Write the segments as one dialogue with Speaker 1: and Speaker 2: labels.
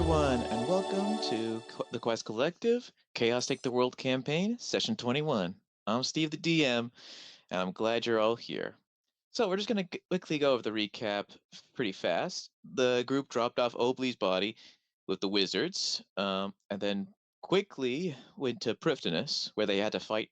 Speaker 1: everyone, and welcome to the Quest Collective Chaos Take the World campaign, session 21. I'm Steve the DM, and I'm glad you're all here. So we're just going to quickly go over the recap pretty fast. The group dropped off Obley's body with the wizards, and then quickly went to Prifdinus, where they had to fight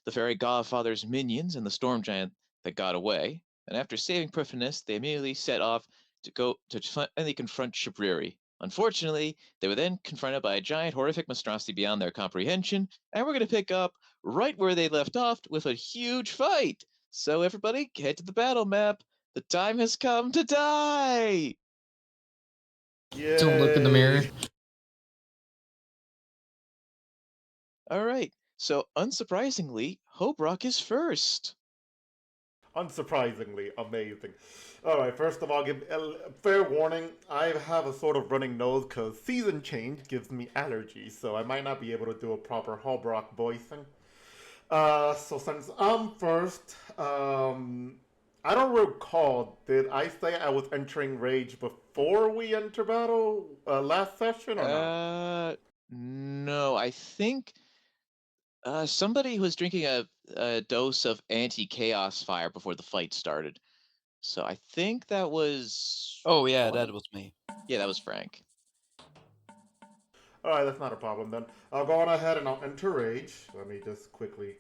Speaker 1: the Fairy Godfather's minions and the Storm Giant that got away. And after saving Prifdinus, they immediately set off to go to finally confront Shabriri. Unfortunately, they were then confronted by a giant, horrific monstrosity beyond their comprehension, and we're going to pick up right where they left off with a huge fight. So everybody, head to the battle map. The time has come to die!
Speaker 2: Yay.
Speaker 3: Don't look in the mirror.
Speaker 1: Alright, so unsurprisingly, Hobrock is first.
Speaker 2: Unsurprisingly amazing. Alright, first of all, give fair warning, I have a sort of running nose because season change gives me allergies, so I might not be able to do a proper Hobrock voicing. So since I'm first, I don't recall, did I say I was entering Rage before we enter battle last session or not?
Speaker 1: No, I think somebody was drinking a dose of anti-chaos fire before the fight started. So I think that was...
Speaker 4: Oh yeah, that was me.
Speaker 1: Yeah, that was Frank.
Speaker 2: Alright, that's not a problem then. I'll go on ahead and I'll enter Rage. Let me just quickly...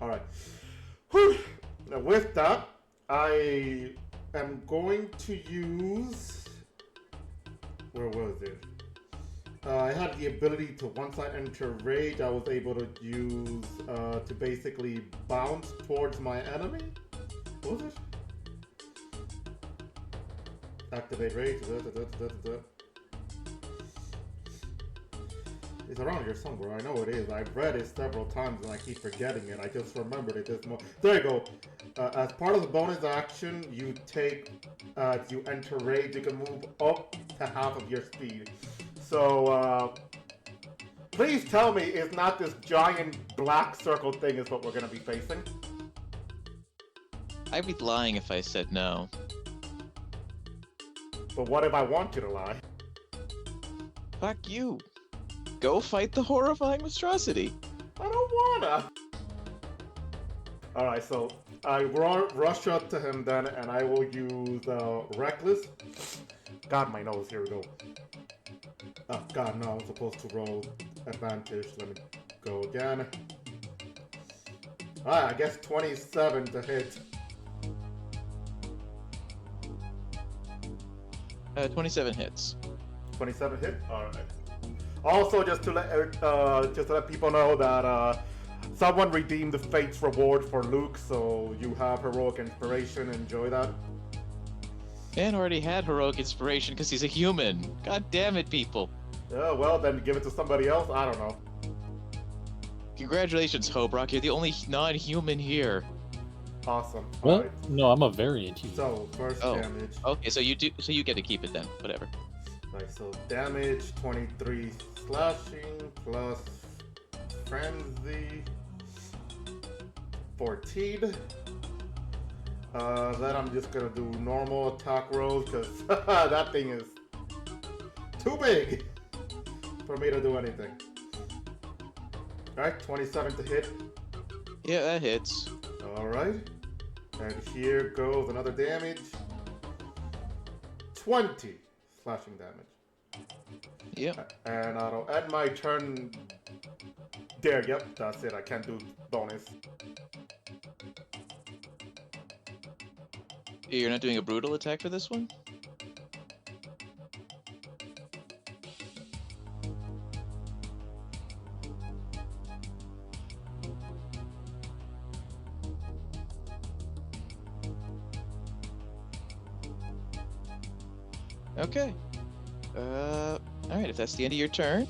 Speaker 2: Alright. Now with that, I am going to use... Where was it? I had the ability to, once I enter Rage, I was able to use, to basically bounce towards my enemy? What was it? Activate Rage. It's around here somewhere. I know it is. I've read it several times and I keep forgetting it. I just remembered it this moment. There you go. As part of the bonus action, you take, if you enter Rage, you can move up to half of your speed. So, please tell me it's not this giant black circle thing is what we're going to be facing.
Speaker 1: I'd be lying if I said no.
Speaker 2: But what if I want you to lie?
Speaker 1: Fuck you. Go fight the horrifying monstrosity.
Speaker 2: I don't wanna. Alright, so I rush up to him then, and I will use Reckless. God, my nose. Here we go. Oh, God, no. I'm supposed to roll advantage. Let me go again. Alright, I guess 27 to hit.
Speaker 1: 27 hits.
Speaker 2: 27 hit? Alright. Also, just to let people know that someone redeemed the Fate's reward for Luke, so you have heroic inspiration. Enjoy that.
Speaker 1: Dan already had heroic inspiration because he's a human. God damn it, people.
Speaker 2: Yeah, well, then give it to somebody else. I don't know.
Speaker 1: Congratulations, Hobrock. You're the only non-human here.
Speaker 2: Awesome.
Speaker 3: Well,
Speaker 2: Alright.
Speaker 3: no, I'm a variant human.
Speaker 2: So, first damage.
Speaker 1: Okay, so you get to keep it then. Whatever.
Speaker 2: Right, so damage, 23 slashing, plus frenzy, 14. Then I'm just gonna do normal attack rolls, because that thing is too big for me to do anything. Alright, 27 to hit.
Speaker 1: Yeah, that hits.
Speaker 2: Alright. And here goes another damage. 20 slashing damage.
Speaker 1: Yep.
Speaker 2: And I'll end my turn there. Yep, that's it. I can't do bonus.
Speaker 1: You're not doing a brutal attack for this one? Okay. Alright, if that's the end of your turn,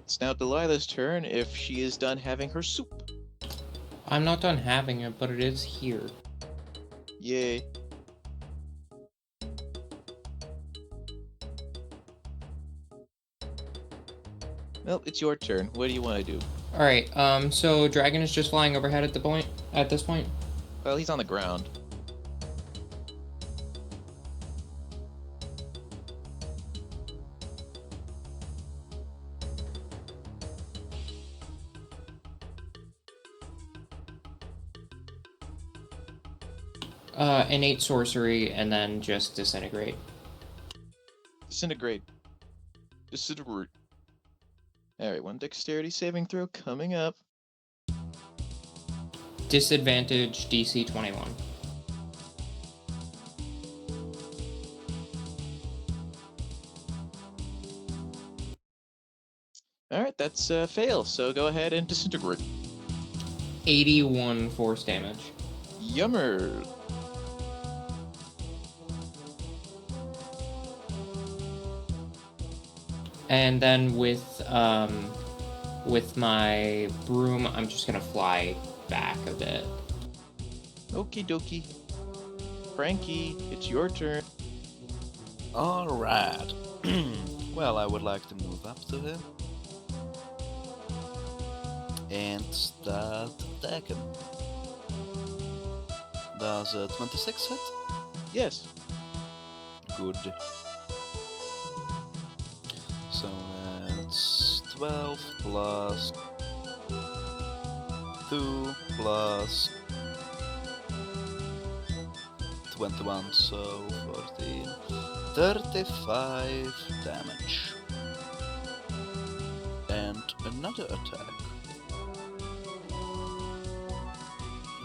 Speaker 1: it's now Delilah's turn if she is done having her soup.
Speaker 3: I'm not done having it, but it is here.
Speaker 1: Yay. Well, it's your turn. What do you want to do?
Speaker 3: Alright, so Dragon is just flying overhead at this point?
Speaker 1: Well, he's on the ground.
Speaker 3: Innate sorcery, and then just disintegrate.
Speaker 1: Disintegrate. Disintegrate. Alright, one dexterity saving throw coming up.
Speaker 3: Disadvantage DC 21.
Speaker 1: Alright, that's a fail, so go ahead and disintegrate.
Speaker 3: 81 force damage.
Speaker 1: Yummer.
Speaker 3: And then with my broom, I'm just gonna fly back a bit.
Speaker 1: Okie dokie. Frankie, it's your turn.
Speaker 4: Alright. Well, I would like to move up to him. And start attacking. Does 26 hit?
Speaker 1: Yes.
Speaker 4: Good. So that's 12 plus 2 plus 21, so 14. 35 damage. And another attack.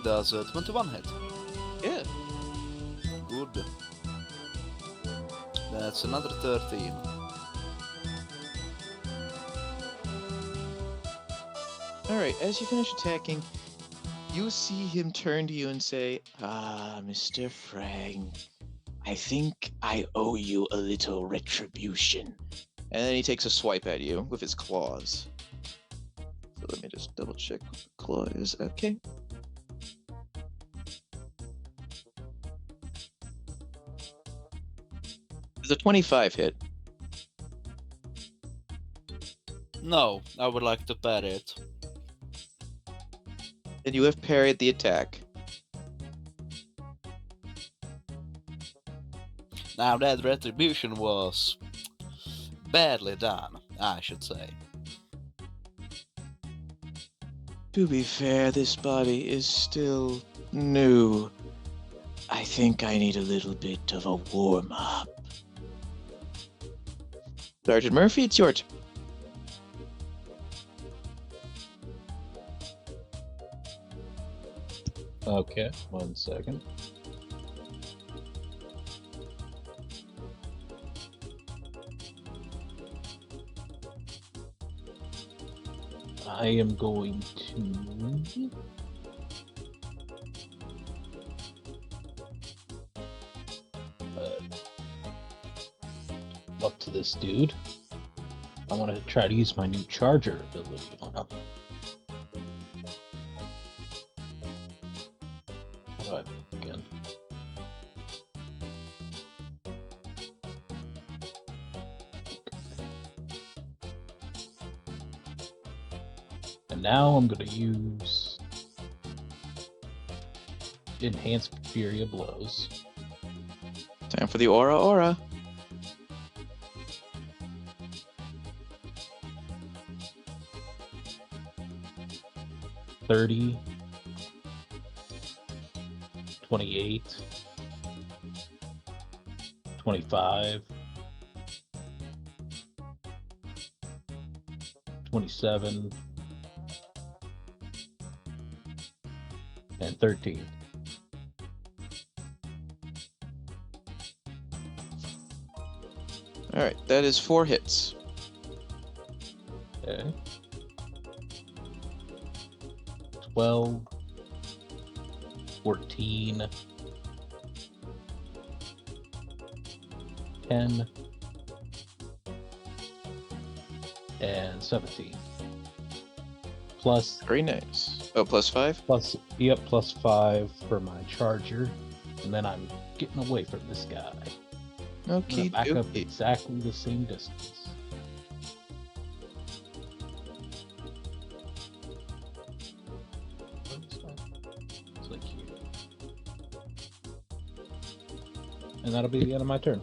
Speaker 4: Does 21 hit?
Speaker 1: Yeah.
Speaker 4: Good. That's another 13.
Speaker 1: Alright, as you finish attacking, you see him turn to you and say, "Ah, Mr. Frank, I think I owe you a little retribution." And then he takes a swipe at you with his claws. So let me just double check what the claw is. Okay. There's a 25 hit.
Speaker 4: No, I would like to parry it.
Speaker 1: And you have parried the attack.
Speaker 4: Now that retribution was badly done, I should say.
Speaker 1: To be fair, this body is still new. I think I need a little bit of a warm-up. Sergeant Murphy, it's your turn.
Speaker 5: Okay, 1 second. I am going to... up to this dude. I want to try to use my new charger ability on him. How do I begin? And now I'm going to use Enhanced Fury of Blows.
Speaker 1: Time for the aura.
Speaker 5: 30, 28, 25, 27, and 13.
Speaker 1: Alright, that is 4 hits.
Speaker 5: Okay. 12, 14, 10, and 17. Plus,
Speaker 1: Very nice. Oh, plus 5?
Speaker 5: plus 5 for my charger. And then I'm getting away from this guy. I'm
Speaker 1: Okay,
Speaker 5: gonna back up exactly the same distance. It's like here. And that'll be the end of my turn.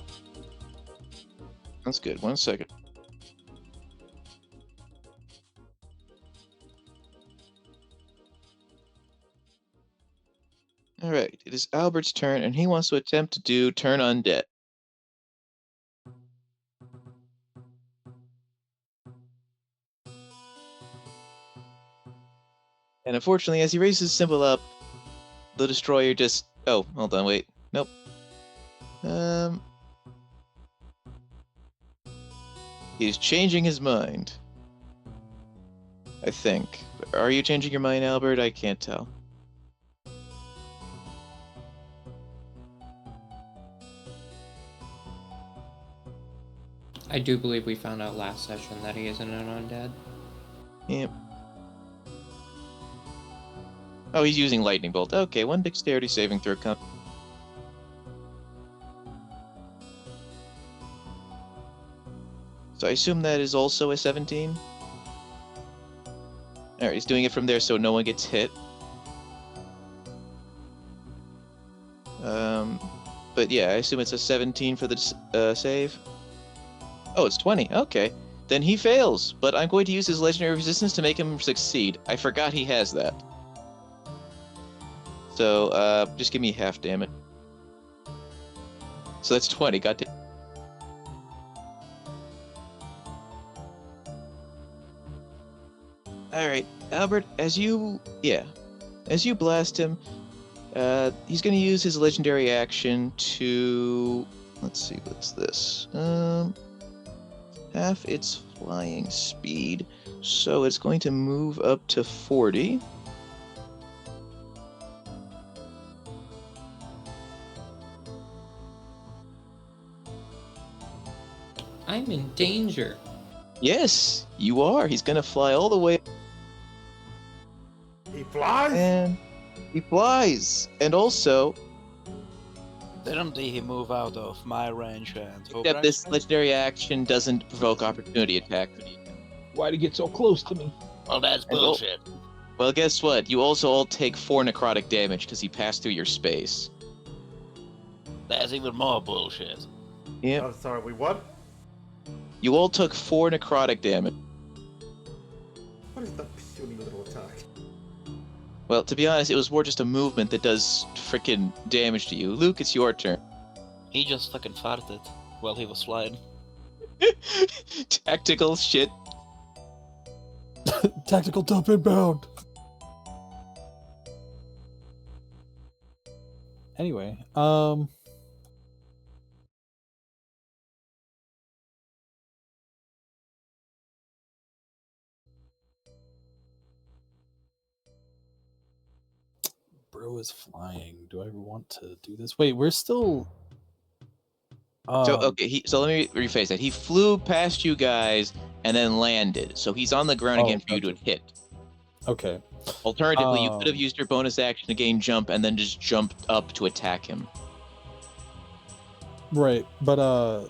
Speaker 1: That's good. 1 second. All right, it is Albert's turn, and he wants to attempt to do turn undead. And unfortunately, as he raises his symbol up, the destroyer just... Oh, hold on, wait. Nope. He's changing his mind. I think. Are you changing your mind, Albert? I can't tell.
Speaker 3: I do believe we found out last session that he isn't an undead.
Speaker 1: Yep. Oh, he's using lightning bolt. Okay, one dexterity saving throw. So I assume that is also a 17? Alright, he's doing it from there so no one gets hit. But yeah, I assume it's a 17 for the save. Oh, it's 20. Okay. Then he fails, but I'm going to use his legendary resistance to make him succeed. I forgot he has that. So, just give me half, damn it. So that's 20, goddamn. Alright, Albert, as you blast him, he's gonna use his legendary action to... Let's see, what's this? Half its flying speed, so it's going to move up to 40.
Speaker 3: I'm in danger.
Speaker 1: Yes, you are. He's gonna fly all the way,
Speaker 2: He flies?
Speaker 1: and he flies. And also,
Speaker 4: Didn't he move out of my range and
Speaker 1: except this legendary action doesn't provoke opportunity attack.
Speaker 5: Why'd he get so close to me?
Speaker 4: Well, that's
Speaker 1: And
Speaker 4: bullshit.
Speaker 1: Well, guess what? You also all take 4 necrotic damage because he passed through your space.
Speaker 4: That's even more bullshit.
Speaker 1: Yep.
Speaker 2: I'm sorry, we what?
Speaker 1: You all took 4 necrotic damage.
Speaker 2: What is that puny little attack?
Speaker 1: Well, to be honest, it was more just a movement that does frickin' damage to you. Luke, it's your turn.
Speaker 4: He just fucking farted while he was flying.
Speaker 1: Tactical shit.
Speaker 5: Tactical dump inbound. Anyway, Bro is flying. Do I ever want to do this? Wait, we're still.
Speaker 1: So okay, so let me rephrase that. He flew past you guys and then landed. So he's on the ground again for you to
Speaker 5: gotcha.
Speaker 1: hit.
Speaker 5: Okay.
Speaker 1: Alternatively, you could have used your bonus action to gain jump and then just jumped up to attack him.
Speaker 5: Right, but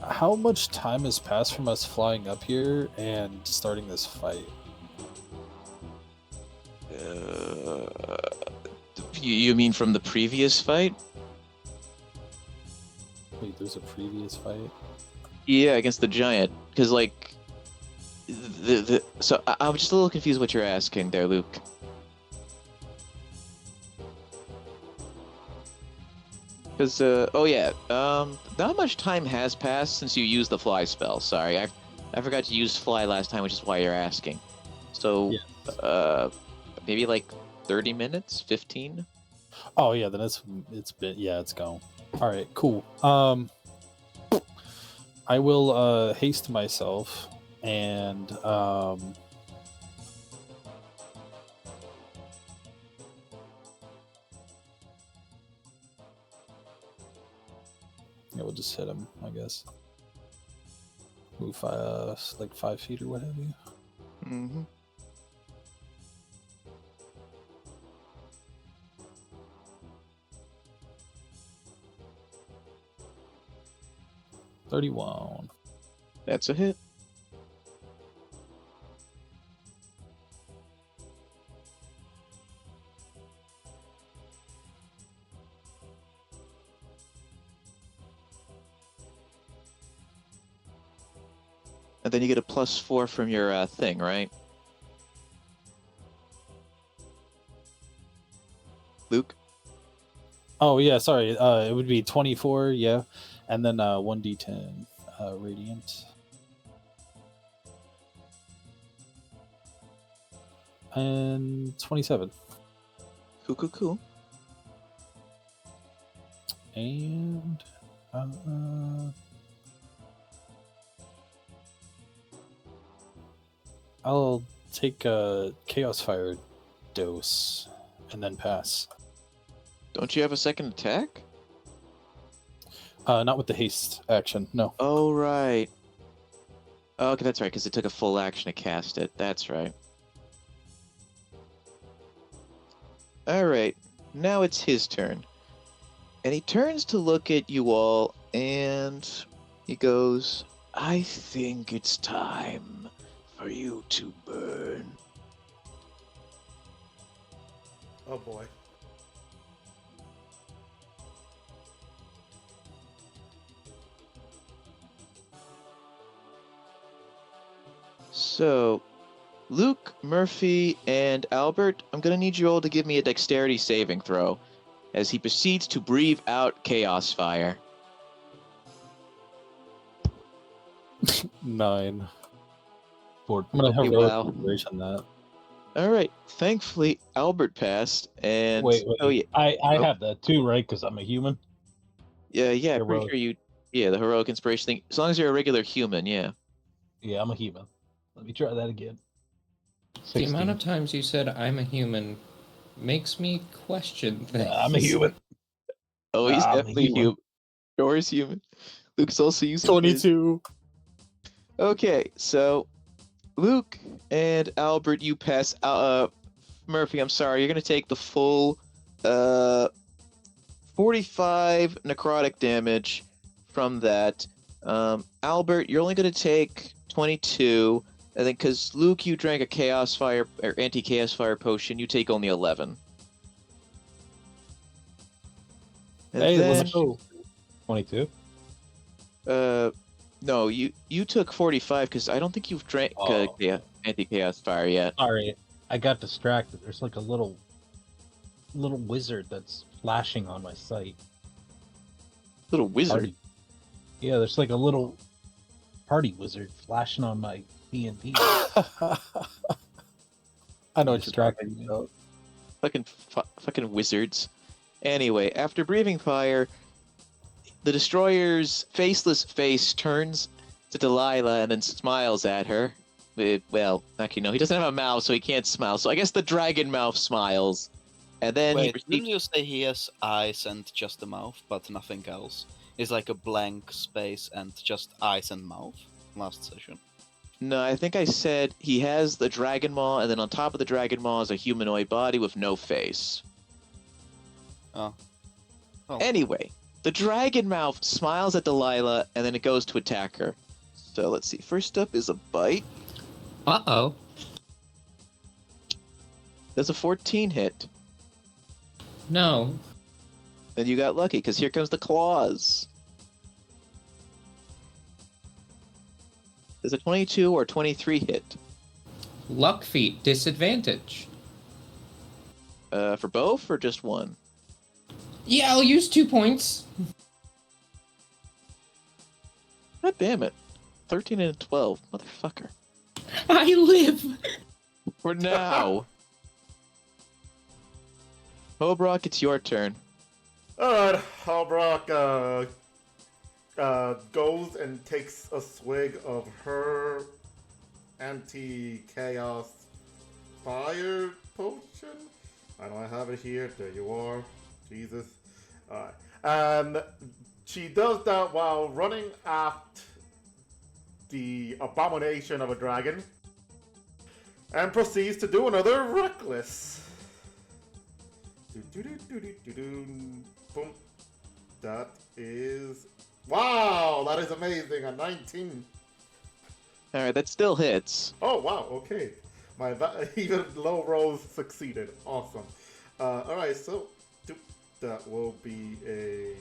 Speaker 5: how much time has passed from us flying up here and starting this fight?
Speaker 1: You mean from the previous fight?
Speaker 5: Wait, there's a previous fight?
Speaker 1: Yeah, against the giant. Because like, so I'm just a little confused what you're asking there, Luke. Because oh yeah, not much time has passed since you used the fly spell. Sorry, I forgot to use fly last time, which is why you're asking. So, maybe like 30 minutes, 15.
Speaker 5: Oh yeah, then it's been it's gone. All right, cool. I will haste myself and yeah, we'll just hit him, I guess. Move like 5 feet or what have you.
Speaker 1: Mm-hmm.
Speaker 5: $31.
Speaker 1: That's a hit. And then you get a +4 from your thing, right? Luke?
Speaker 5: Oh yeah, sorry. It would be 24, yeah, and then 1d10 radiant, and 27,
Speaker 1: Cool.
Speaker 5: and I'll take a Chaos Fire dose and then pass.
Speaker 1: Don't you have a second attack?
Speaker 5: Not with the haste action, no.
Speaker 1: Oh, right. Oh, okay, that's right, because it took a full action to cast it. That's right. Alright, now it's his turn. And he turns to look at you all, and he goes, I think it's time for you to burn.
Speaker 2: Oh boy.
Speaker 1: So, Luke, Murphy, and Albert, I'm going to need you all to give me a dexterity saving throw as he proceeds to breathe out Chaos Fire.
Speaker 5: 9. I'm gonna
Speaker 1: Okay,
Speaker 5: have
Speaker 1: wow.
Speaker 5: on that.
Speaker 1: Alright, thankfully, Albert passed, and...
Speaker 5: Wait.
Speaker 1: Oh, yeah.
Speaker 5: I
Speaker 1: Oh.
Speaker 5: have that too, right? Because I'm a human.
Speaker 1: Yeah, I'm pretty
Speaker 5: Heroic.
Speaker 1: sure you... Yeah, the heroic inspiration thing. As long as you're a regular human, yeah.
Speaker 5: Yeah, I'm a human. Let me try that again.
Speaker 3: The
Speaker 5: 16.
Speaker 3: amount of times you said I'm a human makes me question things.
Speaker 5: I'm a human.
Speaker 1: Oh, he's
Speaker 5: I'm a
Speaker 1: definitely human. Dora's human. Luke's also using his.
Speaker 5: 22.
Speaker 1: Okay, so Luke and Albert, you pass. Murphy, I'm sorry, you're gonna take the full 45 necrotic damage from that. Albert, you're only gonna take 22. I think because Luke, you drank a Chaos Fire or anti-Chaos Fire potion, you take only 11. And
Speaker 5: Hey,
Speaker 1: then,
Speaker 5: let's go. 22.
Speaker 1: no, you took 45 because I don't think you've drank
Speaker 5: Oh.
Speaker 1: anti-Chaos Fire yet.
Speaker 5: Sorry, I got distracted. There's like a little wizard that's flashing on my sight.
Speaker 1: Little wizard.
Speaker 5: Party. Yeah, there's like a little party wizard flashing on my D&D.
Speaker 4: I know what you're
Speaker 5: Distracting
Speaker 4: talking
Speaker 5: me.
Speaker 4: about.
Speaker 1: Fucking wizards. Anyway, after breathing fire, the destroyer's faceless face turns to Delilah and then smiles at her. Well, actually, no, he doesn't have a mouth, so he can't smile. So I guess the dragon mouth smiles. And then he
Speaker 4: Wait,
Speaker 1: proceeds...
Speaker 4: didn't you say he has eyes and just a mouth, but nothing else? It's like a blank space and just eyes and mouth last session.
Speaker 1: No, I think I said he has the dragon maw, and then on top of the dragon maw is a humanoid body with no face.
Speaker 4: Oh.
Speaker 1: Anyway, the dragon mouth smiles at Delilah, and then it goes to attack her. So let's see. First up is a bite.
Speaker 3: Uh-oh.
Speaker 1: Does a 14 hit?
Speaker 3: No.
Speaker 1: Then you got lucky, because here comes the claws. Does a 22 or 23 hit?
Speaker 3: Luck feat, disadvantage.
Speaker 1: For both, or just one?
Speaker 3: Yeah, I'll use 2 points.
Speaker 1: God damn it. 13 and a 12. Motherfucker.
Speaker 3: I live!
Speaker 1: For now. Hobrock, it's your turn.
Speaker 2: Alright, Halbrock goes and takes a swig of her anti-chaos fire potion. I don't have it here. There you are. Jesus. Alright. And she does that while running at the abomination of a dragon. And proceeds to do another reckless. Boom. That is... Wow, that is amazing. A 19.
Speaker 1: Alright, that still hits.
Speaker 2: Oh, wow, okay. My even low rolls succeeded. Awesome. Alright, so that will be a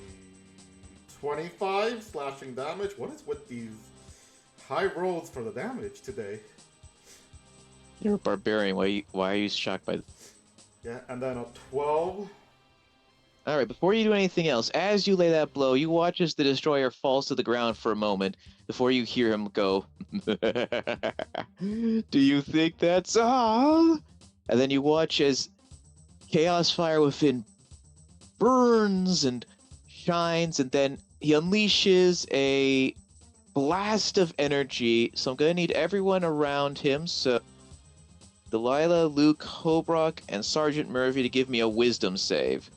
Speaker 2: 25 slashing damage. What is with these high rolls for the damage today?
Speaker 1: You're a barbarian. Why are you shocked by...
Speaker 2: Yeah, and then a 12.
Speaker 1: All right, before you do anything else, as you lay that blow, you watch as the destroyer falls to the ground for a moment before you hear him go, "Do you think that's all?" And then you watch as chaos fire within burns and shines, and then he unleashes a blast of energy. So I'm going to need everyone around him. So Delilah, Luke, Hobrock, and Sergeant Murphy to give me a wisdom save.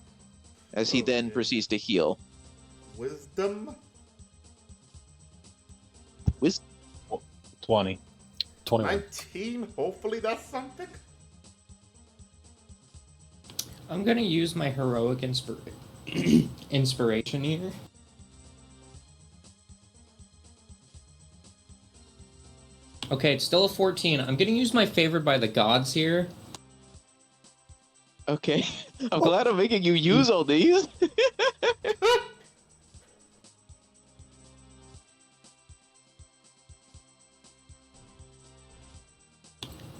Speaker 1: As he then
Speaker 2: Okay.
Speaker 1: proceeds to heal.
Speaker 2: Wisdom?
Speaker 5: 20. 21.
Speaker 2: 19? Hopefully that's something?
Speaker 3: I'm gonna use my heroic inspiration here. Okay, it's still a 14. I'm gonna use my favored by the gods here.
Speaker 1: Okay. I'm glad I'm making you use all these.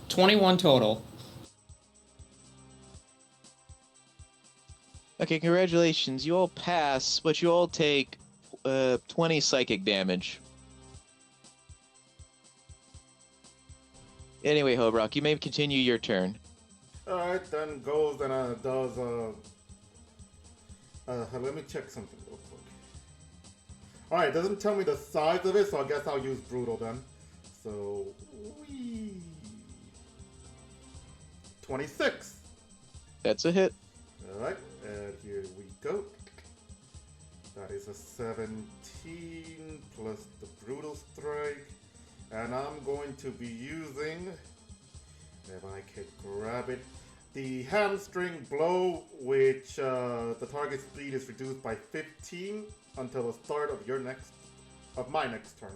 Speaker 3: 21 total.
Speaker 1: Okay, congratulations. You all pass, but you all take 20 psychic damage. Anyway, Hobrock, you may continue your turn.
Speaker 2: Alright, then goes and does, let me check something real quick. Alright, it doesn't tell me the size of it, so I guess I'll use Brutal then. So, 26.
Speaker 1: That's a hit.
Speaker 2: Alright, and here we go. That is a 17 plus the Brutal Strike. And I'm going to be using, if I can grab it, the Hamstring Blow, which the target speed is reduced by 15 until the start of my next turn.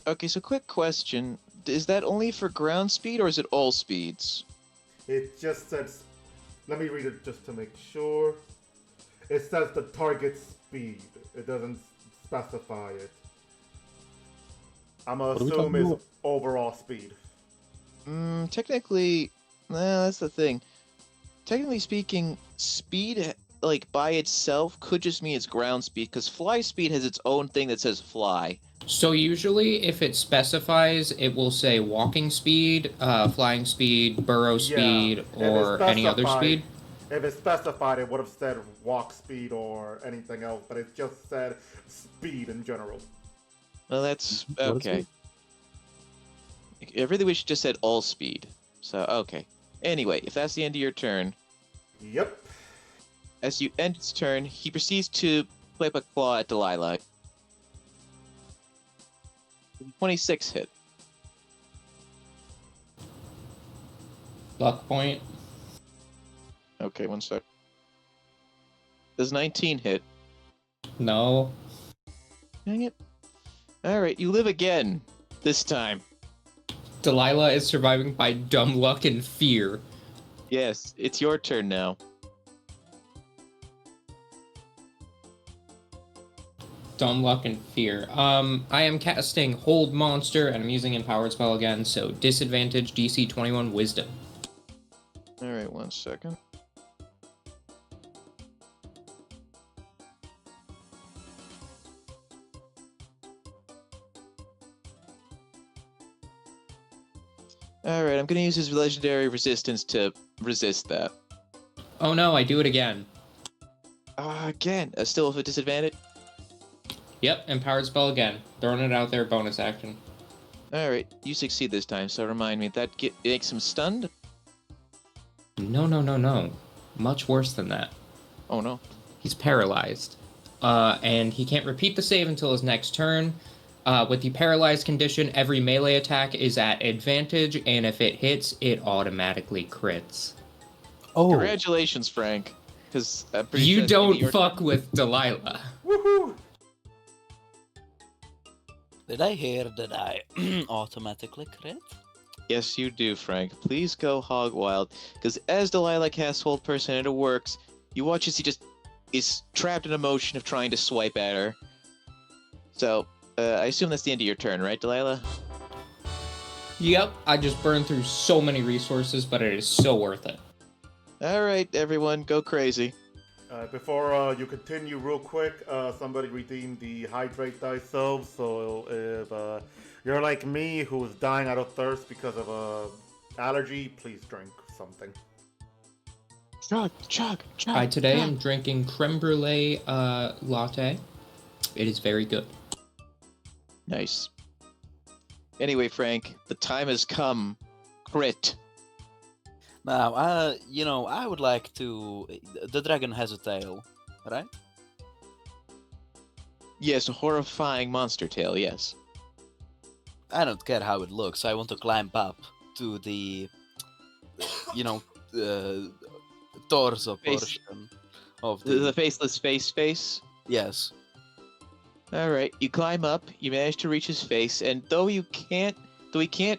Speaker 1: Okay, so quick question. Is that only for ground speed, or is it all speeds?
Speaker 2: It just says, let me read it just to make sure. It says the target speed. It doesn't specify it. I'm
Speaker 5: What are we
Speaker 2: assuming
Speaker 5: talking
Speaker 2: it's
Speaker 5: about?
Speaker 2: overall speed.
Speaker 1: Technically, that's the thing. Technically speaking, speed, like, by itself could just mean it's ground speed, because fly speed has its own thing that says fly.
Speaker 3: So usually if it specifies, it will say walking speed, flying speed, burrow speed,
Speaker 2: Yeah, if
Speaker 3: or
Speaker 2: it's
Speaker 3: any other
Speaker 2: specified-
Speaker 3: speed.
Speaker 2: If it's specified, it would have said walk speed or anything else, but it just said speed in general.
Speaker 1: Well, that's
Speaker 5: What is
Speaker 1: okay. I really wish it just said all speed. So, okay. Anyway, if that's the end of your turn,
Speaker 2: Yep.
Speaker 1: as you end its turn, he proceeds to flip a claw at Delilah. 26 hit.
Speaker 3: Luck point.
Speaker 1: Okay, one sec. Does 19 hit?
Speaker 3: No.
Speaker 1: Dang it. Alright, you live again. This time.
Speaker 3: Delilah is surviving by dumb luck and fear.
Speaker 1: Yes, it's your turn now.
Speaker 3: Dumb luck and fear. I am casting Hold Monster, and I'm using Empowered Spell again, so disadvantage DC 21 Wisdom.
Speaker 1: Alright, one second. Alright, I'm gonna use his legendary resistance to resist that.
Speaker 3: Oh no, I do it again.
Speaker 1: Again, still with a disadvantage?
Speaker 3: Yep, Empowered Spell again. Throwing it out there, bonus action.
Speaker 1: Alright, you succeed this time, so remind me, that makes him stunned?
Speaker 3: No. Much worse than that.
Speaker 1: Oh no.
Speaker 3: He's paralyzed. And he can't repeat the save until his next turn. With the paralyzed condition, every melee attack is at advantage, and if it hits, it automatically crits.
Speaker 5: Oh,
Speaker 1: Congratulations, Frank. Because I'm pretty sure
Speaker 3: You
Speaker 1: that's gonna be
Speaker 3: don't
Speaker 1: your
Speaker 3: fuck
Speaker 1: turn.
Speaker 3: with Delilah.
Speaker 2: Woohoo!
Speaker 4: Did I hear that I automatically crit?
Speaker 1: Yes, you do, Frank. Please go hog wild. Because as Delilah casts Hold Person and it works, you watch as he just is trapped in a motion of trying to swipe at her. So, I assume that's the end of your turn, right, Delilah?
Speaker 3: Yep, I just burned through so many resources, but it is so worth it.
Speaker 1: Alright, everyone, go crazy.
Speaker 2: Before you continue, real quick, somebody redeemed the hydrate thyself. So if you're like me, who's dying out of thirst because of allergy, please drink something.
Speaker 1: Chug.
Speaker 3: Today I'm drinking creme brulee latte. It is very good.
Speaker 1: Nice. Anyway, Frank, the time has come. Crit.
Speaker 4: Now, I would like to. The dragon has a tail, right?
Speaker 1: Yes, a horrifying monster tail, yes.
Speaker 4: I don't care how it looks. I want to climb up to the, torso
Speaker 1: Face.
Speaker 4: portion of
Speaker 1: The faceless face.
Speaker 4: Yes.
Speaker 1: Alright, you climb up, you manage to reach his face, and though he can't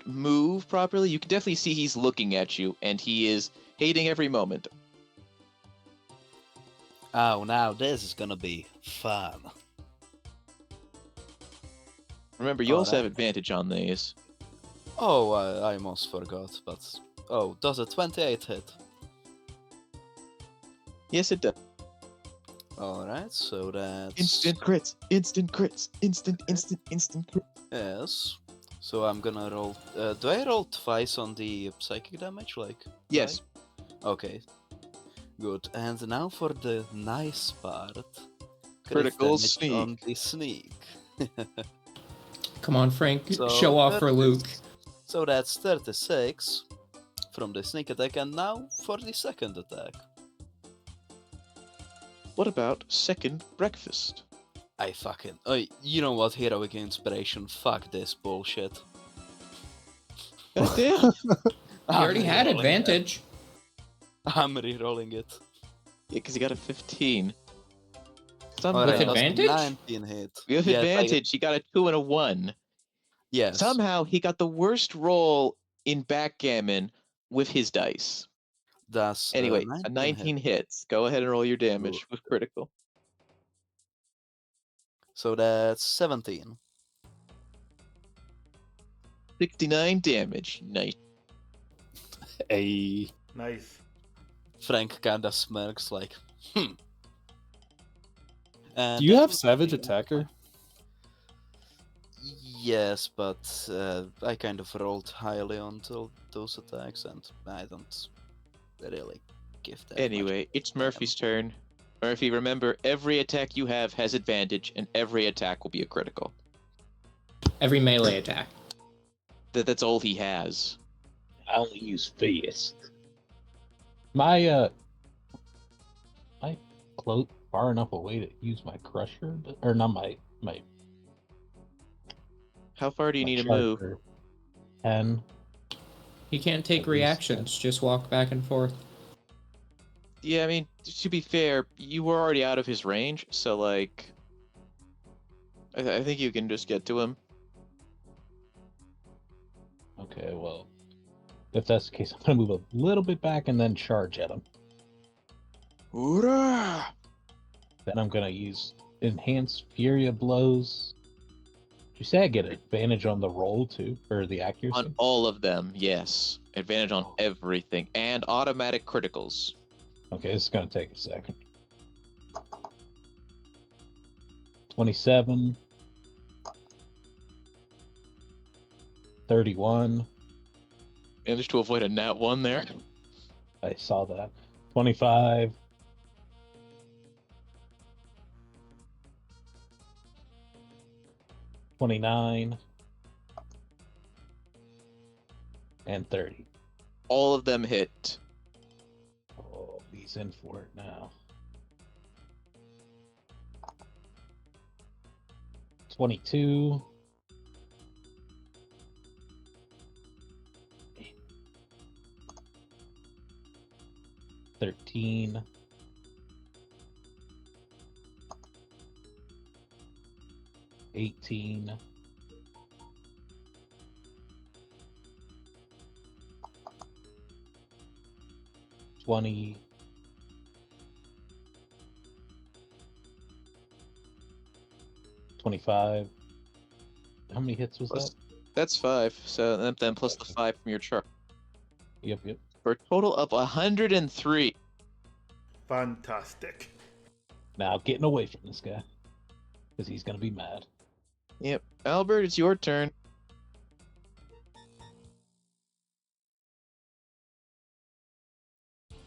Speaker 1: move properly, you can definitely see he's looking at you, and he is hating every moment.
Speaker 4: Oh, now this is gonna be fun.
Speaker 1: Remember, you also have
Speaker 4: Alright.
Speaker 1: advantage on these.
Speaker 4: Oh, I almost forgot, but... Oh, does a 28 hit?
Speaker 1: Yes, it does.
Speaker 4: Alright, so that's...
Speaker 1: Instant crits. Instant crits. Instant crits.
Speaker 4: Yes. So I'm gonna roll... do I roll twice on the psychic damage, like?
Speaker 1: Yes.
Speaker 4: Right? Okay. Good. And now for the nice part. Crit
Speaker 1: Critical
Speaker 4: damage
Speaker 1: sneak.
Speaker 4: on the sneak.
Speaker 3: Come on, Frank.
Speaker 4: So,
Speaker 3: Show off for Luke.
Speaker 4: So that's 36 from the sneak attack, and now for the second attack.
Speaker 1: What about second breakfast?
Speaker 4: I fucking... Oh, you know what, heroic inspiration, fuck this bullshit.
Speaker 1: Goddamn.
Speaker 3: You already had
Speaker 4: rerolling
Speaker 3: advantage.
Speaker 4: it. I'm rerolling it.
Speaker 1: Yeah, because you got a 15. Some
Speaker 4: Alright,
Speaker 3: With
Speaker 4: that's a
Speaker 3: advantage?
Speaker 4: 19 hit.
Speaker 1: With
Speaker 4: Yes,
Speaker 1: advantage, he got a 2 and a 1.
Speaker 4: Yes.
Speaker 1: Somehow, he got the worst roll in backgammon with his dice.
Speaker 4: That's
Speaker 1: Anyway,
Speaker 4: 19
Speaker 1: a 19
Speaker 4: hit.
Speaker 1: hits. Go ahead and roll your damage with critical.
Speaker 4: So that's 17.
Speaker 1: 69 damage. Nice.
Speaker 5: A
Speaker 2: Nice.
Speaker 4: Frank kinda smirks like, And
Speaker 6: Do you
Speaker 4: that
Speaker 6: have
Speaker 4: would
Speaker 6: Savage
Speaker 4: be-
Speaker 6: Attacker?
Speaker 4: Yes, but I kind of rolled highly on those attacks, and I don't really give that. much
Speaker 1: Anyway, it's
Speaker 4: damn.
Speaker 1: Murphy's turn. Murphy, remember, every attack you have has advantage, and every attack will be a critical.
Speaker 3: Every melee attack.
Speaker 1: That's all he has.
Speaker 5: I only use fist. My close far enough away to use my crusher, or not my
Speaker 1: How far do you
Speaker 5: my
Speaker 1: need to move?
Speaker 5: charger. 10.
Speaker 3: He can't take
Speaker 5: At least,
Speaker 3: reactions, just walk back and forth.
Speaker 1: Yeah, I mean, to be fair, you were already out of his range, so, like... I think you can just get to him.
Speaker 5: Okay, well, if that's the case, I'm gonna move a little bit back and then charge at him.
Speaker 1: Hoorah!
Speaker 5: Then I'm gonna use Enhanced Fury of Blows. Did you say I get advantage on the roll too, or the accuracy?
Speaker 1: On all of them, yes. Advantage on everything. And automatic criticals.
Speaker 5: Okay, this is gonna take a second. 27. 31.
Speaker 1: Managed to avoid a nat 1 there.
Speaker 5: I saw that. 25. 29. And 30.
Speaker 1: All of them hit.
Speaker 5: Oh, he's in for it now. 22. 13. 18. 20. 25. How many hits was
Speaker 1: Plus-
Speaker 5: that?
Speaker 1: That's 5. So then plus the 5 from your chart.
Speaker 5: Yep.
Speaker 1: For a total of 103.
Speaker 2: Fantastic.
Speaker 5: Now getting away from this guy. Because he's gonna be mad.
Speaker 1: Yep. Albert, it's your turn.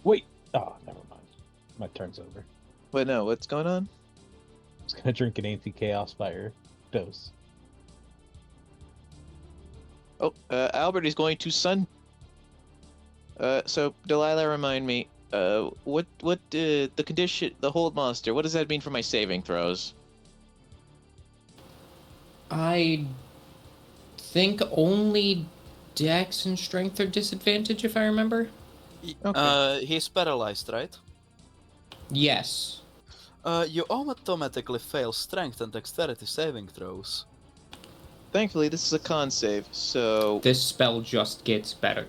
Speaker 5: Wait! Oh, never mind. My turn's over.
Speaker 1: What, no, what's going on?
Speaker 5: I was gonna drink an anti-chaos fire dose.
Speaker 1: Oh, Albert is going to sun. So Delilah, remind me, what the condition, the hold monster, what does that mean for my saving throws?
Speaker 3: I think only Dex and Strength are disadvantage, if I remember.
Speaker 1: Okay.
Speaker 4: He's paralyzed, right?
Speaker 3: Yes.
Speaker 4: You automatically fail strength and dexterity saving throws.
Speaker 1: Thankfully, this is a con save, so
Speaker 3: This spell just gets better.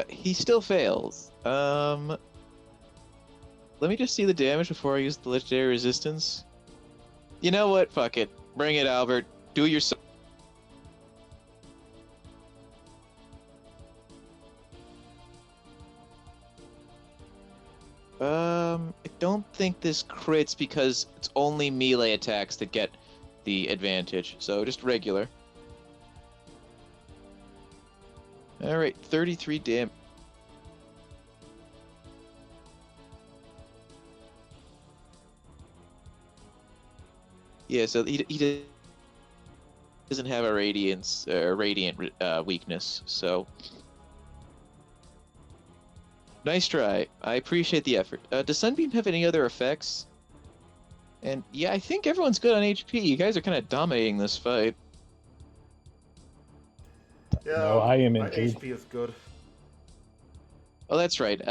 Speaker 1: he still fails. Let me just see the damage before I use the legendary resistance. You know what? Fuck it. Bring it, Albert. Do your. I don't think this crits because it's only melee attacks that get the advantage. So just regular. Alright, 33 damage. Yeah, so he doesn't have a radiant weakness, so nice try. I appreciate the effort. Does Sunbeam have any other effects? And yeah, I think everyone's good on HP. You guys are kind of dominating this fight.
Speaker 2: Yeah,
Speaker 5: No, I am
Speaker 2: my
Speaker 5: indeed.
Speaker 2: HP is good.
Speaker 1: Oh, that's right.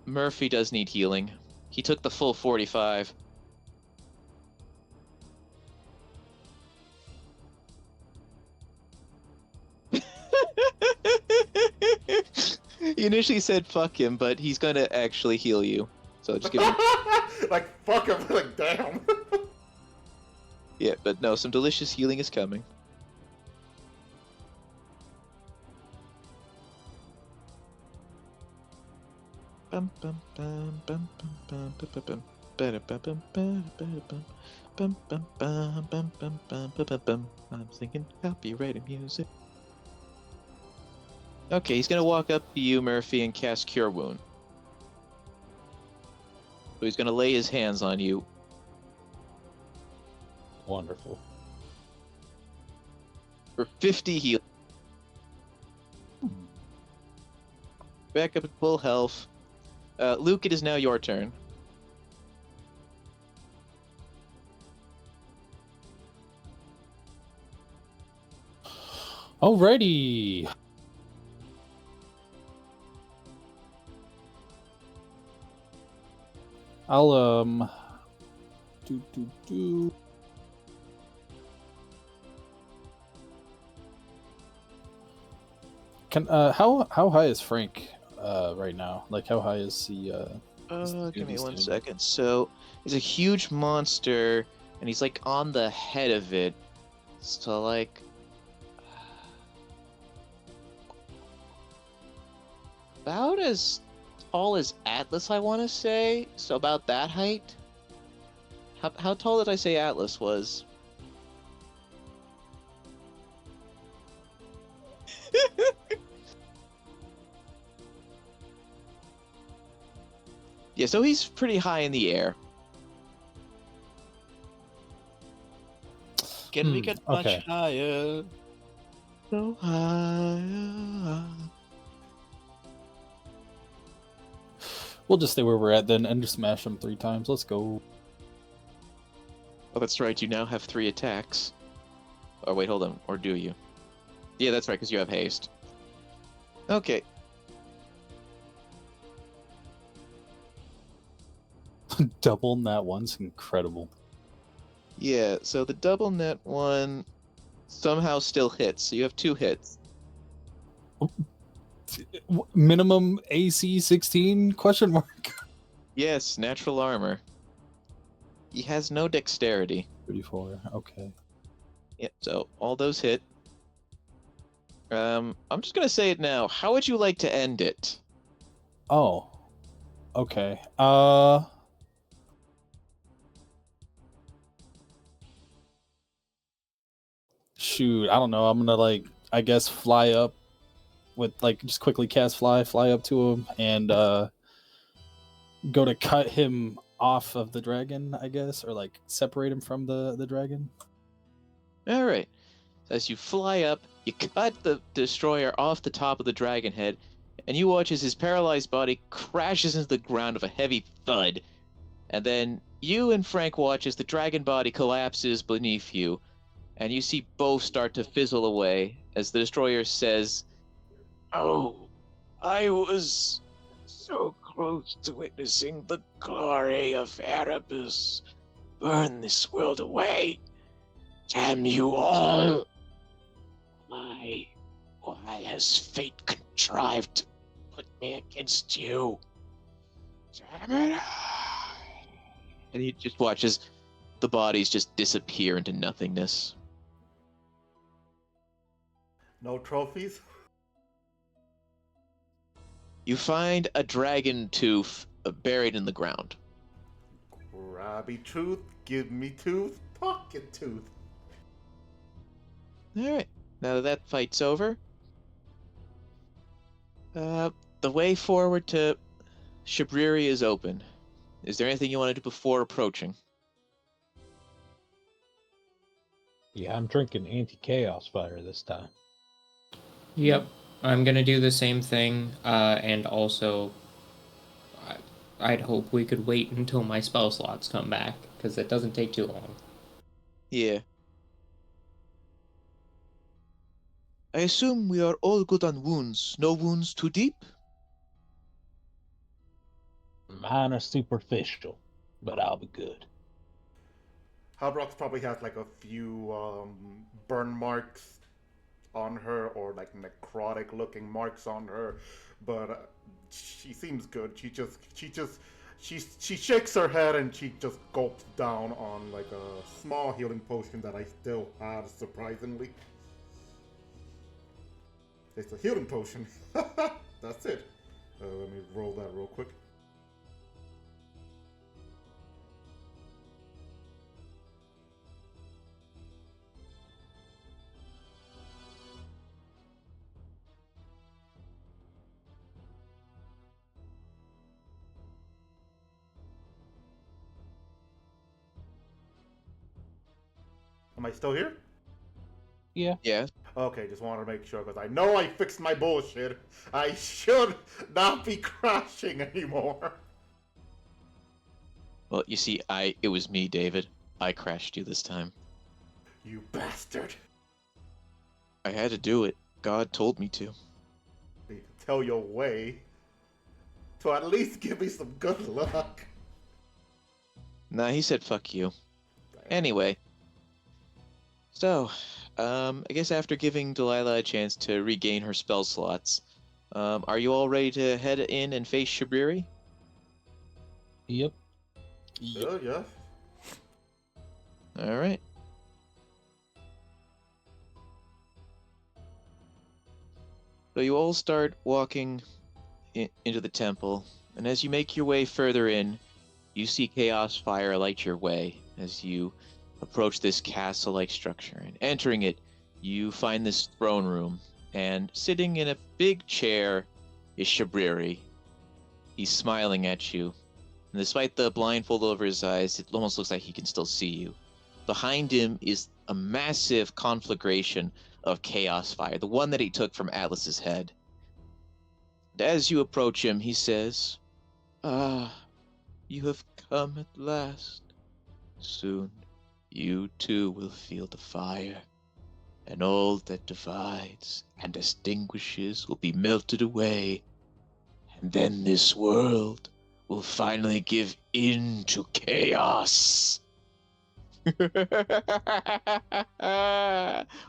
Speaker 1: Murphy does need healing. He took the full 45. He initially said fuck him, but he's gonna actually heal you. So just give him.
Speaker 2: Like, fuck him, like, damn.
Speaker 1: Yeah, but no, some delicious healing is coming. Bum, bum, bum, bum, bum, bum, bum, bum, bum, bum, bum, bum, bum, bum, bum, bum, bum, bum, bum, bum. I'm thinking copyrighted music. Okay, he's gonna walk up to you, Murphy, and cast Cure Wound. So he's gonna lay his hands on you.
Speaker 5: Wonderful.
Speaker 1: For 50 heal. Back up at full health. Luke, it is now your turn.
Speaker 6: Alrighty. I'll do. Can how high is Frank right now? Like how high is he
Speaker 1: Give me 1 second. So he's a huge monster, and he's like on the head of it. So like, about as tall as Atlas, I want to say. So about that height. How tall did I say Atlas was? Yeah, so he's pretty high in the air.
Speaker 4: Can we get much
Speaker 6: okay.
Speaker 4: higher?
Speaker 1: So high.
Speaker 6: We'll just stay where we're at then and just smash him 3 times. Let's go.
Speaker 1: Oh, that's right. You now have 3 attacks. Oh, wait, hold on. Or do you? Yeah, that's right, because you have haste. Okay.
Speaker 6: Double that one's incredible.
Speaker 1: Yeah, so the double net one somehow still hits. So you have 2 hits.
Speaker 6: Minimum AC 16 question mark.
Speaker 1: Yes, natural armor. He has no dexterity.
Speaker 6: 34. Okay.
Speaker 1: Yeah, so all those hit. I'm just gonna say it now. How would you like to end it?
Speaker 6: Oh. Okay. Shoot, I don't know. I'm gonna I guess fly up with just quickly cast fly up to him and go to cut him off of the dragon, I guess, or separate him from the dragon.
Speaker 1: All right. As you fly up, you cut the destroyer off the top of the dragon head, and you watch as his paralyzed body crashes into the ground with a heavy thud. And then you and Frank watch as the dragon body collapses beneath you, and you see both start to fizzle away as the destroyer says, "Oh, I was so close to witnessing the glory of Erebus burn this world away. Damn you all! Why has fate contrived to put me against you? Damn it!" And he just watches the bodies just disappear into nothingness.
Speaker 2: No trophies?
Speaker 1: You find a dragon tooth buried in the ground.
Speaker 2: Grabby tooth, give me tooth, pocket tooth.
Speaker 1: Alright, now that fight's over, the way forward to Shabriri is open. Is there anything you want to do before approaching?
Speaker 5: Yeah, I'm drinking anti-chaos fire this time.
Speaker 3: Yep, I'm gonna do the same thing, and also, I'd hope we could wait until my spell slots come back, because it doesn't take too long.
Speaker 1: Yeah. I assume we are all good on wounds. No wounds too deep?
Speaker 5: Mine are superficial, but I'll be good.
Speaker 2: Habrox probably has like a few burn marks on her, or like necrotic looking marks on her, but she seems good. She shakes her head and she just gulps down on like a small healing potion that I still have, surprisingly. It's a healing potion. That's it. Let me roll that real quick. Am I still here?
Speaker 5: Yeah.
Speaker 1: Yeah.
Speaker 2: Okay, just wanted to make sure, because I know I fixed my bullshit. I should not be crashing anymore.
Speaker 1: Well, you see, it was me, David. I crashed you this time.
Speaker 2: You bastard.
Speaker 1: I had to do it. God told me to.
Speaker 2: You can tell your way to at least give me some good luck.
Speaker 1: Nah, he said fuck you. Anyway. So, I guess after giving Delilah a chance to regain her spell slots, are you all ready to head in and face Shabriri?
Speaker 5: Yep.
Speaker 2: Yeah.
Speaker 1: Alright. So you all start walking into the temple, and as you make your way further in, you see chaos fire light your way as you approach this castle-like structure. And entering it, you find this throne room, and sitting in a big chair is Shabriri. He's smiling at you, and despite the blindfold over his eyes, it almost looks like he can still see you. Behind him is a massive conflagration of chaos fire, the one that he took from Atlas's head. And as you approach him, he says, "Ah, you have come at last. Soon, you too will feel the fire, and all that divides and extinguishes will be melted away, and then this world will finally give in to chaos."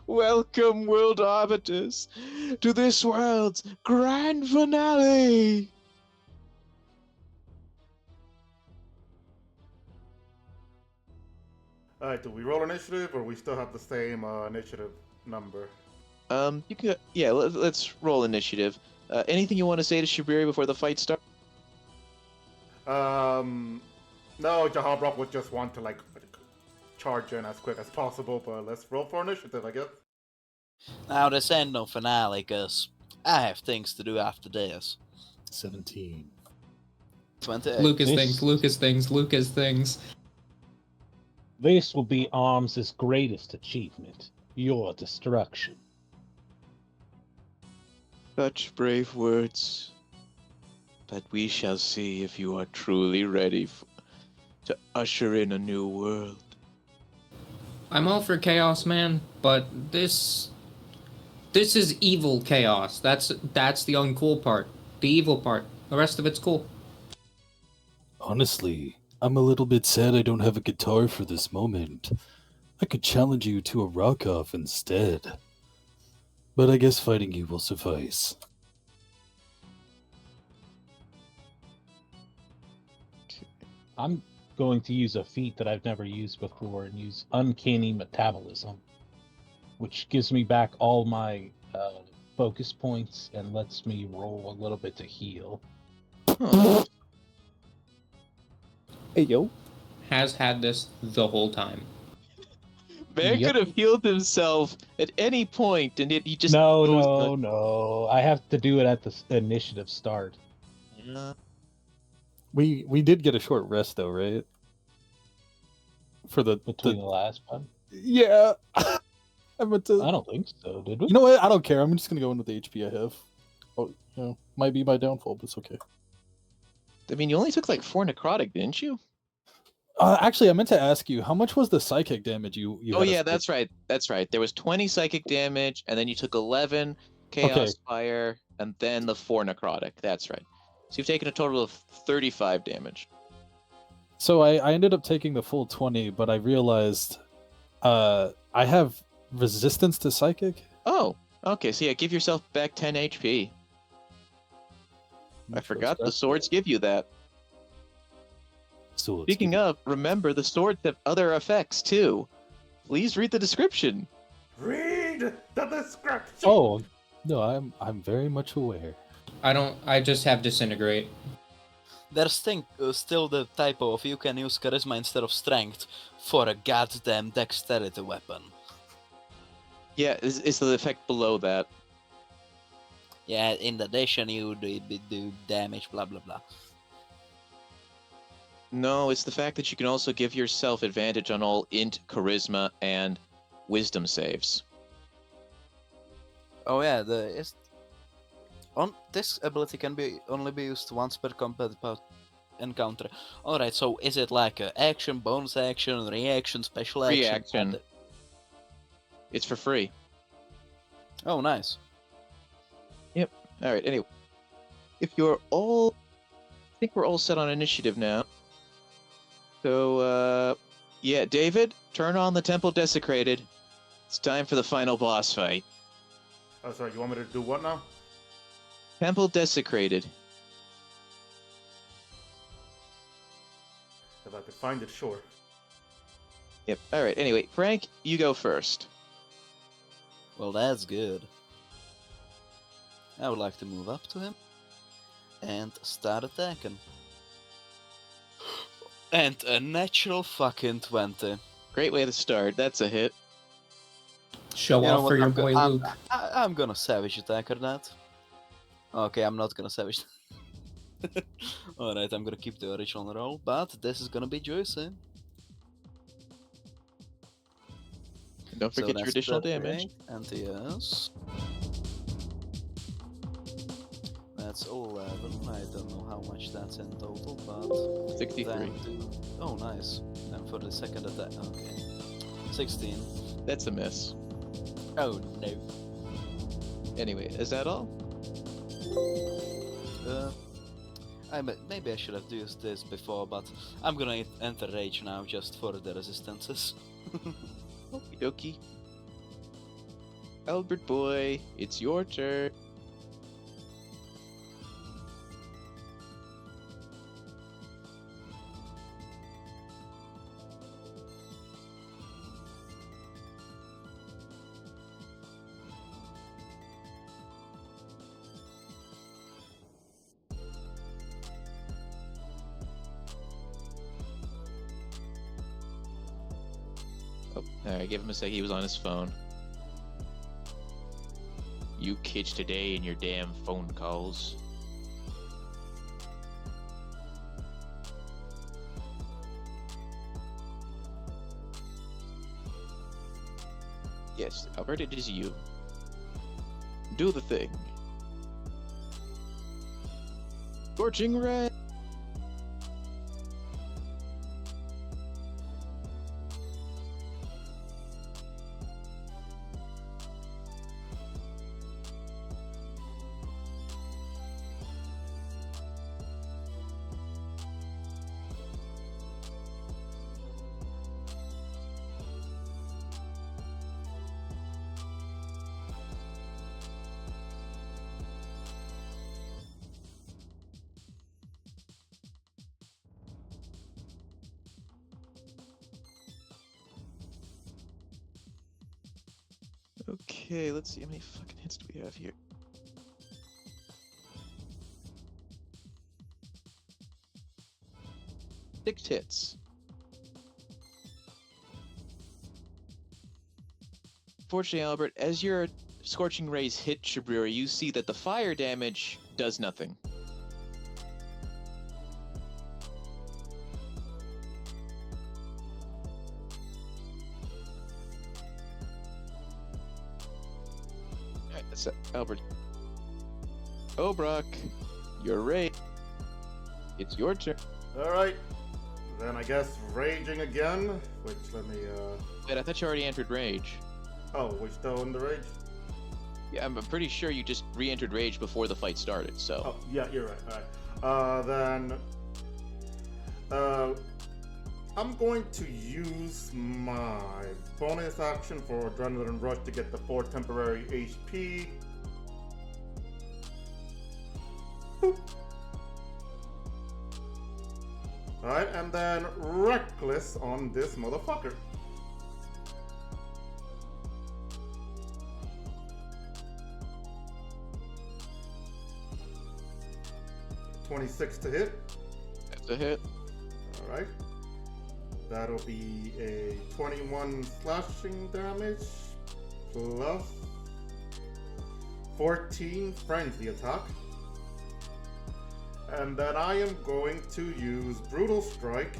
Speaker 1: Welcome, world arbiters, to this world's grand finale.
Speaker 2: Alright, do we roll initiative, or we still have the same initiative number?
Speaker 1: You can, yeah. Let's roll initiative. Anything you want to say to Shabriri before the fight starts?
Speaker 2: No, Jahabrock would just want to like charge in as quick as possible, but let's roll for initiative, I guess.
Speaker 4: Now this ain't no finale, cause I have things to do after this.
Speaker 6: 17.
Speaker 4: 28.
Speaker 3: Lucas
Speaker 5: This-
Speaker 3: things, Lucas things, Lucas things.
Speaker 5: This will be Arms' greatest achievement, your destruction.
Speaker 1: Such brave words. But we shall see if you are truly ready to usher in a new world.
Speaker 3: I'm all for chaos, man, but this is evil chaos. That's the uncool part. The evil part. The rest of it's cool.
Speaker 6: Honestly, I'm a little bit sad I don't have a guitar for this moment. I could challenge you to a rock-off instead. But I guess fighting you will suffice.
Speaker 5: I'm going to use a feat that I've never used before and use Uncanny Metabolism, which gives me back all my focus points and lets me roll a little bit to heal.
Speaker 1: Huh.
Speaker 6: Hey, yo.
Speaker 3: Has had this the whole time.
Speaker 1: Man
Speaker 5: Yep.
Speaker 1: could have healed himself at any point, and yet he just
Speaker 5: No. I have to do it at the initiative start.
Speaker 6: We did get a short rest, though, right? For the
Speaker 5: Between the last one?
Speaker 6: Yeah. I meant to...
Speaker 5: I don't think so, did we?
Speaker 6: You know what? I don't care. I'm just gonna go in with the HP I have. Oh, you know, might be my downfall, but it's okay.
Speaker 1: I mean, you only took like 4 necrotic, didn't you?
Speaker 6: Actually, I meant to ask you, how much was the psychic damage you
Speaker 1: Oh
Speaker 6: had us
Speaker 1: yeah,
Speaker 6: take?
Speaker 1: that's right. That's right. There was 20 psychic damage, and then you took 11 chaos
Speaker 6: Okay.
Speaker 1: fire, and then the 4 necrotic. That's right. So you've taken a total of 35 damage.
Speaker 6: So I ended up taking the full 20, but I realized I have resistance to psychic.
Speaker 1: Oh, okay. So yeah, give yourself back 10 HP. I forgot the swords give you that.
Speaker 6: So
Speaker 1: Speaking of, remember the swords have other effects too. Please read the description.
Speaker 2: Read the description.
Speaker 6: Oh, no, I'm very much aware.
Speaker 3: I just have disintegrate.
Speaker 4: There's still the typo of you can use charisma instead of strength for a goddamn dexterity weapon.
Speaker 1: Yeah, it's the effect below that.
Speaker 4: Yeah, in addition you do damage, blah blah blah.
Speaker 1: No, it's the fact that you can also give yourself advantage on all int, charisma, and wisdom saves.
Speaker 4: Oh yeah, this ability can only be used once per combat encounter. Alright, so is it like a action, bonus action, reaction, special action?
Speaker 1: Reaction. It's for free.
Speaker 4: Oh, nice.
Speaker 1: Alright, anyway. If you're all... I think we're all set on initiative now. So, yeah, David, turn on the Temple Desecrated. It's time for the final boss fight.
Speaker 2: Oh, sorry, you want me to do what now?
Speaker 1: Temple Desecrated.
Speaker 2: If I could find it, sure.
Speaker 1: Yep, alright, anyway, Frank, you go first.
Speaker 4: Well, that's good. I would like to move up to him and start attacking. And a natural fucking 20.
Speaker 1: Great way to start, that's a hit.
Speaker 3: Show
Speaker 4: You know
Speaker 3: off
Speaker 4: what,
Speaker 3: for your
Speaker 4: I'm
Speaker 3: boy Luke.
Speaker 4: I'm gonna savage attack or that. Okay, I'm not gonna savage. Alright, I'm gonna keep the original roll, but this is gonna be juicy.
Speaker 1: And don't forget your
Speaker 4: that's
Speaker 1: additional
Speaker 4: 38,
Speaker 1: damage.
Speaker 4: And yes. That's 11. I don't know how much that's in total, but
Speaker 1: 63.
Speaker 4: Oh, nice. And for the second attack, okay. 16.
Speaker 1: That's a miss.
Speaker 4: Oh no.
Speaker 1: Anyway, is that all?
Speaker 4: Maybe I should have used this before, but I'm gonna enter rage now just for the resistances.
Speaker 1: Okie dokie. Albert boy, it's your turn. Oh, alright, give him a sec. He was on his phone. You kids today and your damn phone calls. Yes, Albert, it is you. Do the thing. Scorching red. Okay, let's see how many fucking hits do we have here. Six hits. Fortunately, Albert, as your scorching rays hit Shabrir, you see that the fire damage does nothing. Alright, that's Albert. Oh, Brock, your ray. It's your turn.
Speaker 2: Alright. Then I guess raging again, which let me,
Speaker 1: Wait, I thought you already entered rage.
Speaker 2: Oh, we're still in the rage?
Speaker 1: Yeah, I'm pretty sure you just re-entered rage before the fight started, so...
Speaker 2: Oh, yeah, you're right. Alright. I'm going to use my bonus action for Adrenaline Rush to get the 4 temporary HP. Boop. Alright, and then Reckless on this motherfucker. $26 to hit.
Speaker 1: That's a hit.
Speaker 2: Alright. That'll be a 21 slashing damage plus 14 frenzy attack. And then I am going to use Brutal Strike.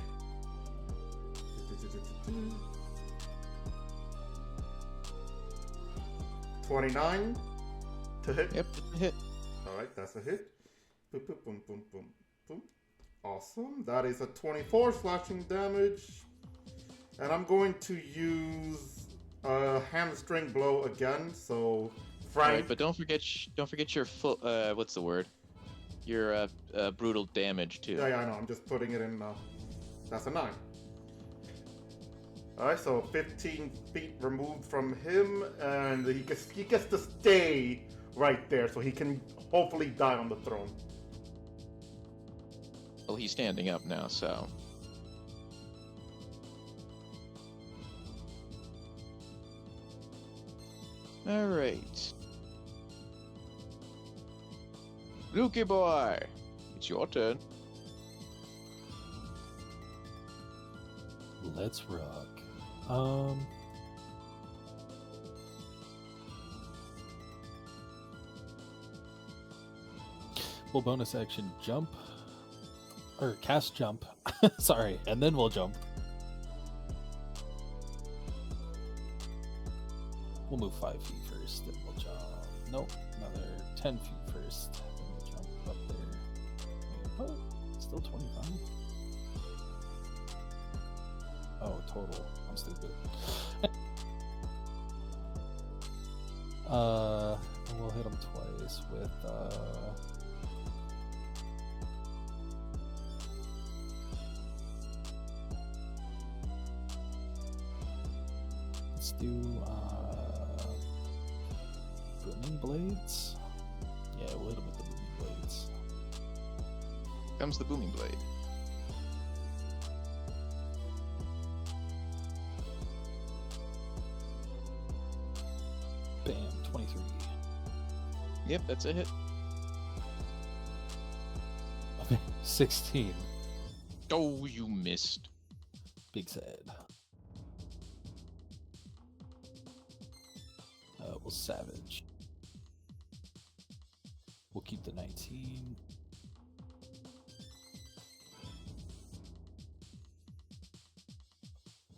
Speaker 2: 29 to hit.
Speaker 1: Yep, hit.
Speaker 2: Alright, that's a hit. Boom, boom, boom, boom, boom, boom. Awesome. That is a 24 slashing damage. And I'm going to use a hamstring blow again. So Frank.
Speaker 1: Right, but don't forget your full what's the word? Your brutal damage too.
Speaker 2: Yeah, I know. I'm just putting it in. That's a 9. Alright, so 15 feet removed from him, and he gets to stay right there, so he can hopefully die on the throne.
Speaker 1: Well, he's standing up now, so. All right. Lukey boy, it's your turn.
Speaker 6: Let's rock. We'll bonus action jump. Or cast jump. Sorry, and then we'll jump. We'll move 5 feet first, then we'll jump. Nope, another 10 feet first. Then we'll jump up there. Wait, what? Still 25? Oh, total. I'm stupid. And we'll hit him twice with, let's do, booming blades? Yeah, we'll hit him with the booming blades.
Speaker 1: Comes the booming blade.
Speaker 6: Bam, 23.
Speaker 1: Yep, that's a hit.
Speaker 6: 16.
Speaker 1: Oh, you missed.
Speaker 6: Big sad. We'll savage. We'll keep the 19.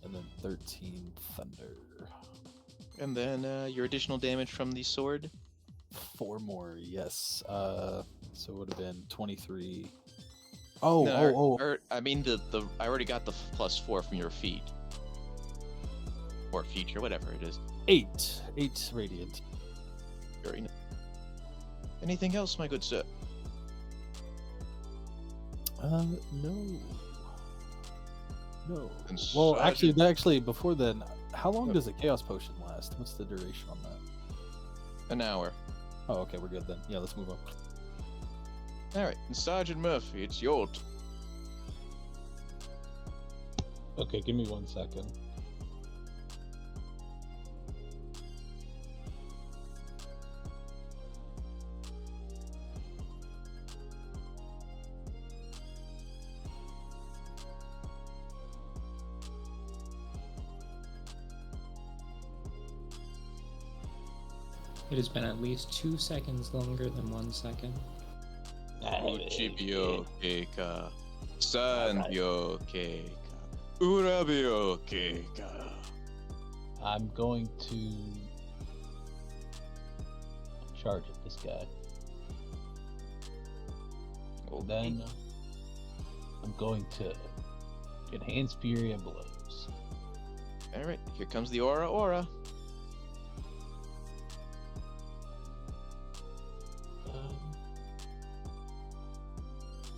Speaker 6: And then 13 thunder.
Speaker 1: And then your additional damage from the sword.
Speaker 6: 4 more, yes. So it would have been 23.
Speaker 1: I mean the I already got the +4 from your feet. Or feature, whatever it is.
Speaker 6: 8 radiant.
Speaker 1: Very nice. Anything else, my good sir?
Speaker 6: No.
Speaker 1: And
Speaker 6: Well,
Speaker 1: Sergeant-
Speaker 6: actually, before then, how long does a chaos potion last? What's the duration on that?
Speaker 1: An hour.
Speaker 6: Oh, okay, we're good then. Yeah, let's move on.
Speaker 1: Alright, and Sergeant Murphy, it's your turn.
Speaker 5: Okay, give me 1 second.
Speaker 3: It has been at least 2 seconds longer than 1 second.
Speaker 1: Uchibio Keika. Sanbyo Keika. Urabio Keika.
Speaker 5: I'm going to charge at this guy. Then I'm going to enhance Fury and Blows.
Speaker 1: Alright, here comes the aura.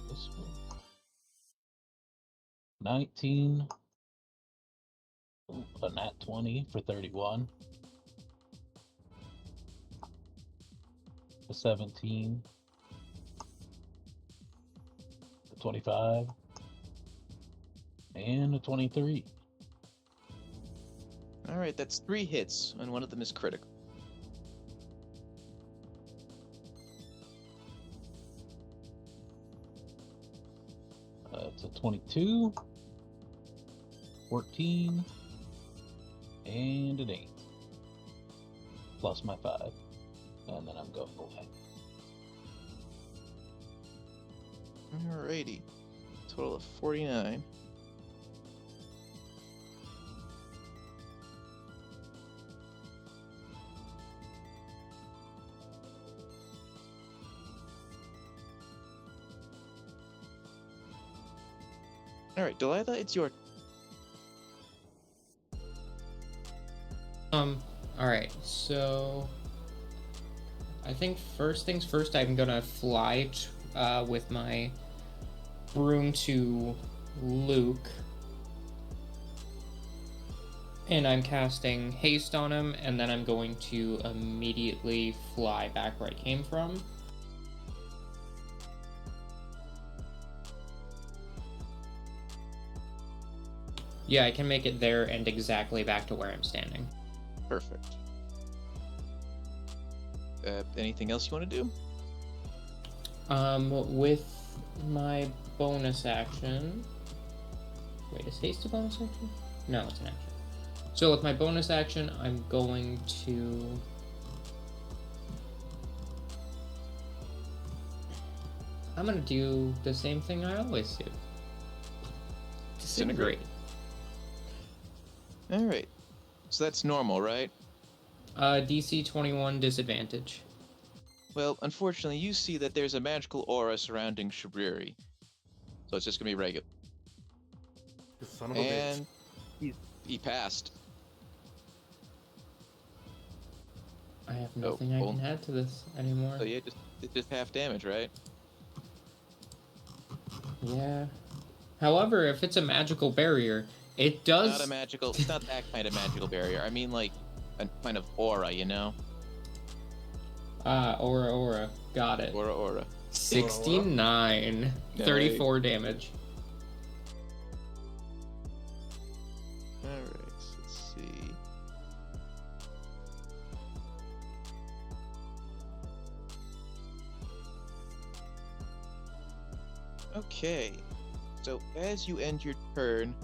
Speaker 5: This one. 19. A nat 20 for 31. A 17. A 25. And a 23.
Speaker 1: Alright, that's 3 hits, and one of them is critical.
Speaker 5: It's a 22. 14. And an 8. Plus my 5. And then I'm going away.
Speaker 1: Alrighty. Total of 49. Alright, Delilah, it's your...
Speaker 3: Alright, so... I think first things first, I'm gonna fly with my broom to Luke. And I'm casting haste on him, and then I'm going to immediately fly back where I came from. Yeah, I can make it there and exactly back to where I'm standing.
Speaker 1: Perfect. Anything else you want to do?
Speaker 3: With my bonus action... Wait, is haste a bonus action? No, it's an action. So with my bonus action, I'm going to... I'm gonna do the same thing I always do. Disintegrate.
Speaker 1: Alright. So that's normal, right?
Speaker 3: DC 21 disadvantage.
Speaker 1: Well, unfortunately, you see that there's a magical aura surrounding Shabriri. So it's just gonna be regular.
Speaker 2: You son of a
Speaker 1: And
Speaker 2: bitch.
Speaker 1: he passed.
Speaker 3: I have nothing I can add to this anymore.
Speaker 1: So yeah, it's just half damage, right?
Speaker 3: Yeah. However, if it's a magical barrier, it does...
Speaker 1: Not a magical, it's not that kind of magical barrier. I mean like a kind of aura, you know?
Speaker 3: Aura. Got it.
Speaker 1: Aura.
Speaker 3: 69. 34 damage.
Speaker 1: Alright, so let's see. Okay, so as you end your turn,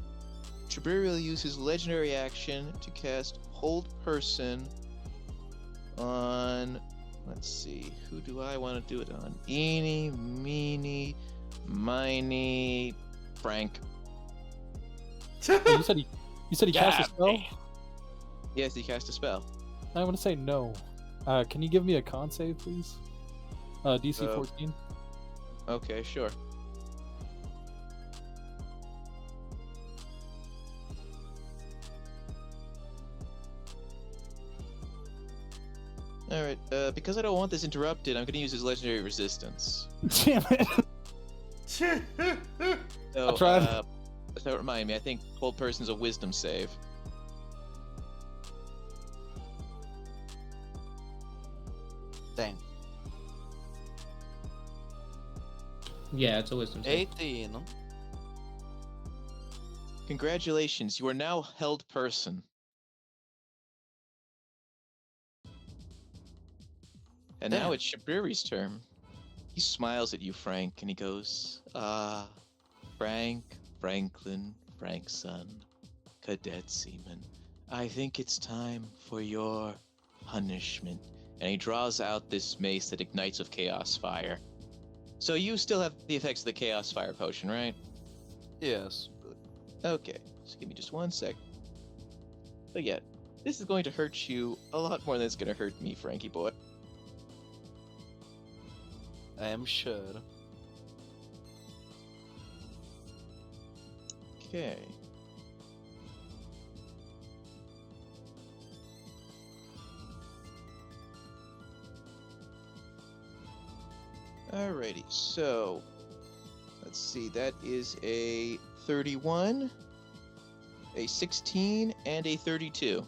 Speaker 1: Shabriri will use his legendary action to cast Hold Person on let's see. Who do I want to do it on? Eeny, meeny, miny, Frank.
Speaker 6: Oh, you said he cast a spell?
Speaker 1: Yes, he cast a spell.
Speaker 6: I want to say no. Can you give me a con save, please? DC
Speaker 1: Oh.
Speaker 6: 14.
Speaker 1: Okay, sure. Alright, because I don't want this interrupted, I'm gonna use his legendary resistance.
Speaker 6: Damn it!
Speaker 1: So,
Speaker 6: I tried.
Speaker 1: So remind me, I think hold person's a wisdom save.
Speaker 4: Damn.
Speaker 3: Yeah, it's a wisdom save.
Speaker 4: 18.
Speaker 1: Congratulations, you are now held person. And now
Speaker 4: Damn.
Speaker 1: it's Shabriri's turn. He smiles at you, Frank, and he goes, Frank, Franklin, Frank's son, Cadet Seaman, I think it's time for your punishment. And he draws out this mace that ignites with Chaos Fire. So you still have the effects of the Chaos Fire potion, right?
Speaker 4: Yes.
Speaker 1: Okay, so give me just 1 sec. But yeah, this is going to hurt you a lot more than it's going to hurt me, Frankie boy.
Speaker 4: I am sure.
Speaker 1: Okay. Alrighty, so let's see, that is a 31, a 16, and a 32.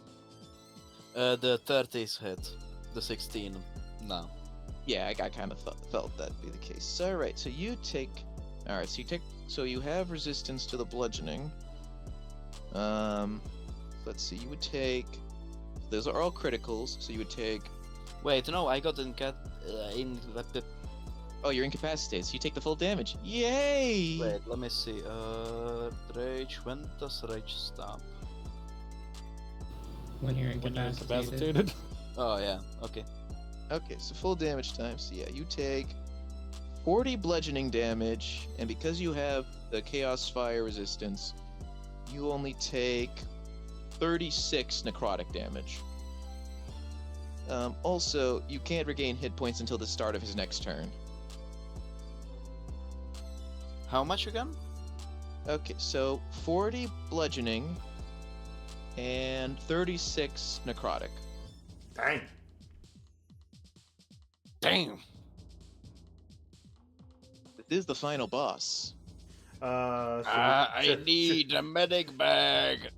Speaker 4: The 30s hit. The 16. No.
Speaker 1: Yeah, I kind of felt that'd be the case. Alright, so you take. Alright, so you have resistance to the bludgeoning. Let's see, you would take. Those are all criticals, so you would take.
Speaker 4: Wait, no, I got
Speaker 1: Oh, you're incapacitated, so you take the full damage. Yay!
Speaker 4: Wait, let me see. Rage. When does rage stop?
Speaker 3: When you're
Speaker 6: When you're
Speaker 3: incapacitated.
Speaker 6: incapacitated.
Speaker 4: Oh yeah. Okay.
Speaker 1: Okay, so full damage time. So yeah, you take 40 bludgeoning damage, and because you have the Chaos Fire resistance, you only take 36 necrotic damage. Also, you can't regain hit points until the start of his next turn.
Speaker 4: How much again?
Speaker 1: Okay, so 40 bludgeoning and 36 necrotic.
Speaker 2: Dang.
Speaker 4: Damn.
Speaker 1: This is the final boss.
Speaker 4: I need a medic bag.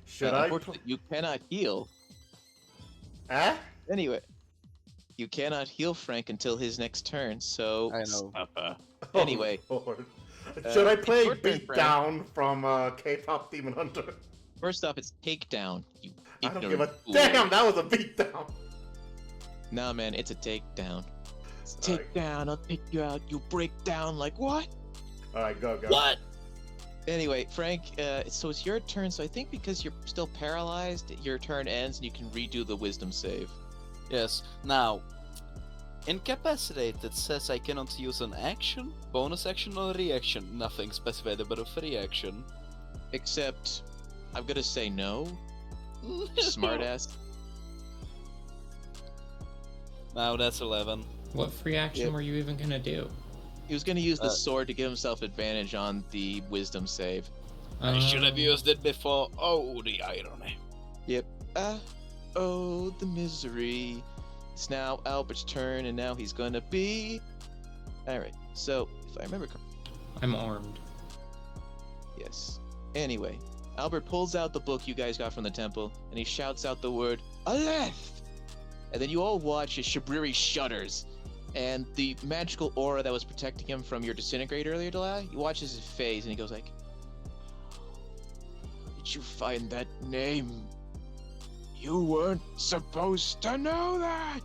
Speaker 2: Should I?
Speaker 1: Unfortunately, you cannot heal.
Speaker 2: Eh?
Speaker 1: Anyway, you cannot heal Frank until his next turn, so...
Speaker 4: I know.
Speaker 1: Anyway.
Speaker 2: Oh, Lord. Should I play
Speaker 1: your turn,
Speaker 2: Beat
Speaker 1: Frank.
Speaker 2: Down from K-pop Demon Hunter?
Speaker 1: First off, it's takedown. You
Speaker 2: I don't give a
Speaker 1: ignorant fool.
Speaker 2: damn. That was a beatdown.
Speaker 1: Nah, man, it's a takedown. It's
Speaker 2: Alright.
Speaker 1: takedown. I'll take you out. You break down like what?
Speaker 2: All right, go.
Speaker 4: What?
Speaker 1: Anyway, Frank, so it's your turn. So I think because you're still paralyzed, your turn ends and you can redo the wisdom save.
Speaker 4: Yes. Now, incapacitated says I cannot use an action, bonus action, or reaction. Nothing specified about a free action.
Speaker 1: Except, I'm gonna say no. Smartass.
Speaker 4: Now that's 11.
Speaker 3: What free action
Speaker 1: Yep.
Speaker 3: were you even gonna do?
Speaker 1: He was gonna use the
Speaker 4: Uh,
Speaker 1: sword to give himself advantage on the wisdom save.
Speaker 4: I should have
Speaker 3: Um,
Speaker 4: used it before. Oh, the irony.
Speaker 1: Yep. Oh, the misery. It's now Albert's turn, and now he's gonna be. Alright, so, if I remember correctly.
Speaker 3: I'm armed.
Speaker 1: Yes. Anyway, Albert pulls out the book you guys got from the temple, and he shouts out the word, Aleph! And then you all watch as Shabriri shudders, and the magical aura that was protecting him from your disintegrate earlier, Delay, he watches his face, and he goes like, did you find that name? You weren't supposed to know that!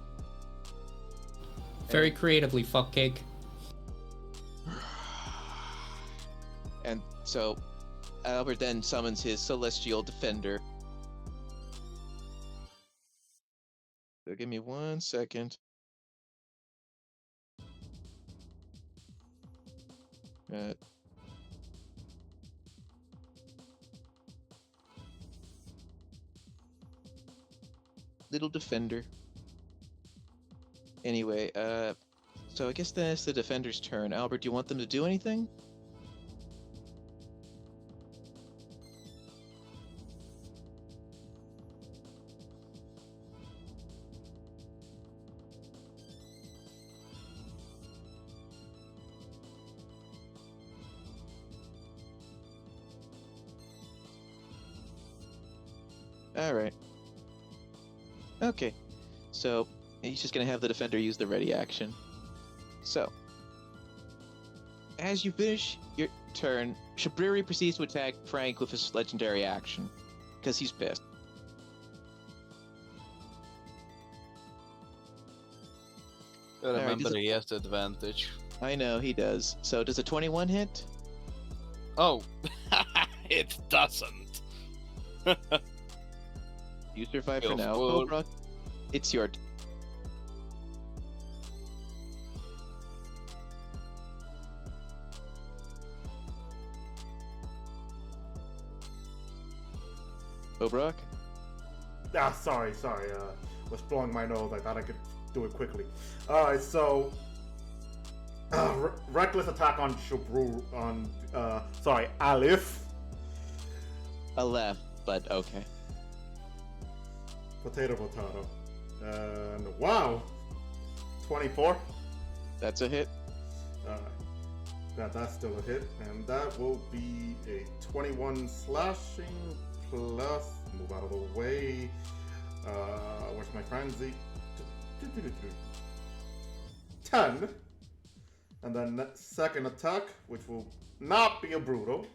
Speaker 3: Very creatively, fuckcake.
Speaker 1: And so, Albert then summons his celestial defender. So give me 1 second. Uh, little defender. Anyway, so I guess then it's the defender's turn. Albert, do you want them to do anything? Alright. Okay. So, he's just gonna have the defender use the ready action. So, as you finish your turn, Shabriri proceeds to attack Frank with his legendary action. Because he's pissed.
Speaker 4: Remember, he has the advantage.
Speaker 1: I know, he does. So, does a 21 hit?
Speaker 4: Oh, it doesn't.
Speaker 1: You survive
Speaker 4: Feel
Speaker 1: for now.
Speaker 4: full.
Speaker 1: Cobra, it's your Obrock?
Speaker 2: Ah, sorry. Was blowing my nose. I thought I could do it quickly. Alright, so... reckless attack on Shabru... on... Alif.
Speaker 1: A left, but okay.
Speaker 2: Potato. And wow! 24.
Speaker 1: That's a hit.
Speaker 2: That's still a hit. And that will be a 21 slashing plus... Move out of the way. Where's my frenzy? 10. And then second attack, which will not be a brutal.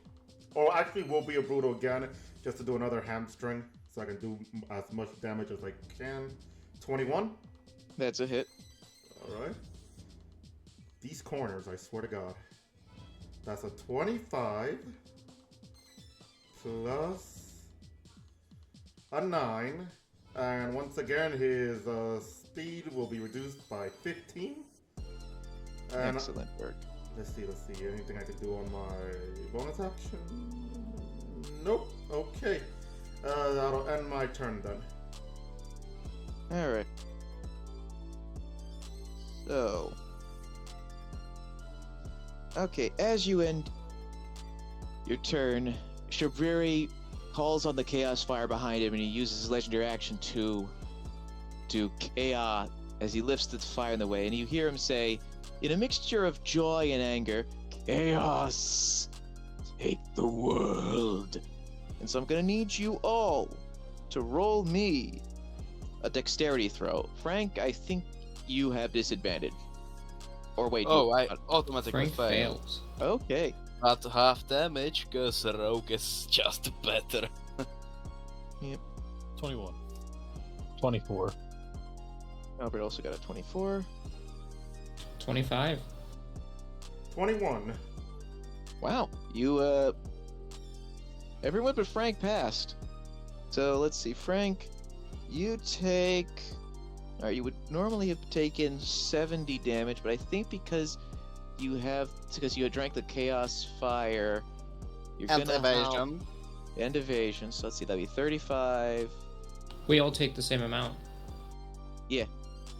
Speaker 2: Or actually will be a brutal again, just to do another hamstring. So I can do as much damage as I can. 21.
Speaker 1: That's a hit.
Speaker 2: Alright. These corners, I swear to God. That's a 25. Plus a 9. And once again, his speed will be reduced by 15. And
Speaker 1: Excellent work.
Speaker 2: let's see. Anything I could do on my bonus action? Nope. Okay. That'll end my turn then.
Speaker 1: Alright. So. Okay, as you end your turn, Shabriri calls on the Chaos Fire behind him and he uses his legendary action to do chaos as he lifts the fire in the way, and you hear him say, in a mixture of joy and anger, "Chaos, take the world." And so I'm gonna need you all to roll me a dexterity throw. Frank, I think you have disadvantage. Or wait.
Speaker 4: Oh, I automatically
Speaker 3: Frank
Speaker 4: fail.
Speaker 3: fails.
Speaker 1: Okay.
Speaker 4: At half damage, cause Rogue is just better.
Speaker 6: 21.
Speaker 5: 24.
Speaker 1: Albert also got a 24.
Speaker 3: 25.
Speaker 2: 21.
Speaker 1: Wow. You, everyone but Frank passed. So let's see. Frank, you take... Alright, you would normally have taken 70 damage, but I think because you had drank the Chaos Fire, you're
Speaker 4: And
Speaker 1: gonna
Speaker 4: evasion.
Speaker 1: and evasion. So let's see, that'd be 35.
Speaker 3: We all take the same amount.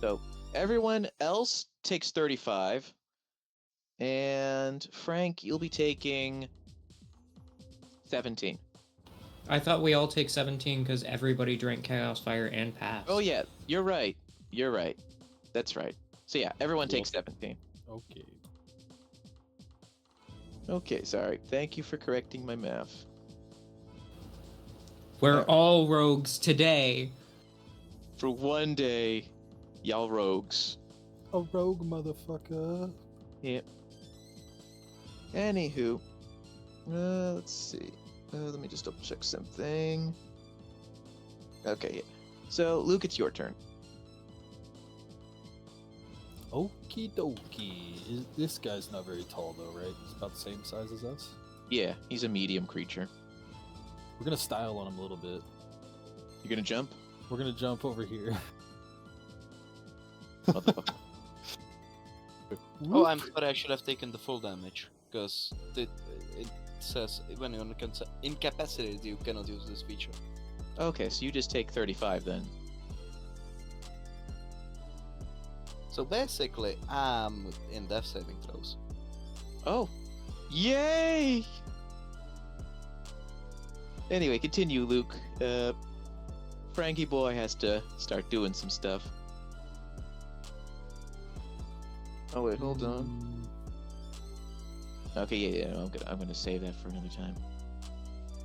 Speaker 1: So everyone else takes 35. And Frank, you'll be taking 17.
Speaker 3: I thought we all take 17 because everybody drank Chaos Fire and passed.
Speaker 1: Oh yeah, you're right. You're right. That's right. So yeah, everyone takes 17.
Speaker 6: Okay.
Speaker 1: Okay, sorry. Thank you for correcting my math.
Speaker 3: We're all rogues today.
Speaker 1: For one day, y'all rogues.
Speaker 6: A rogue motherfucker.
Speaker 1: Yep. Anywho, let's see. Let me just double check something. Okay, yeah. So, Luke, it's your turn.
Speaker 6: Okie dokie. This guy's not very tall though, right? He's about the same size as us.
Speaker 1: Yeah, he's a medium creature.
Speaker 6: We're gonna style on him a little bit.
Speaker 1: You gonna jump?
Speaker 6: We're gonna jump over here.
Speaker 1: Motherfucker.
Speaker 4: Oh, I'm sorry, I should have taken the full damage, because it says when you're incapacitated, you cannot use this feature.
Speaker 1: Okay, so you just take 35 then.
Speaker 4: So basically, I'm in death saving throws.
Speaker 1: Oh, yay! Anyway, continue, Luke. Frankie boy has to start doing some stuff. Oh wait, hold on. Okay, yeah, I'm gonna save that for another time.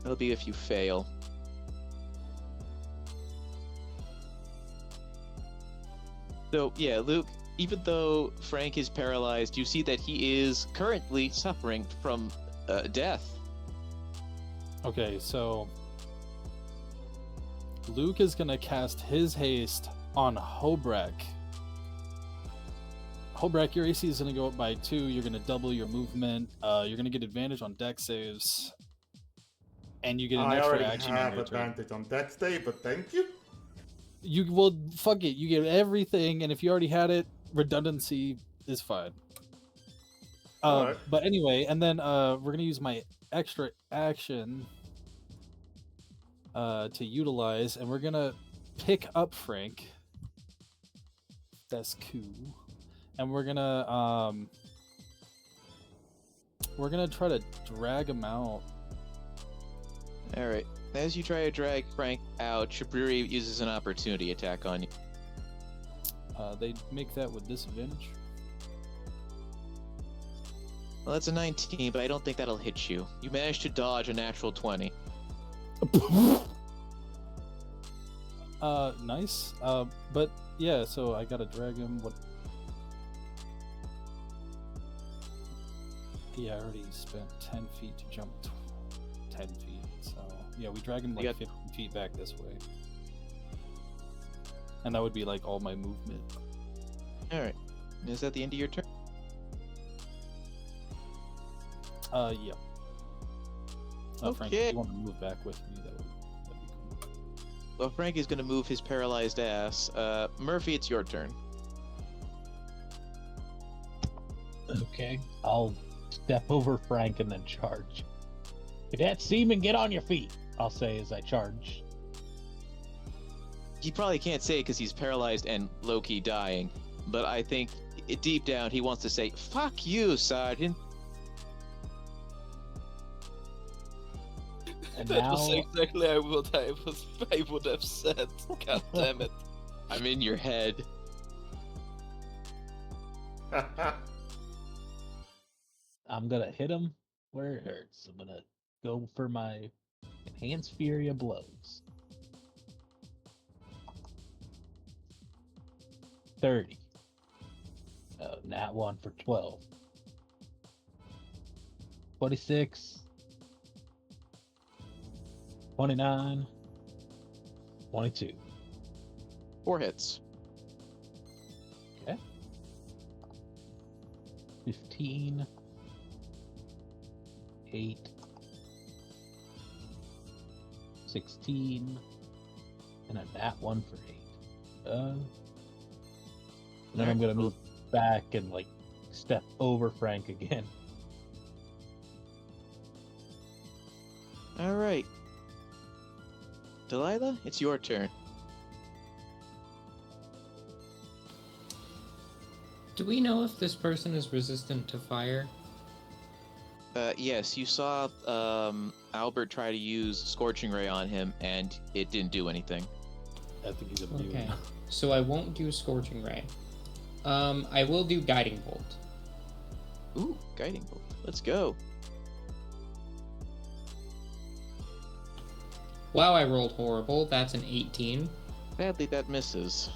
Speaker 1: That'll be if you fail. So yeah, Luke, even though Frank is paralyzed, you see that he is currently suffering from death.
Speaker 6: Okay, so Luke is gonna cast his haste on Hobrak. Hobrak, your AC is gonna go up by 2. You're gonna double your movement. You're gonna get advantage on dex saves, and you get an
Speaker 2: I
Speaker 6: extra
Speaker 2: already
Speaker 6: action on
Speaker 2: have
Speaker 6: your turn.
Speaker 2: advantage on Dex Day, but thank you.
Speaker 6: You will fuck it. You get everything, and if you already had it, redundancy is fine.
Speaker 2: Alright.
Speaker 6: But anyway, and then we're gonna use my extra action to utilize, and we're gonna pick up Frank. That's cool. And we're gonna try to drag him out.
Speaker 1: Alright. As you try to drag Frank out, Shabiri uses an opportunity attack on you.
Speaker 6: They make that with disadvantage.
Speaker 1: Well, that's a 19, but I don't think that'll hit you. You managed to dodge a natural 20.
Speaker 6: Nice. But yeah, so I gotta drag him. What? Yeah, I already spent 10 feet to jump 10 feet. So yeah, we drag him like 15 feet back this way. And that would be like all my movement.
Speaker 1: Alright. Is that the end of your turn?
Speaker 6: Yeah. Frank, if
Speaker 1: Okay.
Speaker 6: you want to move back with me, that'd be cool.
Speaker 1: Well, Frank is going to move his paralyzed ass. Murphy, it's your turn.
Speaker 5: Okay, I'll step over Frank and then charge. Cadet Seaman, get on your feet, I'll say as I charge.
Speaker 1: He probably can't say it because he's paralyzed and low-key dying, but I think deep down he wants to say, "Fuck you, Sergeant."
Speaker 5: And
Speaker 4: That
Speaker 5: now,
Speaker 4: was exactly what I would have said. God damn it.
Speaker 1: I'm in your head.
Speaker 5: I'm gonna hit him where it hurts. I'm gonna go for my Enhanced Fury of Blows. 30. Nat 1 for 12. 26. 29. 22.
Speaker 1: 4 hits.
Speaker 5: Okay. 15. 8. 16. And a nat 1 for 8. And then I'm gonna move back and like step over Frank again.
Speaker 1: Alright. Delilah, it's your turn.
Speaker 3: Do we know if this person is resistant to fire?
Speaker 1: Yes, you saw Albert try to use Scorching Ray on him, and it didn't do anything.
Speaker 6: I think he's immune.
Speaker 3: Okay, so I won't do Scorching Ray. I will do Guiding Bolt.
Speaker 1: Ooh, Guiding Bolt. Let's go.
Speaker 3: Wow, I rolled horrible. That's an 18.
Speaker 1: Sadly, that misses.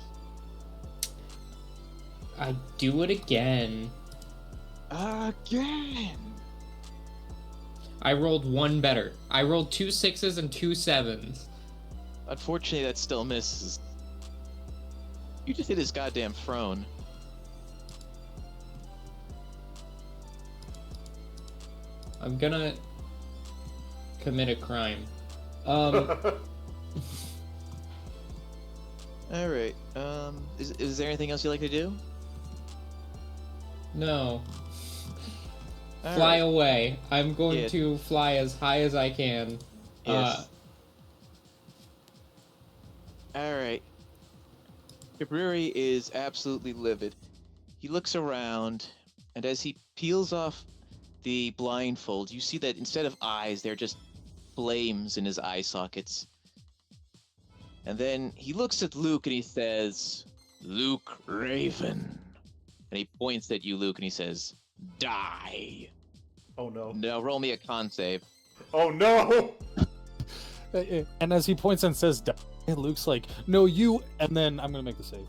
Speaker 3: I do it again.
Speaker 1: Again!
Speaker 3: I rolled one better. I rolled 2 6s and 2 7s.
Speaker 1: Unfortunately, that still misses. You just hit his goddamn throne.
Speaker 3: I'm gonna commit a crime.
Speaker 1: Alright, is there anything else you'd like to do?
Speaker 3: No.
Speaker 1: All
Speaker 3: Fly
Speaker 1: right.
Speaker 3: away. I'm going
Speaker 1: Yeah.
Speaker 3: to fly as high as I can.
Speaker 1: Yes. All right. Shabriri is absolutely livid. He looks around, and as he peels off the blindfold, you see that instead of eyes, they're just flames in his eye sockets. And then he looks at Luke and he says, "Luke Raven." And he points at you, Luke, and he says, "Die."
Speaker 2: Oh no.
Speaker 1: Now roll me a con save.
Speaker 2: Oh no!
Speaker 6: And as he points and says, "Die," Luke's like, "No, you," and then I'm gonna make the save.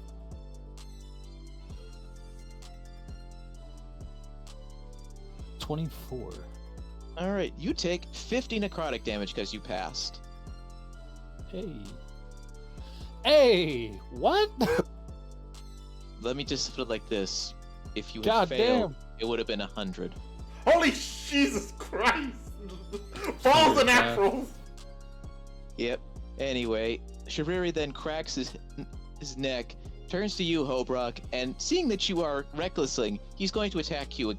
Speaker 6: "24.
Speaker 1: All right, you take 50 necrotic damage because you passed.
Speaker 6: Hey, what?
Speaker 1: Let me just put it like this: if you had
Speaker 6: God
Speaker 1: failed,
Speaker 6: damn.
Speaker 1: it would have been 100.
Speaker 2: Holy Jesus Christ! Balls and naturals!
Speaker 1: Yep. Anyway, Shabriri then cracks his neck, turns to you, Hobrock, and seeing that you are recklessing, he's going to attack you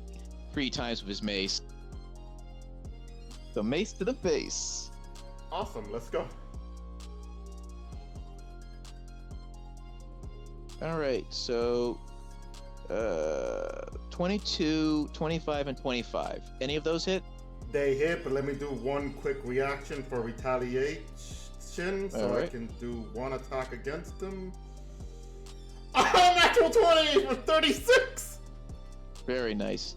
Speaker 1: 3 times with his mace. So mace to the face.
Speaker 2: Awesome, let's go.
Speaker 1: All right, so 22, 25, and 25. Any of those hit?
Speaker 2: They hit, but let me do one quick reaction for retaliation, so I
Speaker 1: Alright.
Speaker 2: can do one attack against them. Oh, natural 20 for 36!
Speaker 1: Very nice.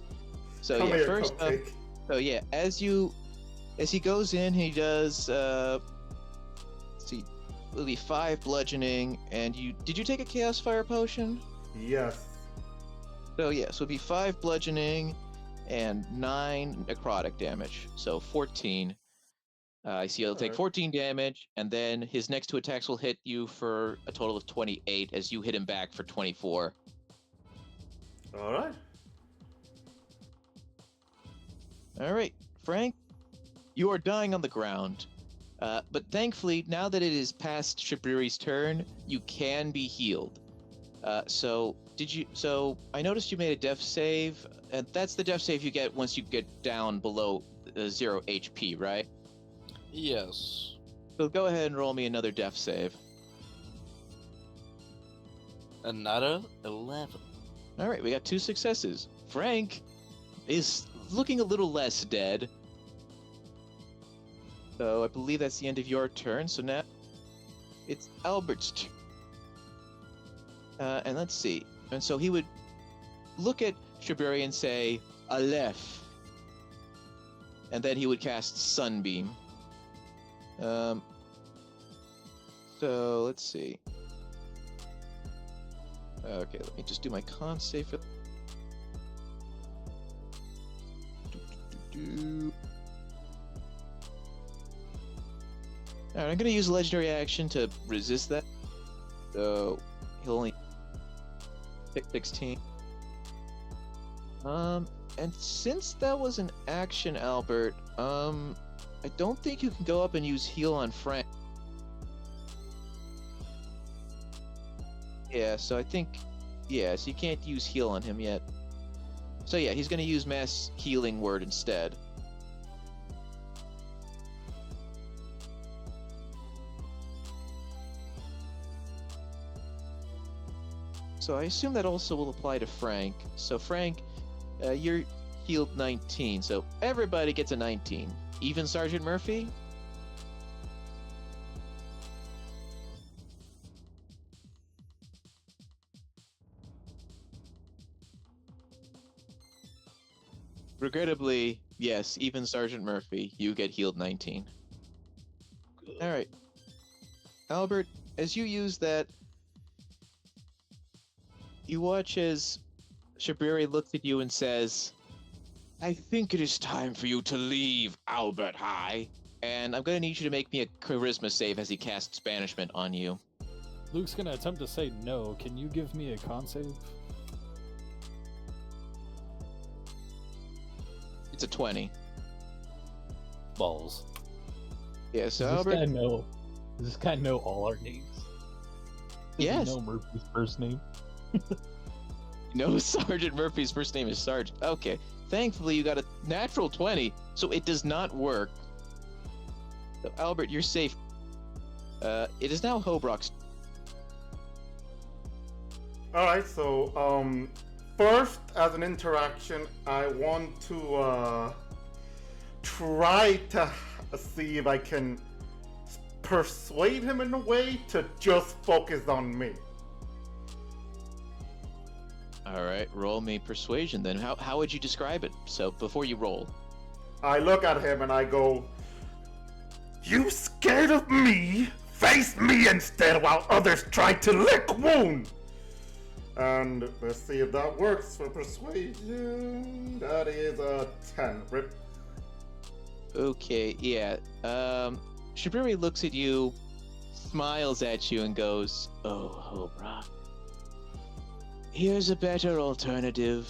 Speaker 1: So
Speaker 2: Come
Speaker 1: yeah,
Speaker 2: here,
Speaker 1: first up,
Speaker 2: cupcake.
Speaker 1: so yeah, as he goes in, he does let's see, it'll be 5 bludgeoning, and did you take a chaos fire potion?
Speaker 2: Yes.
Speaker 1: So yeah, so it'll be 5 bludgeoning and 9 necrotic damage, so 14. I see he'll take
Speaker 2: Alright.
Speaker 1: 14 damage, and then his next 2 attacks will hit you for a total of 28 as you hit him back for 24.
Speaker 2: Alright.
Speaker 1: All right, Frank, you are dying on the ground. But thankfully, now that it is past Shabriri's turn, you can be healed. So I noticed you made a death save, and that's the death save you get once you get down below 0 HP, right?
Speaker 4: Yes.
Speaker 1: So go ahead and roll me another death save.
Speaker 4: Another 11.
Speaker 1: All right, we got 2 successes. Frank is looking a little less dead. So I believe that's the end of your turn. So now it's Albert's turn. And let's see. And so he would look at Shabriri and say, "Aleph." And then he would cast Sunbeam. So let's see. Okay, let me just do my con save for. Alright, I'm gonna use a legendary action to resist that. So he'll only pick 16. And since that was an action, Albert, I don't think you can go up and use heal on Frank. Yeah, so I think, yeah, so you can't use heal on him yet. So yeah, he's gonna use mass healing word instead. So I assume that also will apply to Frank. So Frank, you're healed 19, so everybody gets a 19. Even Sergeant Murphy? Regrettably, yes, even Sergeant Murphy, you get healed 19. Alright. Albert, as you use that, you watch as Shabriri looks at you and says, "I think it is time for you to leave, Albert High. And I'm gonna need you to make me a charisma save as he casts banishment on you."
Speaker 6: Luke's gonna attempt to say no. Can you give me a con save?
Speaker 1: It's a 20.
Speaker 6: Balls.
Speaker 1: Yeah, so
Speaker 5: Does
Speaker 1: Albert.
Speaker 5: this guy know all our names? Does
Speaker 1: Yes.
Speaker 5: he know Murphy's first name?
Speaker 1: He No, Sergeant Murphy's first name is Sarge. Okay, thankfully you got a natural 20, so it does not work. So, Albert, you're safe. It is now Hobrock's.
Speaker 2: Alright, so, first, as an interaction, I want to, try to see if I can persuade him in a way to just focus on me.
Speaker 1: All right, roll me persuasion then. How would you describe it? So before you roll.
Speaker 2: I look at him and I go, "You scared of me? Face me instead while others try to lick wound!" And let's see if that works for persuasion. That is a 10. Rip.
Speaker 1: Okay, yeah. Shabiri looks at you, smiles at you, and goes, "Oh, Hobrock. Here's a better alternative."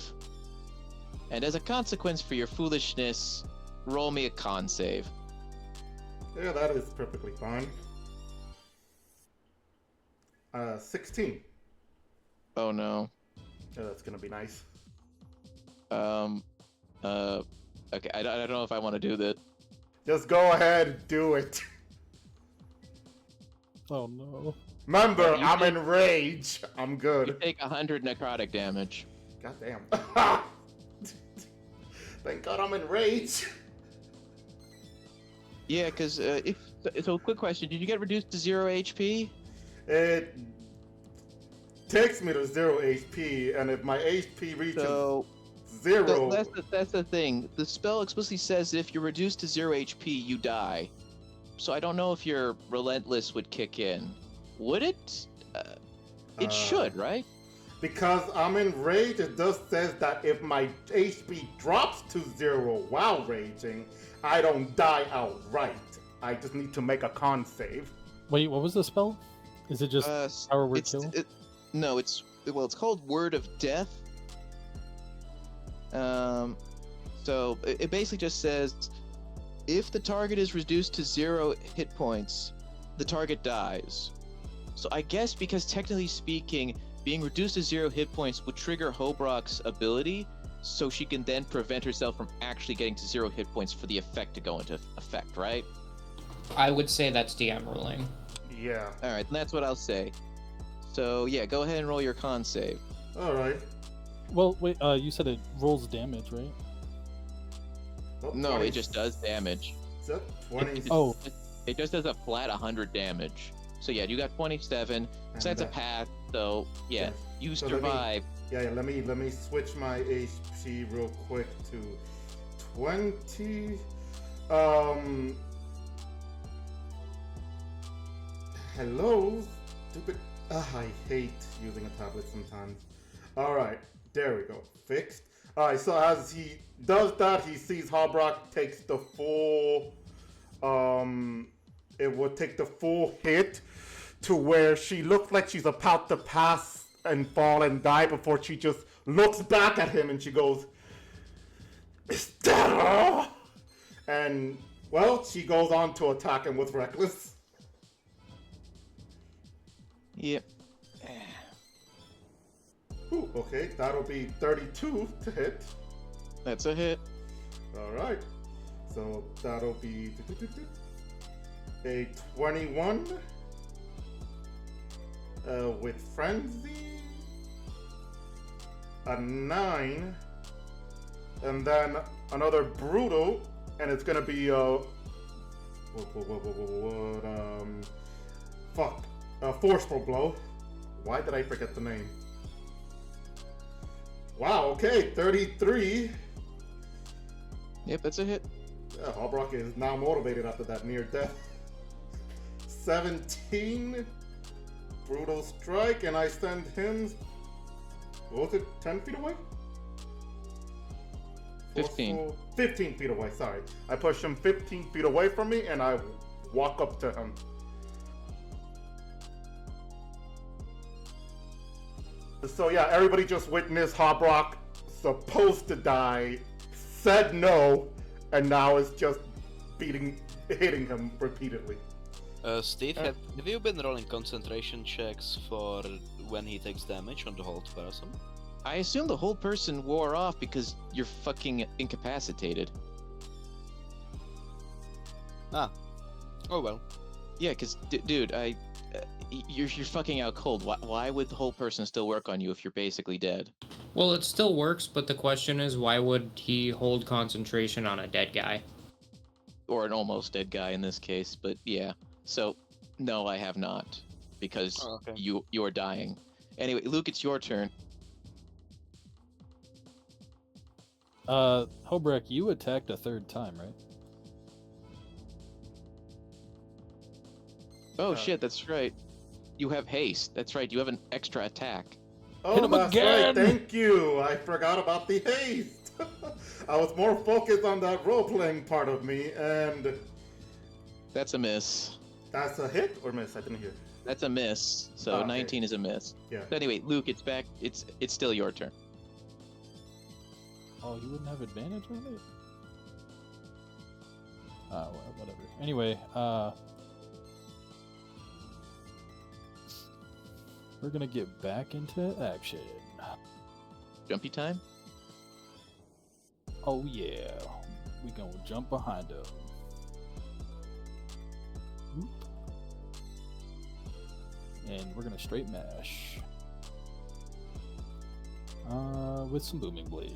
Speaker 1: And as a consequence for your foolishness, roll me a con save.
Speaker 2: Yeah, that is perfectly fine. 16.
Speaker 1: Oh no.
Speaker 2: Yeah, that's gonna be nice.
Speaker 1: Okay, I don't know if I want to do that.
Speaker 2: Just go ahead, do it.
Speaker 6: Oh no.
Speaker 2: Remember,
Speaker 1: You
Speaker 2: I'm
Speaker 1: take-
Speaker 2: in rage. I'm
Speaker 1: You
Speaker 2: good.
Speaker 1: take 100 necrotic damage.
Speaker 2: God damn. Thank God I'm in rage.
Speaker 1: Yeah, because so quick question, did you get reduced to 0 HP?
Speaker 2: It takes me to 0 HP, and if my HP reaches
Speaker 1: So
Speaker 2: 0,
Speaker 1: that's the thing. The spell explicitly says that if you're reduced to 0 HP, you die. So I don't know if your Relentless would kick in. Would it? It should, right?
Speaker 2: because I'm in rage, it does says that if my HP drops to 0 while raging, I don't die outright. I just need to make a con save.
Speaker 6: Wait, what was the spell? Is it just power word kill?
Speaker 1: No, it's called Word of Death. So it basically just says if the target is reduced to 0 hit points, the target dies. So I guess because technically speaking, being reduced to 0 hit points would trigger Hobrock's ability, so she can then prevent herself from actually getting to 0 hit points for the effect to go into effect, right?
Speaker 3: I would say that's DM ruling.
Speaker 2: Yeah.
Speaker 1: Alright, then that's what I'll say. So yeah, go ahead and roll your con save.
Speaker 2: Alright.
Speaker 6: Well, wait, you said it rolls damage, right?
Speaker 2: Oh,
Speaker 1: No,
Speaker 2: 20
Speaker 1: it just does damage.
Speaker 2: Is that 20?
Speaker 6: Oh.
Speaker 1: It just does a flat 100 damage. So yeah, you got 27. So that's a pass. So yeah,
Speaker 2: yeah.
Speaker 1: you
Speaker 2: So let me-
Speaker 1: survive.
Speaker 2: Yeah, let me switch my HP real quick to 20. Hello, stupid. I hate using a tablet sometimes. Alright, there we go. Fixed. Alright, so as he does that, he sees Hobrock takes the full. It will take the full hit to where she looks like she's about to pass and fall and die before she just looks back at him and she goes, "Is that all?" And, well, she goes on to attack him with Reckless.
Speaker 1: Yep.
Speaker 2: Ooh, okay, that'll be 32 to hit.
Speaker 1: That's a hit.
Speaker 2: Alright, so that'll be a 21 with Frenzy, a 9, and then another Brutal, and it's gonna be a Forceful Blow. Why did I forget the name? Wow, okay, 33.
Speaker 1: Yep, that's a hit.
Speaker 2: Yeah, Hobrock is now motivated after that near death. 17 Brutal Strike, and I send him, what was it, 10 feet away?
Speaker 1: 15.
Speaker 2: 15 feet away, sorry. I push him 15 feet away from me, and I walk up to him. So yeah, everybody just witnessed Hobrock, supposed to die, said no, and now is just hitting him repeatedly.
Speaker 4: Steve, have you been rolling concentration checks for when he takes damage on the hold person?
Speaker 1: I assume the whole person wore off because you're fucking incapacitated.
Speaker 4: Ah. Oh well.
Speaker 1: Yeah, because, dude, you're fucking out cold. Why would the whole person still work on you if you're basically dead?
Speaker 3: Well, it still works, but the question is, why would he hold concentration on a dead guy?
Speaker 1: Or an almost dead guy in this case, but yeah. So, no, I have not, because
Speaker 4: Oh, okay.
Speaker 1: you're dying. Anyway, Luke, it's your turn.
Speaker 6: Hobreck, you attacked a third time, right?
Speaker 1: Oh shit, that's right. You have haste. That's right. You have an extra attack.
Speaker 2: Oh,
Speaker 6: Hit him
Speaker 2: that's
Speaker 6: again!
Speaker 2: right. Thank you. I forgot about the haste. I was more focused on that role-playing part of me, and
Speaker 1: That's a miss.
Speaker 2: that's a hit or miss? I didn't hear.
Speaker 1: That's a miss. So
Speaker 2: Okay.
Speaker 1: 19 is a miss.
Speaker 2: Yeah.
Speaker 1: But anyway, Luke, it's back. It's still your turn.
Speaker 6: Oh, you wouldn't have advantage on it? Well, whatever. Anyway, we're gonna get back into action.
Speaker 1: Jumpy time?
Speaker 6: Oh yeah, we gonna jump behind him. Whoop. And we're gonna straight mash. With some booming blade.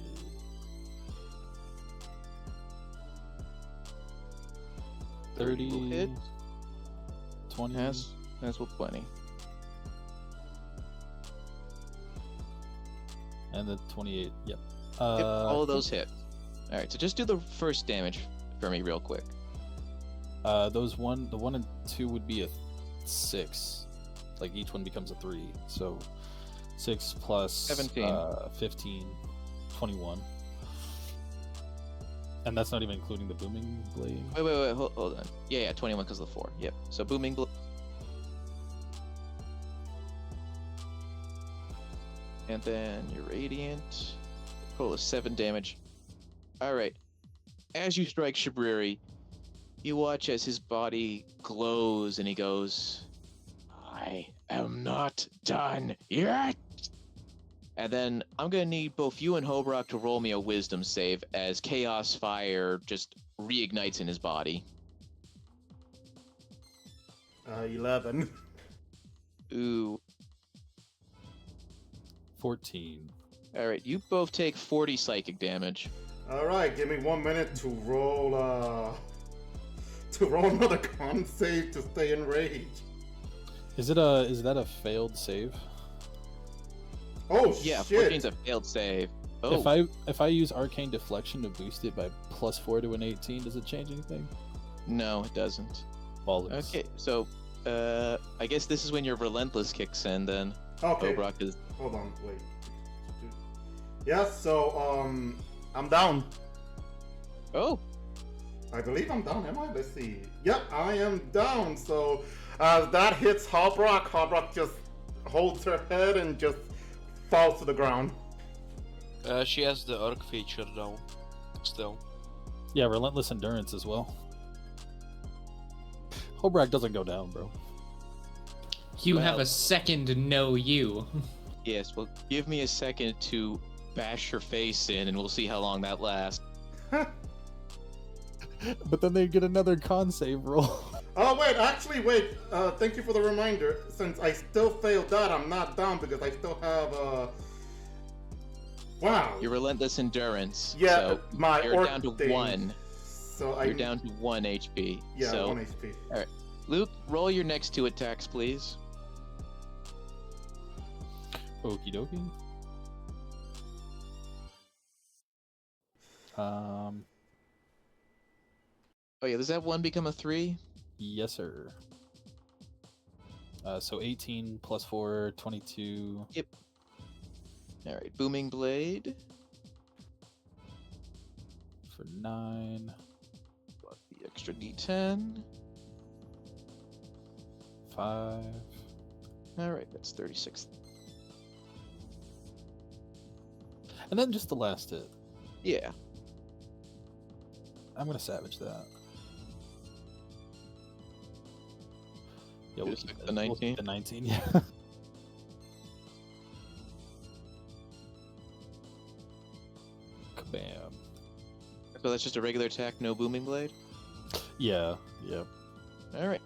Speaker 6: 30,
Speaker 1: will hit.
Speaker 6: 20.
Speaker 1: That's with 20.
Speaker 6: And the 28. Yep.
Speaker 1: Yep, all of those hit. All right, so just do the first damage for me real quick.
Speaker 6: The 1 and 2 would be a 6. Like each one becomes a 3. So 6 plus
Speaker 1: 17.
Speaker 6: 15, 21. And that's not even including the booming blade.
Speaker 1: Wait, hold on. Yeah, 21 because of the 4. Yep. So booming blade. And then your radiant. Roll is 7 damage. All right. As you strike Shabriri, you watch as his body glows and he goes, "I am not done yet." And then I'm going to need both you and Hobrock to roll me a wisdom save as chaos fire just reignites in his body.
Speaker 2: 11.
Speaker 1: Ooh.
Speaker 6: 14.
Speaker 1: All right, you both take 40 psychic damage.
Speaker 2: All right, give me 1 minute to roll another con save to stay in rage.
Speaker 6: Is that a failed save?
Speaker 2: Oh
Speaker 1: Yeah,
Speaker 2: shit!
Speaker 1: 14's a failed save. Oh,
Speaker 6: If I use arcane deflection to boost it by +4 to an 18, does it change anything?
Speaker 1: no, it doesn't.
Speaker 6: Bollocks.
Speaker 1: Okay, so I guess this is when your relentless kicks in. Then
Speaker 2: Okay.
Speaker 1: Hobrock is.
Speaker 2: Hold on, wait. Yeah, so I'm down.
Speaker 1: Oh,
Speaker 2: I believe I'm down. Am I? Let's see. Yep, I am down. So as that hits Hobrock just holds her head and just falls to the ground.
Speaker 4: She has the arc feature though. Still.
Speaker 6: Yeah, relentless endurance as well. Hobrock doesn't go down, bro.
Speaker 3: You have
Speaker 1: Well-
Speaker 3: a second to know you.
Speaker 1: yes. Well, give me a second to bash your face in, and we'll see how long that lasts.
Speaker 6: But then they get another con save roll.
Speaker 2: Oh wait, actually wait. Thank you for the reminder. Since I still failed that, I'm not down because I still have Wow.
Speaker 1: Your relentless endurance.
Speaker 2: Yeah,
Speaker 1: so
Speaker 2: my
Speaker 1: you're
Speaker 2: orc
Speaker 1: down to
Speaker 2: thing.
Speaker 1: 1.
Speaker 2: So
Speaker 1: You're down to 1 HP.
Speaker 2: Yeah,
Speaker 1: so
Speaker 2: 1 HP.
Speaker 1: Luke, roll your next 2 attacks, please.
Speaker 6: Okie dokie.
Speaker 1: Oh yeah, does that 1 become a 3?
Speaker 6: Yes, sir. So 18 plus 4, 22.
Speaker 1: All right, booming blade.
Speaker 6: For 9.
Speaker 1: Got the extra D10.
Speaker 6: 5.
Speaker 1: All right, that's 36.
Speaker 6: And then just the last hit.
Speaker 1: Yeah.
Speaker 6: I'm gonna savage that. Yeah,
Speaker 1: Just
Speaker 6: keep
Speaker 1: like
Speaker 6: that.
Speaker 1: the
Speaker 6: We'll keep
Speaker 1: 19?
Speaker 6: the 19, yeah. Bam.
Speaker 1: So that's just a regular attack, no booming blade?
Speaker 6: Yeah.
Speaker 1: Alright.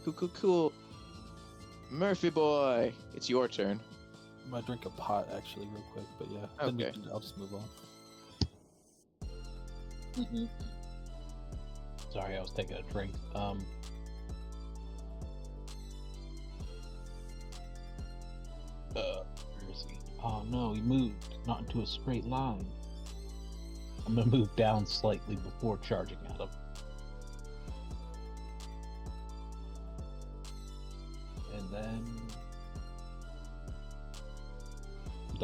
Speaker 1: Cool. Murphy boy, it's your turn.
Speaker 6: I might drink a pot actually real quick, but yeah. Then
Speaker 1: Okay.
Speaker 6: I'll just move on.
Speaker 5: Sorry, I was taking a drink. Where is he? Oh no, he moved, not into a straight line. I'm gonna move down slightly before charging at him. And then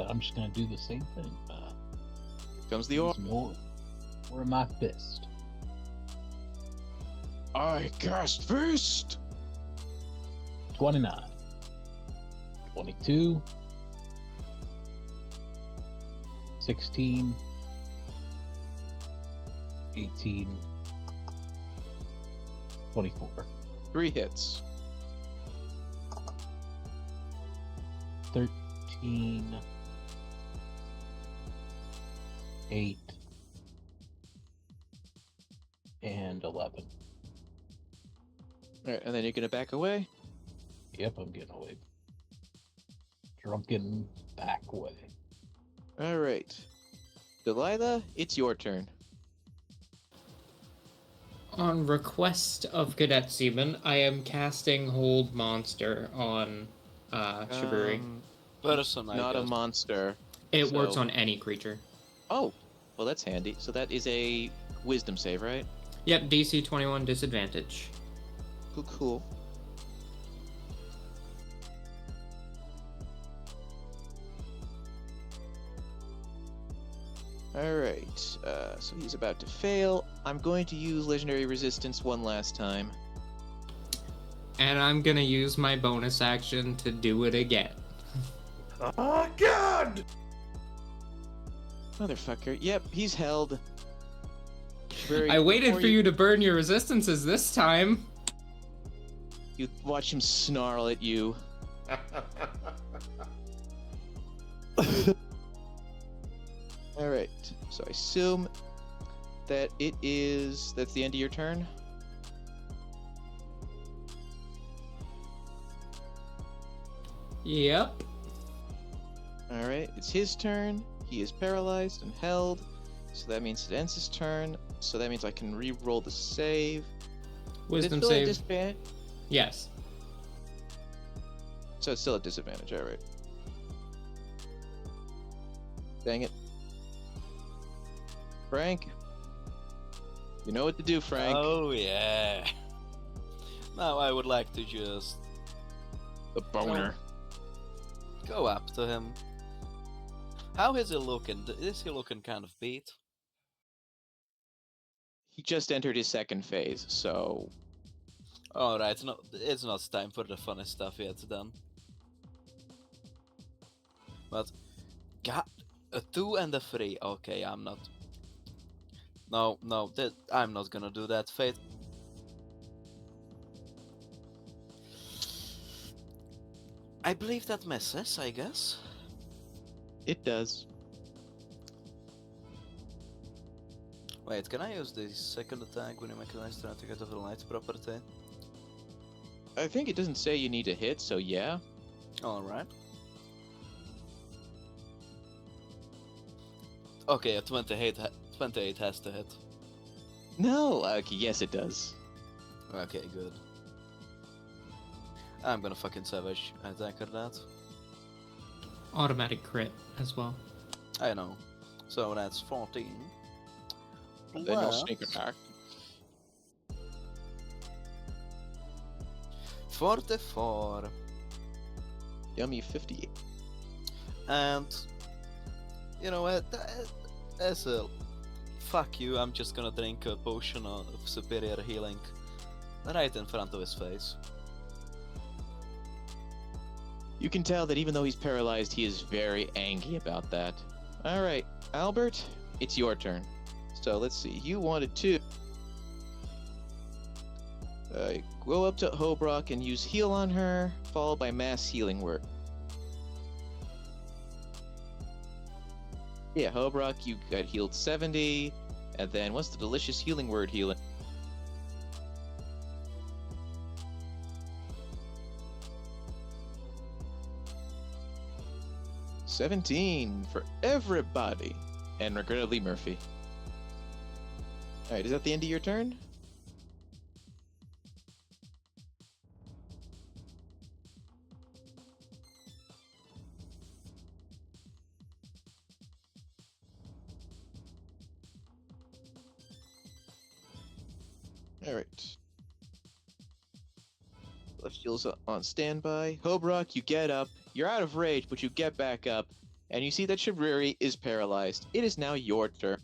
Speaker 5: I'm just gonna do the same thing.
Speaker 1: Comes the
Speaker 5: Use
Speaker 1: orc.
Speaker 5: more of my fist.
Speaker 1: I cast fist!
Speaker 5: 29. 22. 16. 18. 24.
Speaker 1: 3 hits.
Speaker 5: 13. 8. And 11.
Speaker 1: Alright, and then you're gonna back away?
Speaker 5: Yep, I'm getting away. Drunken back away.
Speaker 1: Alright. Delilah, it's your turn.
Speaker 3: On request of Cadet Seaman, I am casting Hold Monster on Shiburi.
Speaker 4: Person, I
Speaker 1: Not a
Speaker 4: guess.
Speaker 1: monster.
Speaker 3: It works
Speaker 1: so-
Speaker 3: on any creature.
Speaker 1: Oh, well that's handy. So that is a wisdom save, right?
Speaker 3: Yep, DC 21 disadvantage.
Speaker 1: Cool. Alright, so he's about to fail. I'm going to use Legendary Resistance one last time.
Speaker 3: And I'm gonna use my bonus action to do it again.
Speaker 2: Oh God!
Speaker 1: Motherfucker. Yep, he's held. Shiburi,
Speaker 3: I waited
Speaker 1: before
Speaker 3: for you to burn your resistances this time.
Speaker 1: You watch him snarl at you. Alright, so I assume that that's the end of your turn?
Speaker 3: Yep.
Speaker 1: Alright, it's his turn. He is paralyzed and held. So that means it ends his turn. So that means I can re-roll the save.
Speaker 3: Wisdom
Speaker 1: Is it still at
Speaker 3: save.
Speaker 1: disadvantage?
Speaker 3: Yes.
Speaker 1: So it's still at disadvantage, alright. Dang it. Frank? You know what to do, Frank.
Speaker 4: Oh yeah. Now I would like to just
Speaker 1: The boner.
Speaker 4: go up to him. How is he looking? Is he looking kind of beat?
Speaker 1: He just entered his second phase, so...
Speaker 4: Alright, it's not time for the funny stuff yet then. But, God, a 2 and a 3. Okay, I'm not... No, I'm not gonna do that. Fate. I believe that misses, I guess.
Speaker 1: It does.
Speaker 4: Wait, can I use the second attack when you make a nice try to get over the light property?
Speaker 1: I think it doesn't say you need to hit, so yeah.
Speaker 4: Alright. Okay, a 28 has to hit.
Speaker 1: No! Okay, yes it does.
Speaker 4: Okay, good. I'm gonna fucking savage attack at that.
Speaker 3: Automatic crit as well.
Speaker 4: I know. So that's 14.
Speaker 1: Then you'll
Speaker 4: Plus
Speaker 1: sneak attack.
Speaker 4: 44.
Speaker 1: Yummy 58.
Speaker 4: And you know what? As a fuck you, I'm just gonna drink a potion of superior healing right in front of his face.
Speaker 1: You can tell that even though he's paralyzed, he is very angry about that. Alright, Albert, it's your turn. So let's see, you wanted to go up to Hobrock and use heal on her, followed by mass healing word. Yeah, Hobrock, you got healed 70. And then what's the delicious healing word healing? $17 for everybody. And regrettably, Murphy. Alright, is that the end of your turn? Alright. Celestial's on standby. Hobrock, you get up. You're out of rage, but you get back up. And you see that Shabriri is paralyzed. It is now your turn.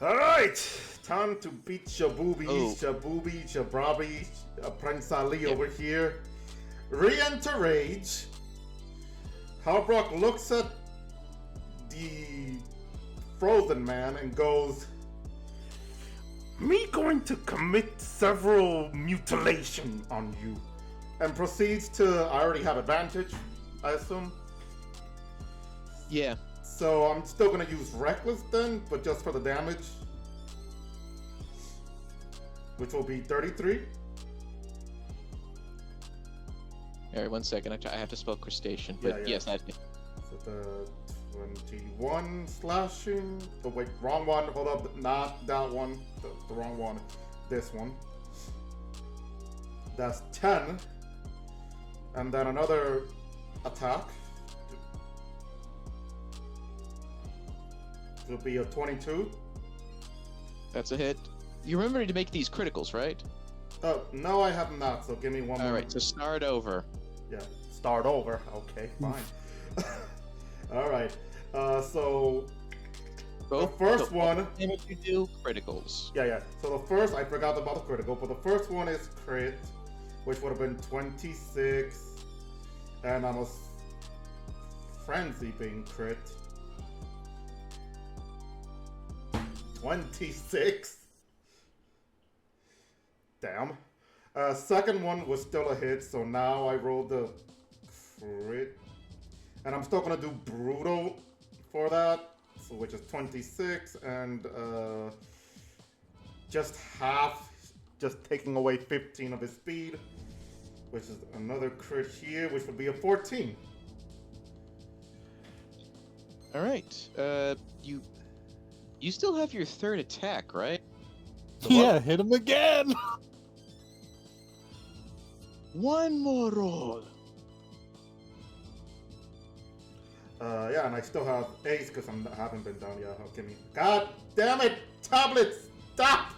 Speaker 2: Alright! Time to beat Shabubi,
Speaker 1: Oh.
Speaker 2: Shabubi, Shabrabi, Prince Ali
Speaker 1: Yep.
Speaker 2: over here. Re-enter rage. Hobrock looks at the frozen man and goes, "Me going to commit several mutilation on you," and proceeds to. I already have advantage, I assume.
Speaker 1: Yeah.
Speaker 2: So I'm still gonna use reckless then, but just for the damage, which will be 33.
Speaker 1: Alright, 1 second. I have to spell crustacean. But
Speaker 2: Yeah.
Speaker 1: yes, that.
Speaker 2: So the 21 slashing. Oh wait, wrong one. Hold up, not that one. The wrong one. This one. That's 10. And then another attack. It'll be a 22.
Speaker 1: That's a hit. You remember to make these criticals, right?
Speaker 2: Oh, no, I have not. So give me one more.
Speaker 1: Alright, so start over.
Speaker 2: Yeah, start over. Okay, fine. Alright. So
Speaker 1: Both,
Speaker 2: first
Speaker 1: so
Speaker 2: one-
Speaker 1: all the damage you do, criticals.
Speaker 2: yeah. So the first, I forgot about the critical, but the first one is crit, which would have been 26, and I'm a frenzy being crit. 26. Damn. Second one was still a hit, so now I rolled the crit, and I'm still gonna do brutal for that. So which is 26 and just half, just taking away 15 of his speed, which is another crit here, which would be a 14.
Speaker 1: Alright. You still have your third attack, right?
Speaker 6: Yeah, hit him again.
Speaker 1: One more roll.
Speaker 2: Yeah, and I still have ace because I haven't been done yet. Okay, me. God damn it! Tablets, stop!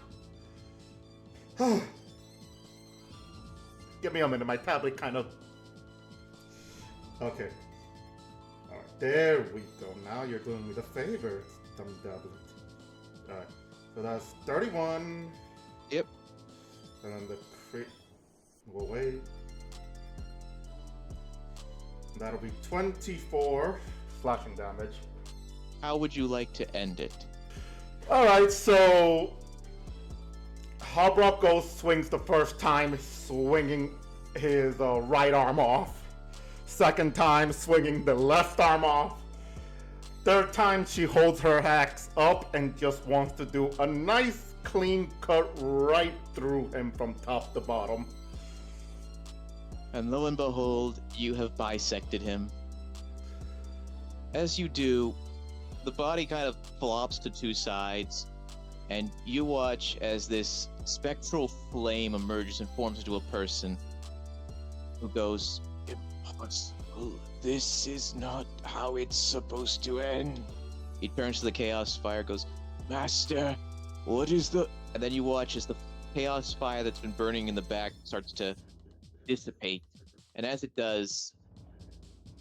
Speaker 2: Give me a minute. My tablet kind of. Okay. All right, there we go. Now you're doing me the favor, dumb tablet. All right. So that's 31.
Speaker 1: Yep.
Speaker 2: And then the crit will wait. That'll be 24 slashing damage.
Speaker 1: How would you like to end it?
Speaker 2: Alright, so Hobrock goes, swings the first time, swinging his right arm off. Second time, swinging the left arm off. Third time, she holds her axe up and just wants to do a nice clean cut right through him from top to bottom.
Speaker 1: And lo and behold, you have bisected him. As you do, the body kind of flops to two sides, and you watch as this spectral flame emerges and forms into a person who goes, "Impossible. This is not how it's supposed to end." He turns to the Chaos Fire, goes, "Master, what is the..." And then you watch as the Chaos Fire that's been burning in the back starts to dissipate. And as it does,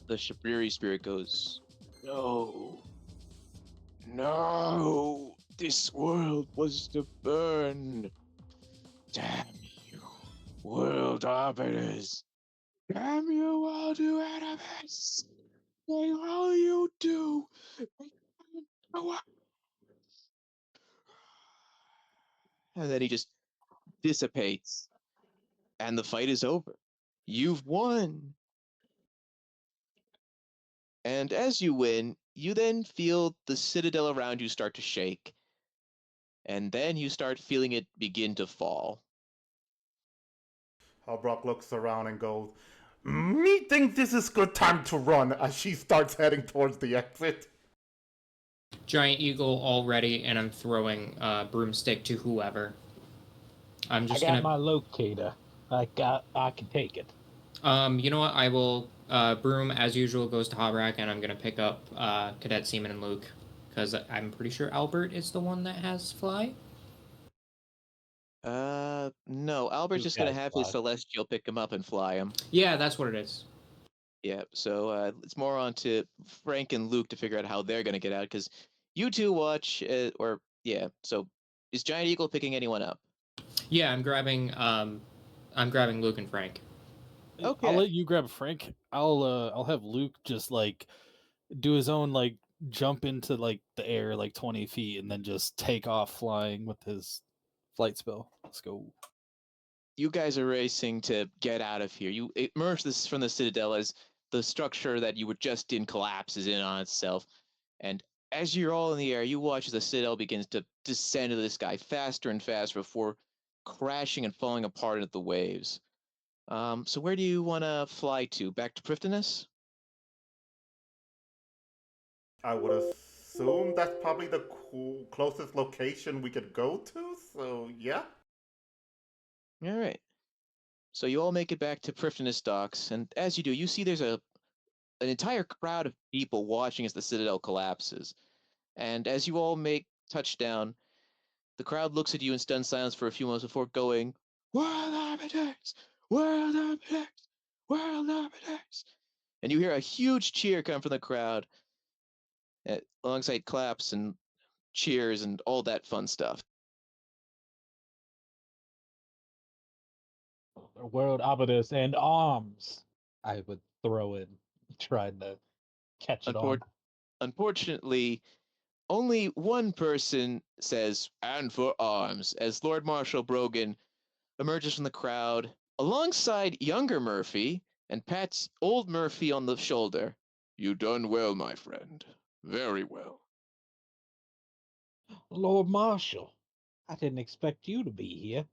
Speaker 1: the Shabriri spirit goes, "No. No. This world was to burn. Damn you, world arbiters. Damn you all to enemies. May all you do return to us." And then he just dissipates. And the fight is over. You've won. And as you win, you then feel the citadel around you start to shake, and then you start feeling it begin to fall.
Speaker 2: Halbrock looks around and goes, "Me think this is good time to run," as she starts heading towards the exit.
Speaker 3: Giant eagle all ready, and I'm throwing broomstick to whoever. I'm
Speaker 5: I
Speaker 3: just
Speaker 5: got
Speaker 3: gonna.
Speaker 5: my locator. I can take it.
Speaker 3: You know what? I will. Broom, as usual, goes to Hobrak, and I'm gonna pick up Cadet Seaman and Luke, because I'm pretty sure Albert is the one that has fly.
Speaker 1: No, Albert's
Speaker 5: Luke
Speaker 1: just gonna
Speaker 5: has
Speaker 1: have
Speaker 5: fly.
Speaker 1: his Celestial pick him up and fly him.
Speaker 3: Yeah, that's what it is.
Speaker 1: Yeah, so it's more on to Frank and Luke to figure out how they're gonna get out, because you two watch, so is Giant Eagle picking anyone up?
Speaker 3: Yeah, I'm grabbing Luke and Frank.
Speaker 1: Okay.
Speaker 6: I'll let you grab Frank. I'll have Luke just like do his own like jump into like the air like 20 feet and then just take off flying with his flight spell. Let's go.
Speaker 1: You guys are racing to get out of here. You emerge this from the Citadel as the structure that you were just in collapses in on itself. And as you're all in the air, you watch as the Citadel begins to descend into the sky faster and faster before crashing and falling apart into the waves. So where do you want to fly to? Back to Prifddinas?
Speaker 2: I would assume that's probably the closest location we could go to, so yeah.
Speaker 1: All right. So you all make it back to Prifddinas docks, and as you do, you see there's an entire crowd of people watching as the Citadel collapses. And as you all make touchdown, the crowd looks at you in stunned silence for a few moments before going, "World Arbiters! World Arbiters! World Arbiters!" And you hear a huge cheer come from the crowd, alongside claps and cheers and all that fun stuff.
Speaker 5: World Arbiters and arms. I would throw in, trying to catch it on.
Speaker 1: Unfortunately, only one person says, "And for arms," as Lord Marshal Brogan emerges from the crowd alongside younger Murphy and pats old Murphy on the shoulder. "You done well, my friend. Very well."
Speaker 5: Lord Marshal, I didn't expect you to be here.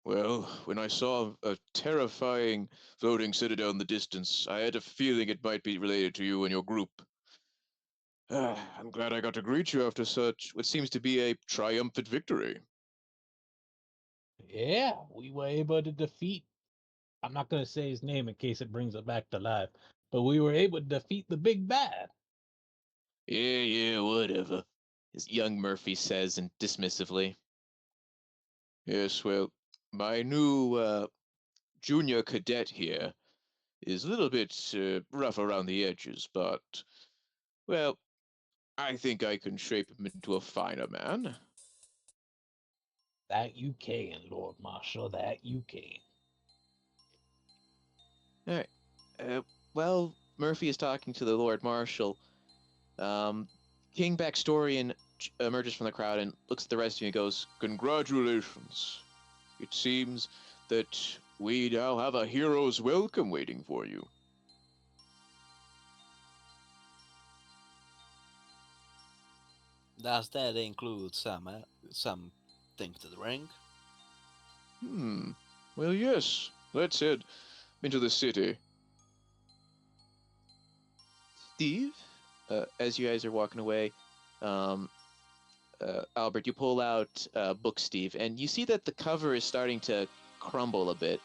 Speaker 1: "Well, when I saw a terrifying floating citadel in the distance, I had a feeling it might be related to you and your group. I'm glad I got to greet you after such what seems to be a triumphant victory."
Speaker 5: Yeah, we were able to defeat. I'm not going to say his name in case it brings it back to life, but we were able to defeat the big bad.
Speaker 1: Yeah, whatever," his young Murphy says and dismissively. "Yes, well, my new junior cadet here is a little bit rough around the edges, but, well, I think I can shape him into a finer man."
Speaker 5: That you can, Lord Marshal, that you can.
Speaker 1: All right. Well, Murphy is talking to the Lord Marshal. King Backstorian emerges from the crowd and looks at the rest of you and goes, "Congratulations. It seems that we now have a hero's welcome waiting for you."
Speaker 4: Does that include something to drink?
Speaker 1: Well, yes. Let's head into the city. Steve, as you guys are walking away, Albert, you pull out Book Steve, and you see that the cover is starting to crumble a bit.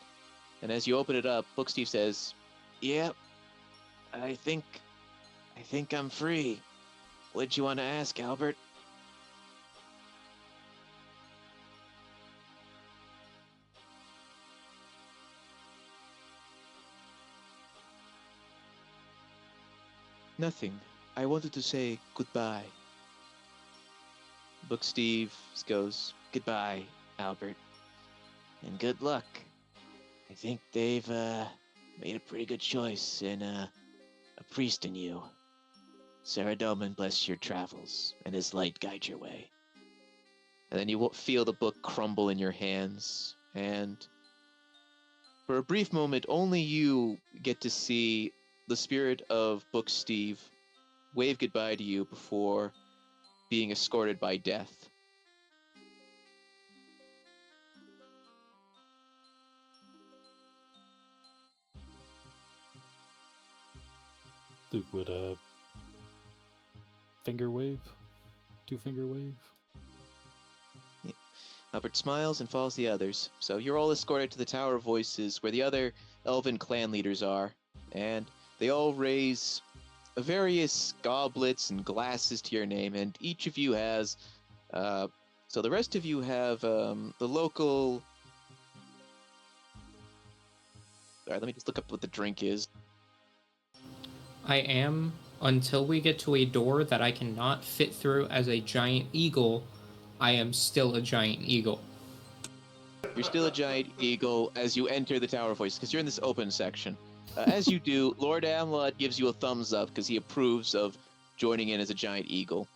Speaker 1: And as you open it up, Book Steve says, "Yep, I think I'm free. What'd you want to ask, Albert?" "Nothing. I wanted to say goodbye." Book Steve goes, "Goodbye, Albert. And good luck. I think they've made a pretty good choice in a priest in you. Saradomin bless your travels, and his light guide your way." And then you will feel the book crumble in your hands, and for a brief moment, only you get to see the spirit of Book Steve wave goodbye to you before being escorted by death.
Speaker 6: Luke would finger wave, 2-finger wave.
Speaker 1: Albert smiles and follows the others. So you're all escorted to the Tower of Voices, where the other elven clan leaders are, and they all raise various goblets and glasses to your name, and each of you has. So the rest of you have the local. Sorry, let me just look up what the drink is.
Speaker 3: I am, until we get to a door that I cannot fit through as a giant eagle, I am still a giant eagle.
Speaker 1: You're still a giant eagle as you enter the Tower of Voices, because you're in this open section. As you do, Lord Amlot gives you a thumbs up because he approves of joining in as a giant eagle.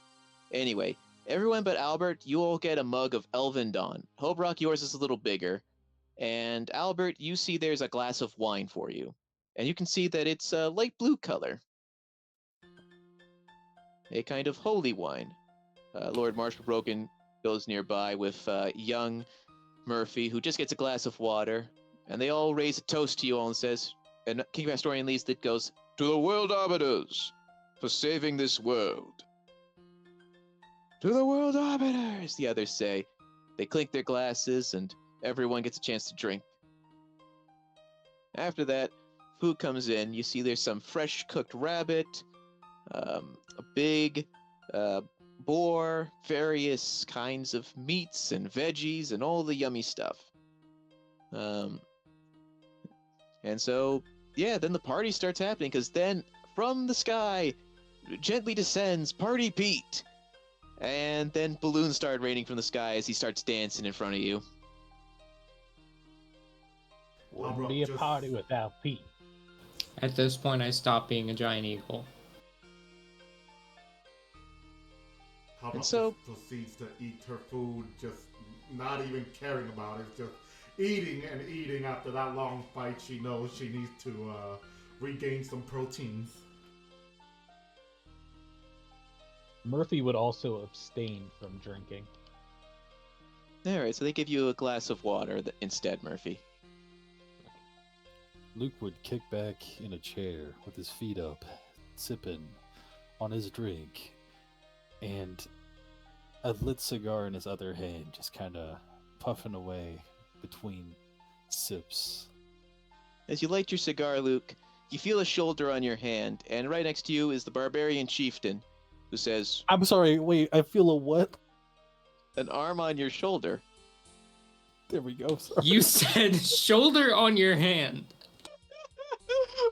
Speaker 1: Anyway, everyone but Albert, you all get a mug of Elven Dawn. Hobrock, yours is a little bigger. And Albert, you see there's a glass of wine for you. And you can see that it's a light blue color. A kind of holy wine. Lord Marshbroken goes nearby with young Murphy, who just gets a glass of water. And they all raise a toast to you all and says, and King Pastorian leads that goes, "To the world arbiters, for saving this world." "To the world arbiters," the others say. They clink their glasses, and everyone gets a chance to drink. After that, food comes in. You see there's some fresh cooked rabbit, a big boar, various kinds of meats and veggies, and all the yummy stuff. And so, yeah, then the party starts happening, because then from the sky gently descends Party Pete. And then balloons start raining from the sky as he starts dancing in front of you.
Speaker 5: Wouldn't be a party without Pete.
Speaker 3: At this point, I stop being a giant eagle.
Speaker 2: Hobrock
Speaker 1: And so-
Speaker 2: just proceeds to eat her food, just not even caring about it, just eating and eating. After that long fight, she knows she needs to regain some proteins.
Speaker 5: Murphy would also abstain from drinking.
Speaker 1: Alright, so they give you a glass of water instead, Murphy.
Speaker 6: Luke would kick back in a chair with his feet up, sipping on his drink, and a lit cigar in his other hand, just kind of puffing away between sips.
Speaker 1: As you light your cigar, Luke, you feel a shoulder on your hand, and right next to you is the barbarian chieftain, who says,
Speaker 6: I'm sorry, wait, I feel a what?
Speaker 1: an arm on your shoulder.
Speaker 6: There we go, sorry.
Speaker 3: You said shoulder on your hand.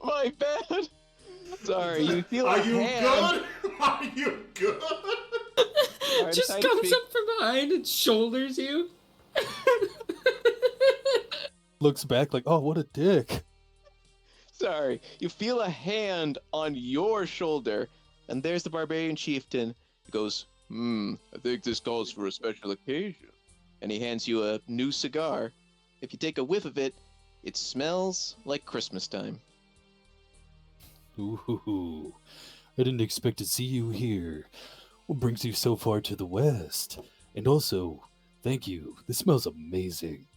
Speaker 1: My bad. Sorry, you feel
Speaker 2: Are
Speaker 1: a
Speaker 2: you
Speaker 1: hand.
Speaker 2: good? Are you good?
Speaker 1: Sorry,
Speaker 3: Just
Speaker 1: decided to
Speaker 3: comes
Speaker 1: speak.
Speaker 3: up from behind and shoulders you.
Speaker 6: Looks back like, oh, what a dick.
Speaker 1: Sorry, you feel a hand on your shoulder, and there's the barbarian chieftain. He goes, I think this calls for a special occasion. And he hands you a new cigar. If you take a whiff of it, it smells like Christmas time.
Speaker 6: Ooh, I didn't expect to see you here. What brings you so far to the west? And also, thank you. This smells amazing.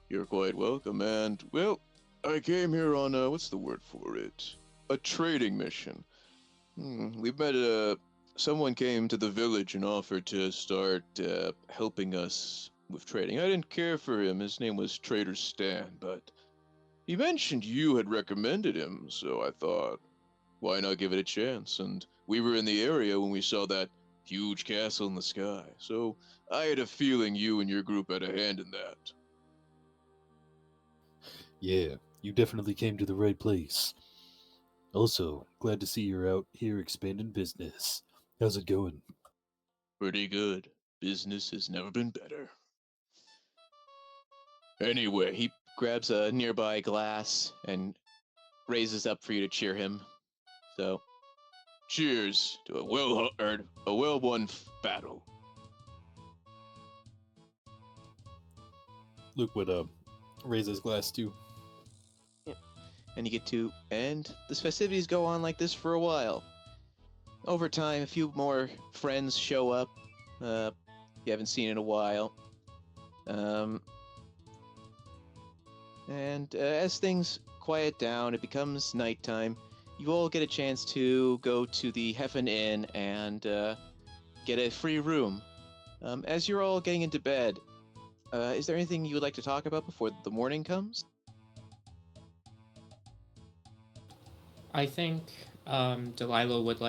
Speaker 1: You're quite welcome, and, well, I came here on, what's the word for it? A trading mission. We've met, someone came to the village and offered to start, helping us with trading. I didn't care for him. His name was Trader Stan, but he mentioned you had recommended him, so I thought, why not give it a chance? And we were in the area when we saw that huge castle in the sky, so I had a feeling you and your group had a hand in that.
Speaker 6: Yeah, you definitely came to the right place. Also, glad to see you're out here expanding business. How's it going?
Speaker 1: Pretty good. Business has never been better. Anyway, he grabs a nearby glass and raises up for you to cheer him. So, cheers to a well-won battle.
Speaker 6: Luke would raise his glass too.
Speaker 1: And you get to end. This festivities go on like this for a while. over time, a few more friends show up. You haven't seen in a while. And as things quiet down, it becomes nighttime. You all get a chance to go to the Heffen Inn and get a free room. As you're all getting into bed, is there anything you would like to talk about before the morning comes?
Speaker 3: I think Delilah would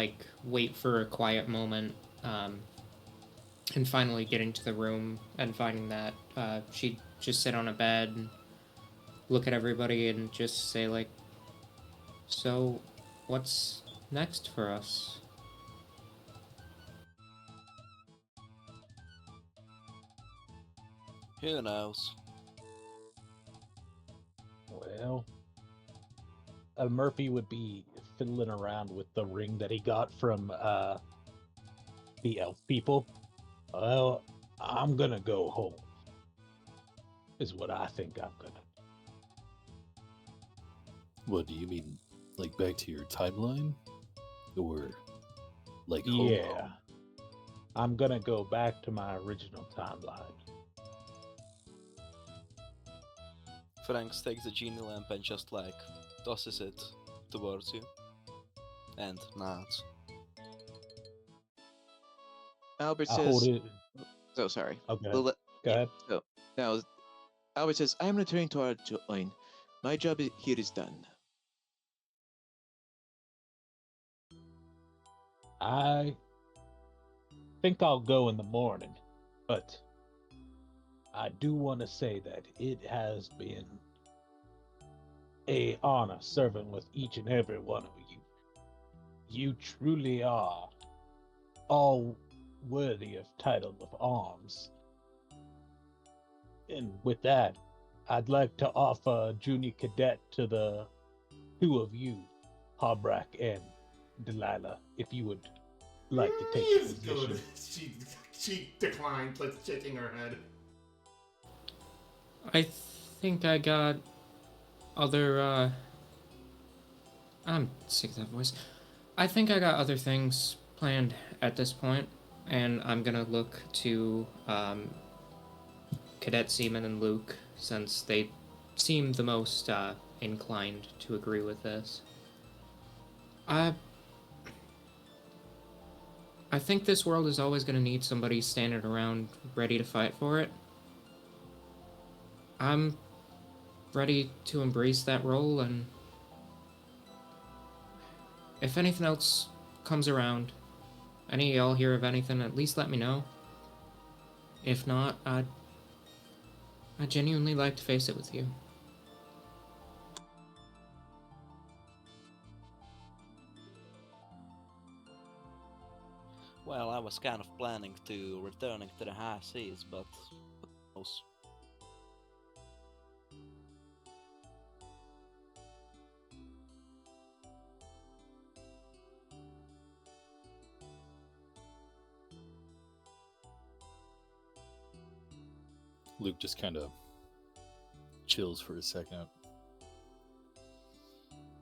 Speaker 3: wait for a quiet moment, and finally getting to the room and finding that she'd just sit on a bed and look at everybody and just say so what's next for us?
Speaker 4: Who knows?
Speaker 5: Well, Murphy would be fiddling around with the ring that he got from the elf people. Well, I'm gonna go home. Is what I think I'm gonna.
Speaker 6: What do you mean? Like back to your timeline? Or like home?
Speaker 5: Yeah. I'm gonna go back to my original timeline.
Speaker 4: Franks takes the genie lamp and just tosses it towards you. And nods.
Speaker 1: Albert
Speaker 5: I
Speaker 1: says.
Speaker 5: hold it.
Speaker 1: So sorry.
Speaker 5: Okay.
Speaker 1: Well,
Speaker 5: Go ahead.
Speaker 1: So now, Albert says, "I am returning to our join. My job here is done."
Speaker 5: I think I'll go in the morning, but I do want to say that it has been a honor serving with each and every one of you. You truly are all worthy of title of arms. And with that, I'd like to offer junior cadet to the two of you, Hobrak and Delilah, if you would like to take the
Speaker 2: He's
Speaker 5: position.
Speaker 2: good. She declines, like shaking her head.
Speaker 3: I think I got other I'm sick of that voice. I think I got other things planned at this point, and I'm gonna look to Cadet Seaman and Luke, since they seem the most inclined to agree with this. I think this world is always gonna need somebody standing around ready to fight for it. I'm ready to embrace that role, and if anything else comes around, any of y'all hear of anything, at least let me know. If not, I'd genuinely like to face it with you.
Speaker 4: Well, I was kind of planning to returning to the high seas, but who knows?
Speaker 6: Luke just kind of chills for a second.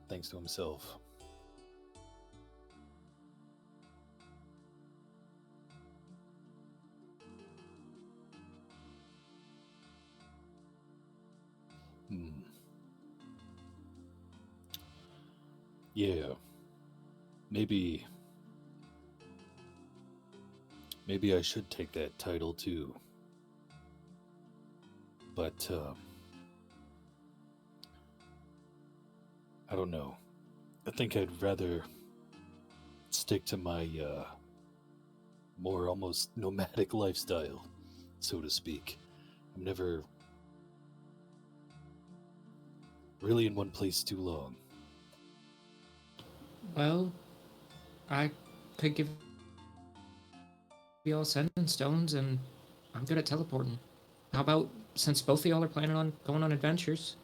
Speaker 6: Thinks to himself. Yeah. Maybe I should take that title too. But I don't know. I think I'd rather stick to my more almost nomadic lifestyle, so to speak. I'm never really in one place too long.
Speaker 3: Well, I could give you all sending stones, and I'm good at teleporting. How about, since both of y'all are planning on going on adventures,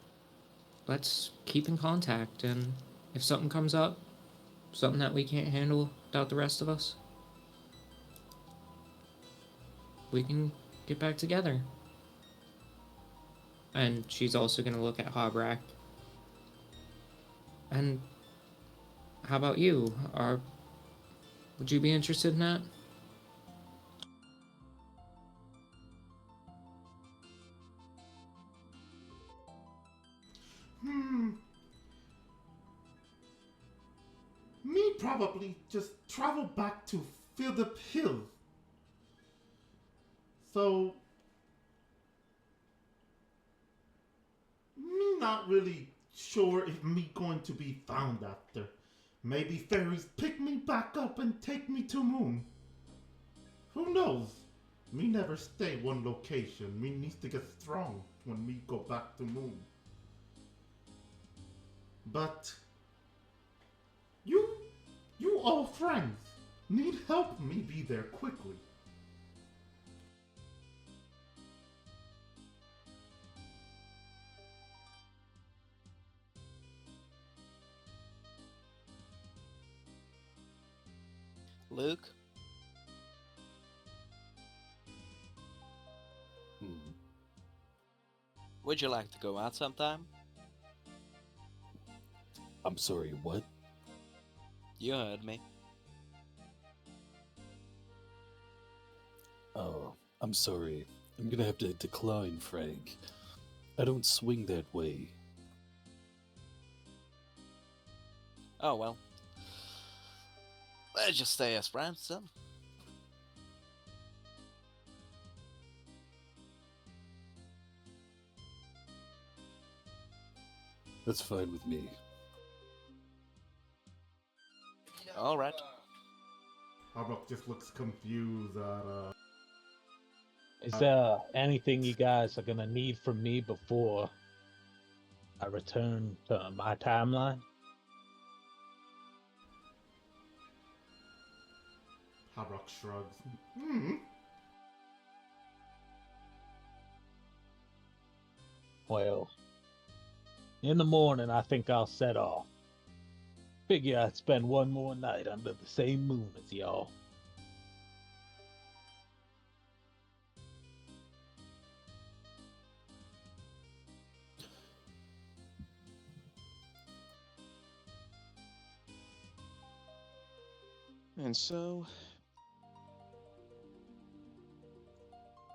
Speaker 3: let's keep in contact, and if something comes up, something that we can't handle without the rest of us, we can get back together. And she's also going to look at Hobrak. And how about you? Would you be interested in that?
Speaker 2: Me probably just travel back to Phillip Hill. So, me not really sure if me going to be found after. Maybe fairies pick me back up and take me to moon. Who knows? Me never stay one location. Me needs to get strong when me go back to moon. But you all friends need help me be there quickly.
Speaker 4: Luke? Would you like to go out sometime?
Speaker 6: I'm sorry, what?
Speaker 4: You heard me.
Speaker 6: Oh, I'm sorry. I'm gonna have to decline, Frank. I don't swing that way.
Speaker 4: Oh well. Let's just stay as friends then.
Speaker 6: That's fine with me.
Speaker 4: Alright.
Speaker 2: Harbrook just looks confused at
Speaker 5: Is there anything you guys are gonna need from me before I return to my timeline?
Speaker 2: Harbrook shrugs.
Speaker 5: Well, in the morning I think I'll set off. Figure I'd spend one more night under the same moon as y'all.
Speaker 1: And so,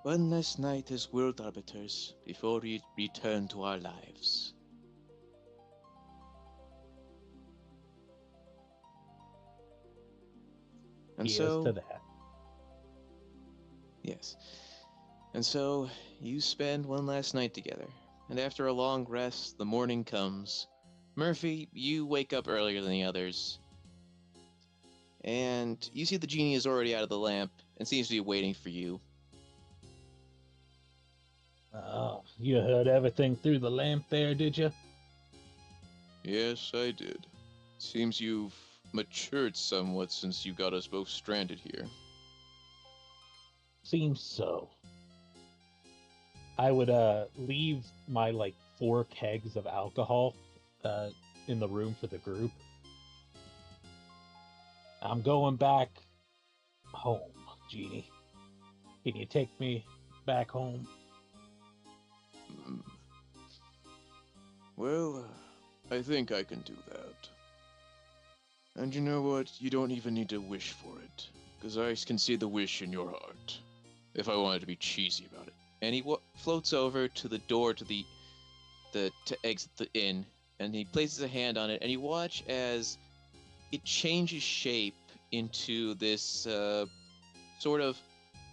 Speaker 1: one last night as world arbiters before we return to our lives. And
Speaker 5: Here's
Speaker 1: so,
Speaker 5: to that.
Speaker 1: yes. And so, you spend one last night together, and after a long rest, the morning comes. Murphy, you wake up earlier than the others, and you see the genie is already out of the lamp and seems to be waiting for you.
Speaker 5: You heard everything through the lamp there, did you?
Speaker 1: Yes, I did. Seems you've matured somewhat since you got us both stranded here.
Speaker 5: Seems so. I would leave my 4 kegs of alcohol in the room for the group. I'm going back home, Genie. Can you take me back home?
Speaker 1: Well, I think I can do that. And you know what? You don't even need to wish for it, because I can see the wish in your heart, if I wanted to be cheesy about it. And he floats over to the door to exit the inn, and he places a hand on it, and you watch as it changes shape into this sort of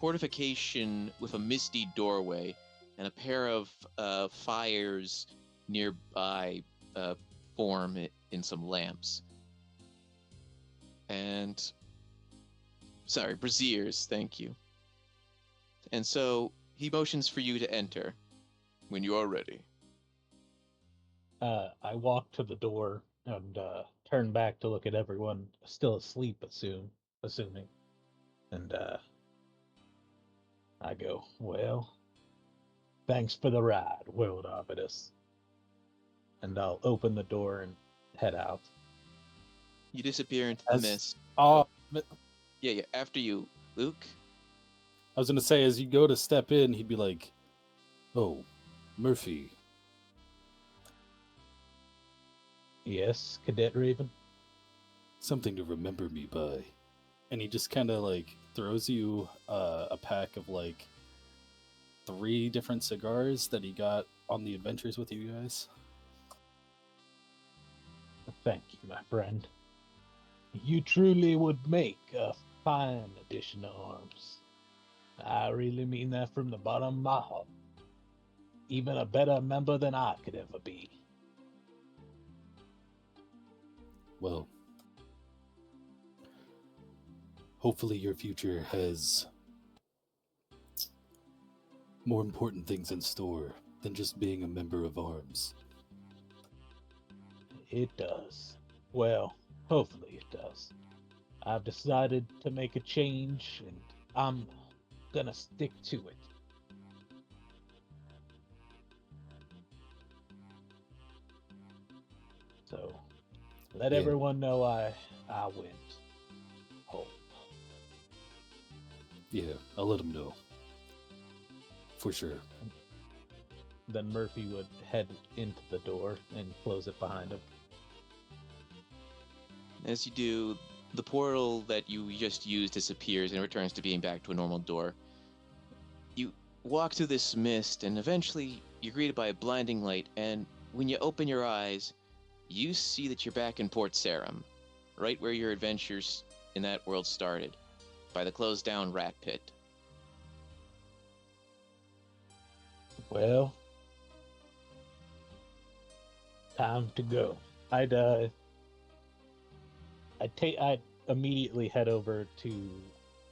Speaker 1: fortification with a misty doorway and a pair of fires nearby form in some lamps. And sorry, braziers, thank you. And so he motions for you to enter when you are ready.
Speaker 5: I walk to the door and turn back to look at everyone still asleep, assuming. And I go, well, thanks for the ride, World Arbiters. And I'll open the door and head out.
Speaker 1: You disappear into the mist. Yeah, after you, Luke.
Speaker 6: I was gonna say, as you go to step in, he'd be like, "Oh, Murphy."
Speaker 5: Yes, Cadet Raven?
Speaker 6: Something to remember me by. And he just kind of like throws you a pack of like 3 different cigars that he got on the adventures with you guys.
Speaker 5: Thank you, my friend. You truly would make a fine addition to arms. I really mean that from the bottom of my heart. Even a better member than I could ever be.
Speaker 6: Well, hopefully your future has more important things in store than just being a member of arms.
Speaker 5: It does. Well, hopefully it does. I've decided to make a change, and I'm gonna stick to it. So, let
Speaker 6: Yeah.
Speaker 5: everyone know I went home.
Speaker 6: Yeah, I'll let him know. For sure.
Speaker 5: Then Murphy would head into the door and close it behind him.
Speaker 1: As you do, the portal that you just used disappears and returns to being back to a normal door. You walk through this mist, and eventually you're greeted by a blinding light, and when you open your eyes, you see that you're back in Port Sarum, right where your adventures in that world started, by the closed-down rat pit.
Speaker 5: Well, time to go. I'd immediately head over to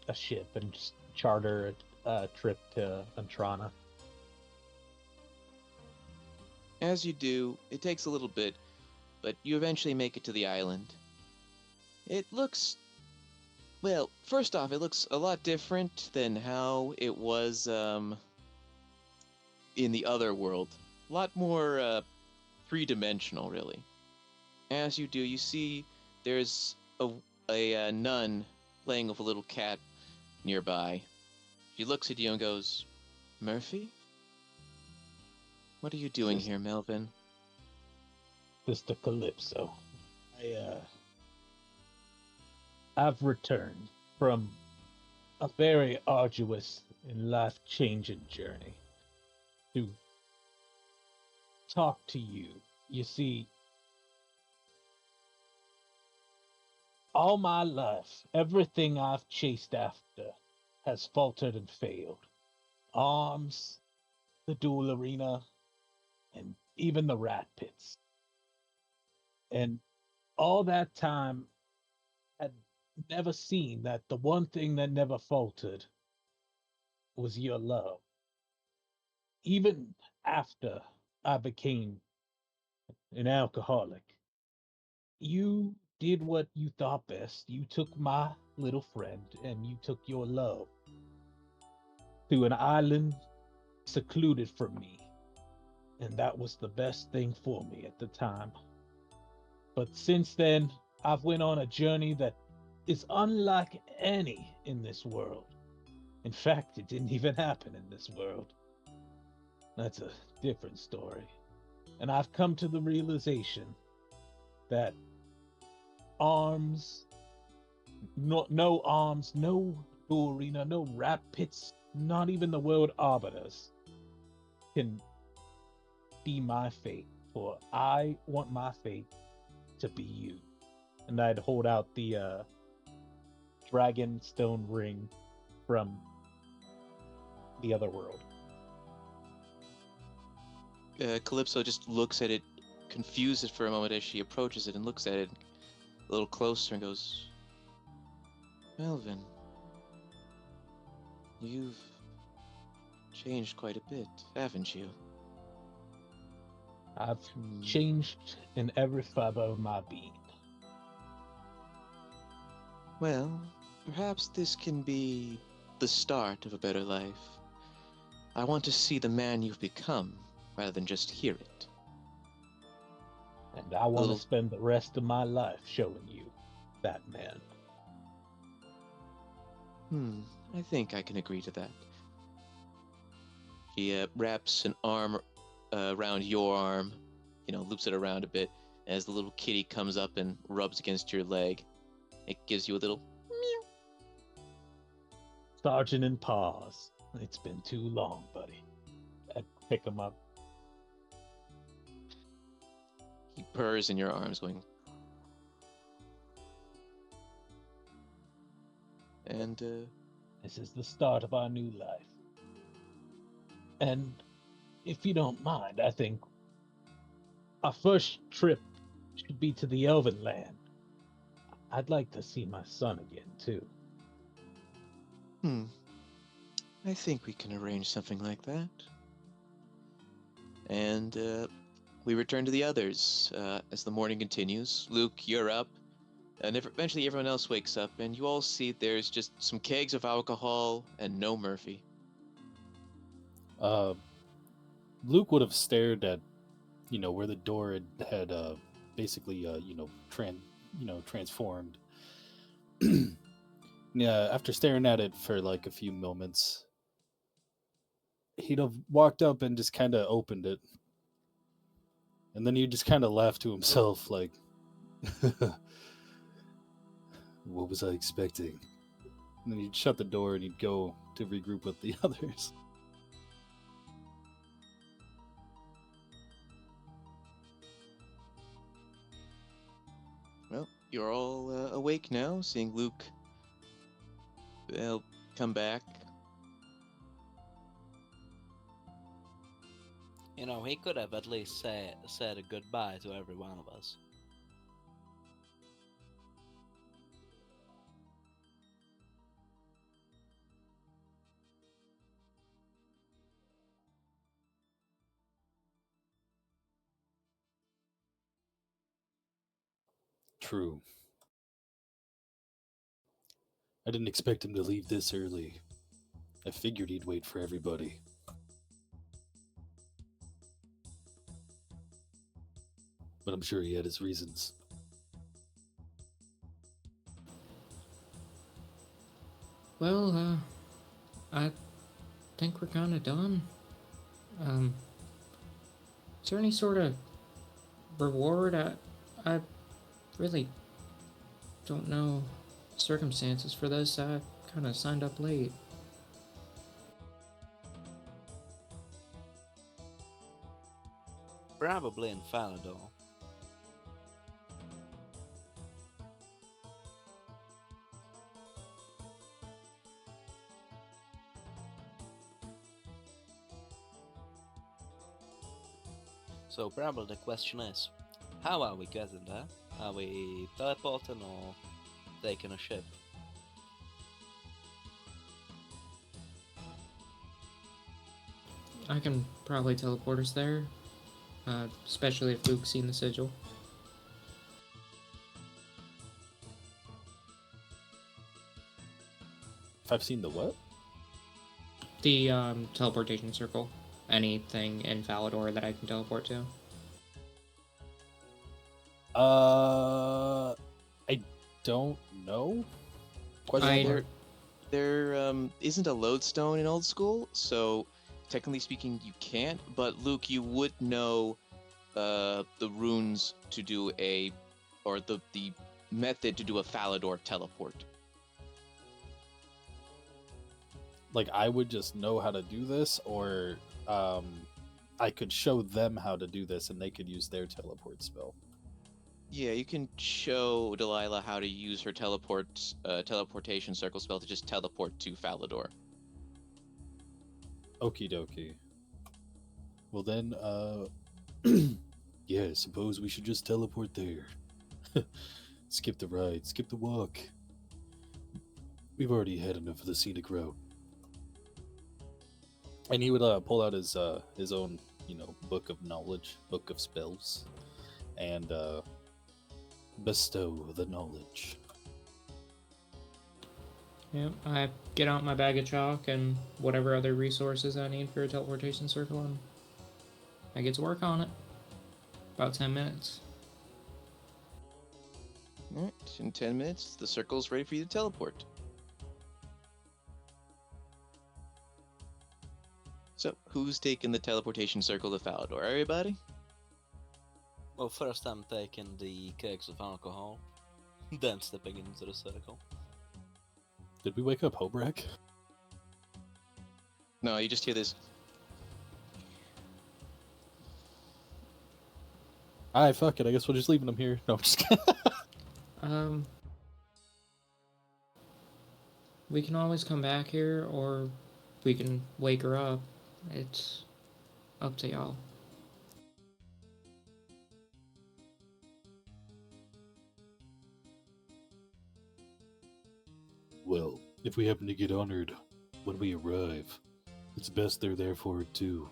Speaker 5: a ship and just charter a trip to Antrana.
Speaker 1: As you do, it takes a little bit, but you eventually make it to the island. It looks... Well, first off, it looks a lot different than how it was, in the other world. A lot more, three-dimensional, really. As you do, you see there's a nun playing with a little cat nearby. She looks at you and goes, "Murphy? What are you doing here, Melvin?"
Speaker 5: Sister Calypso. I've returned from a very arduous and life-changing journey to talk to you. You see, all my life, everything I've chased after has faltered and failed. Arms, the duel arena, and even the rat pits. And all that time had never seen that the one thing that never faltered was your love. Even after I became an alcoholic, you did what you thought best. You took my little friend and you took your love to an island secluded from me. And that was the best thing for me at the time. But since then, I've went on a journey that is unlike any in this world. In fact, it didn't even happen in this world. That's a different story. And I've come to the realization that arms, no arms, no duel arena, no rat pits, not even the world arbiters can be my fate. For I want my fate to be you. And I'd hold out the dragon stone ring from the other world.
Speaker 1: Calypso just looks at it, confused for a moment as she approaches it and looks at it a little closer and goes, "Melvin, you've changed quite a bit, haven't you?"
Speaker 5: I've changed in every fiber of my being.
Speaker 1: Well, perhaps this can be the start of a better life. I want to see the man you've become, rather than just hear it.
Speaker 5: And I want to spend the rest of my life showing you that man.
Speaker 1: I think I can agree to that. She wraps an arm around your arm, loops it around a bit. As the little kitty comes up and rubs against your leg, it gives you a little meow,
Speaker 5: Sergeant and pause. It's been too long, buddy. I'd pick him up.
Speaker 1: He purrs in your arms, going. And
Speaker 5: This is the start of our new life. And if you don't mind, I think our first trip should be to the Elven land. I'd like to see my son again, too.
Speaker 1: I think we can arrange something like that. And we return to the others as the morning continues. Luke, you're up. And eventually everyone else wakes up, and you all see there's just some kegs of alcohol and no Murphy.
Speaker 6: Luke would have stared at, where the door had basically, transformed. Yeah, after staring at it for like a few moments, he'd have walked up and just kind of opened it. And then he'd just kind of laugh to himself, like, what was I expecting? And then he'd shut the door and he'd go to regroup with the others.
Speaker 1: Well, you're all awake now, seeing Luke come back.
Speaker 4: He could have at least said a goodbye to every one of us.
Speaker 6: True. I didn't expect him to leave this early. I figured he'd wait for everybody. But I'm sure he had his reasons.
Speaker 3: Well, I think we're kind of done. Is there any sort of reward? I really don't know circumstances for this. I kind of signed up late.
Speaker 4: Probably in Falador. So probably the question is, how are we getting there? Are we teleporting or taking a ship?
Speaker 3: I can probably teleport us there, especially if Luke's seen the sigil.
Speaker 6: If I've seen the what?
Speaker 3: The teleportation circle. Anything in Falador that I can teleport to.
Speaker 6: I don't know.
Speaker 1: There isn't a lodestone in Old School, so technically speaking, you can't. But Luke, you would know the runes to do the method to do a Falador teleport.
Speaker 6: Like, I would just know how to do this, or I could show them how to do this and they could use their teleport spell.
Speaker 1: Yeah, you can show Delilah how to use her teleportation circle spell to just teleport to Falador.
Speaker 6: Okie dokie. Well then, yeah, suppose we should just teleport there. Skip the ride, skip the walk. We've already had enough of the scenic route. And he would pull out his own, book of knowledge, book of spells, and bestow the knowledge.
Speaker 3: Yeah, I get out my bag of chalk and whatever other resources I need for a teleportation circle, and I get to work on it. About 10 minutes.
Speaker 1: Alright, in 10 minutes, the circle's ready for you to teleport. So, who's taking the teleportation circle to Falador? Everybody?
Speaker 4: Well, first I'm taking the kegs of alcohol, then stepping into the circle.
Speaker 6: Did we wake up Hobrak?
Speaker 1: No, you just hear this.
Speaker 6: Alright, fuck it. I guess we're just leaving him here. No, I'm just kidding.
Speaker 3: We can always come back here, or we can wake her up. It's up to y'all.
Speaker 7: Well, if we happen to get honored when we arrive, it's best they're there for it too.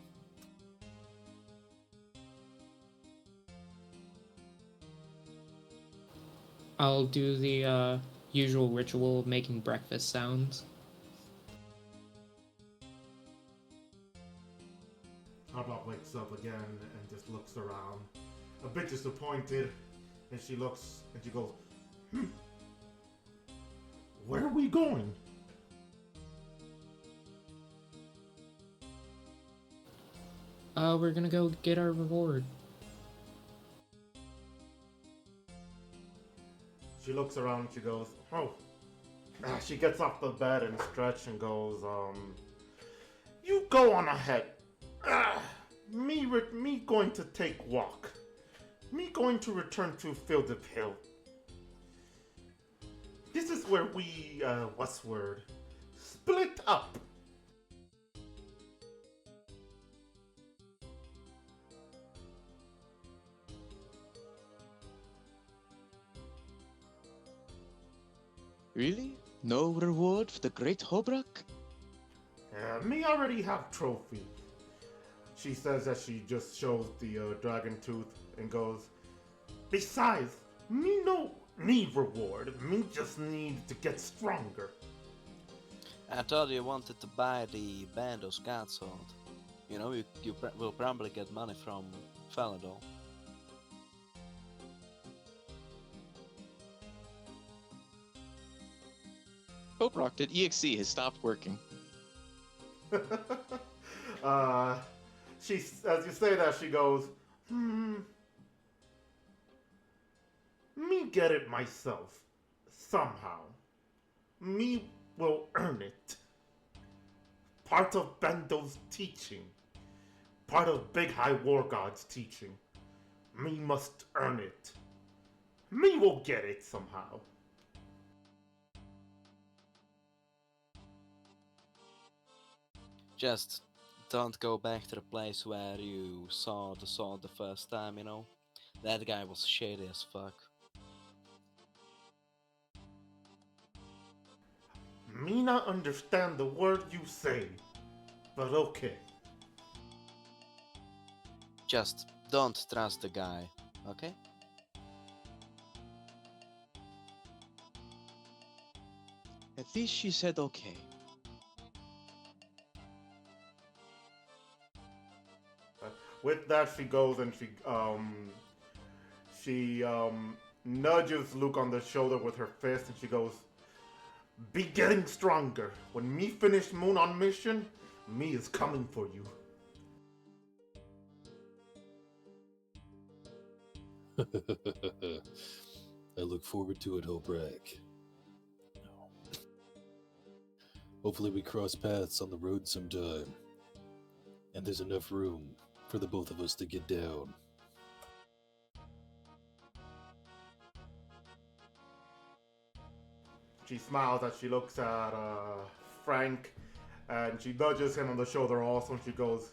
Speaker 3: I'll do the usual ritual of making breakfast sounds.
Speaker 2: Harblock wakes up again and just looks around, a bit disappointed, and she looks and she goes, where are we going?
Speaker 3: We're gonna go get our reward.
Speaker 2: She looks around and she goes, oh. She gets off the bed and stretch and goes, you go on ahead. Me going to take walk. Me going to return to Field of Hill. This is where we, what's word? Split up.
Speaker 1: Really? No reward for the great Hobrak?
Speaker 2: Me already have trophy. She says that she just shows the dragon tooth and goes, besides, me no need reward. Me just need to get stronger.
Speaker 4: I thought you wanted to buy the Band of Scout sword. You know, you will probably get money from Faladol.
Speaker 1: Hobrak, did EXE has stopped working.
Speaker 2: She, as you say that, she goes, me get it myself. Somehow. Me will earn it. Part of Bendo's teaching. Part of Big High War God's teaching. Me must earn it. Me will get it somehow.
Speaker 4: Just don't go back to the place where you saw the sword the first time, you know? That guy was shady as fuck.
Speaker 2: Me not understand the word you say, but okay.
Speaker 4: Just don't trust the guy, okay?
Speaker 1: At least she said okay.
Speaker 2: With that, she goes and she nudges Luke on the shoulder with her fist, and she goes, "Be getting stronger. When me finish Moon on mission, me is coming for you."
Speaker 7: I look forward to it, Hobrak. Hopefully we cross paths on the road sometime. And there's enough room for the both of us to get down.
Speaker 2: She smiles as she looks at Frank, and she nudges him on the shoulder also, and she goes,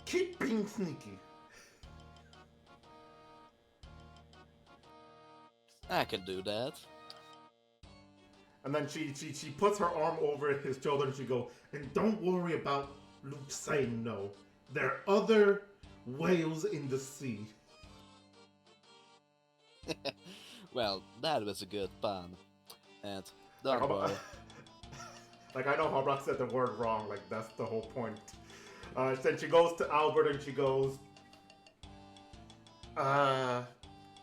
Speaker 2: "Keep being sneaky."
Speaker 4: I can do that.
Speaker 2: And then she puts her arm over his shoulder and she goes, "And don't worry about Luke saying no. There are other whales in the sea."
Speaker 4: Well, that was a good pun. And don't worry.
Speaker 2: Like, I know Hobrock said the word wrong, like, that's the whole point. Then she goes to Albert and she goes,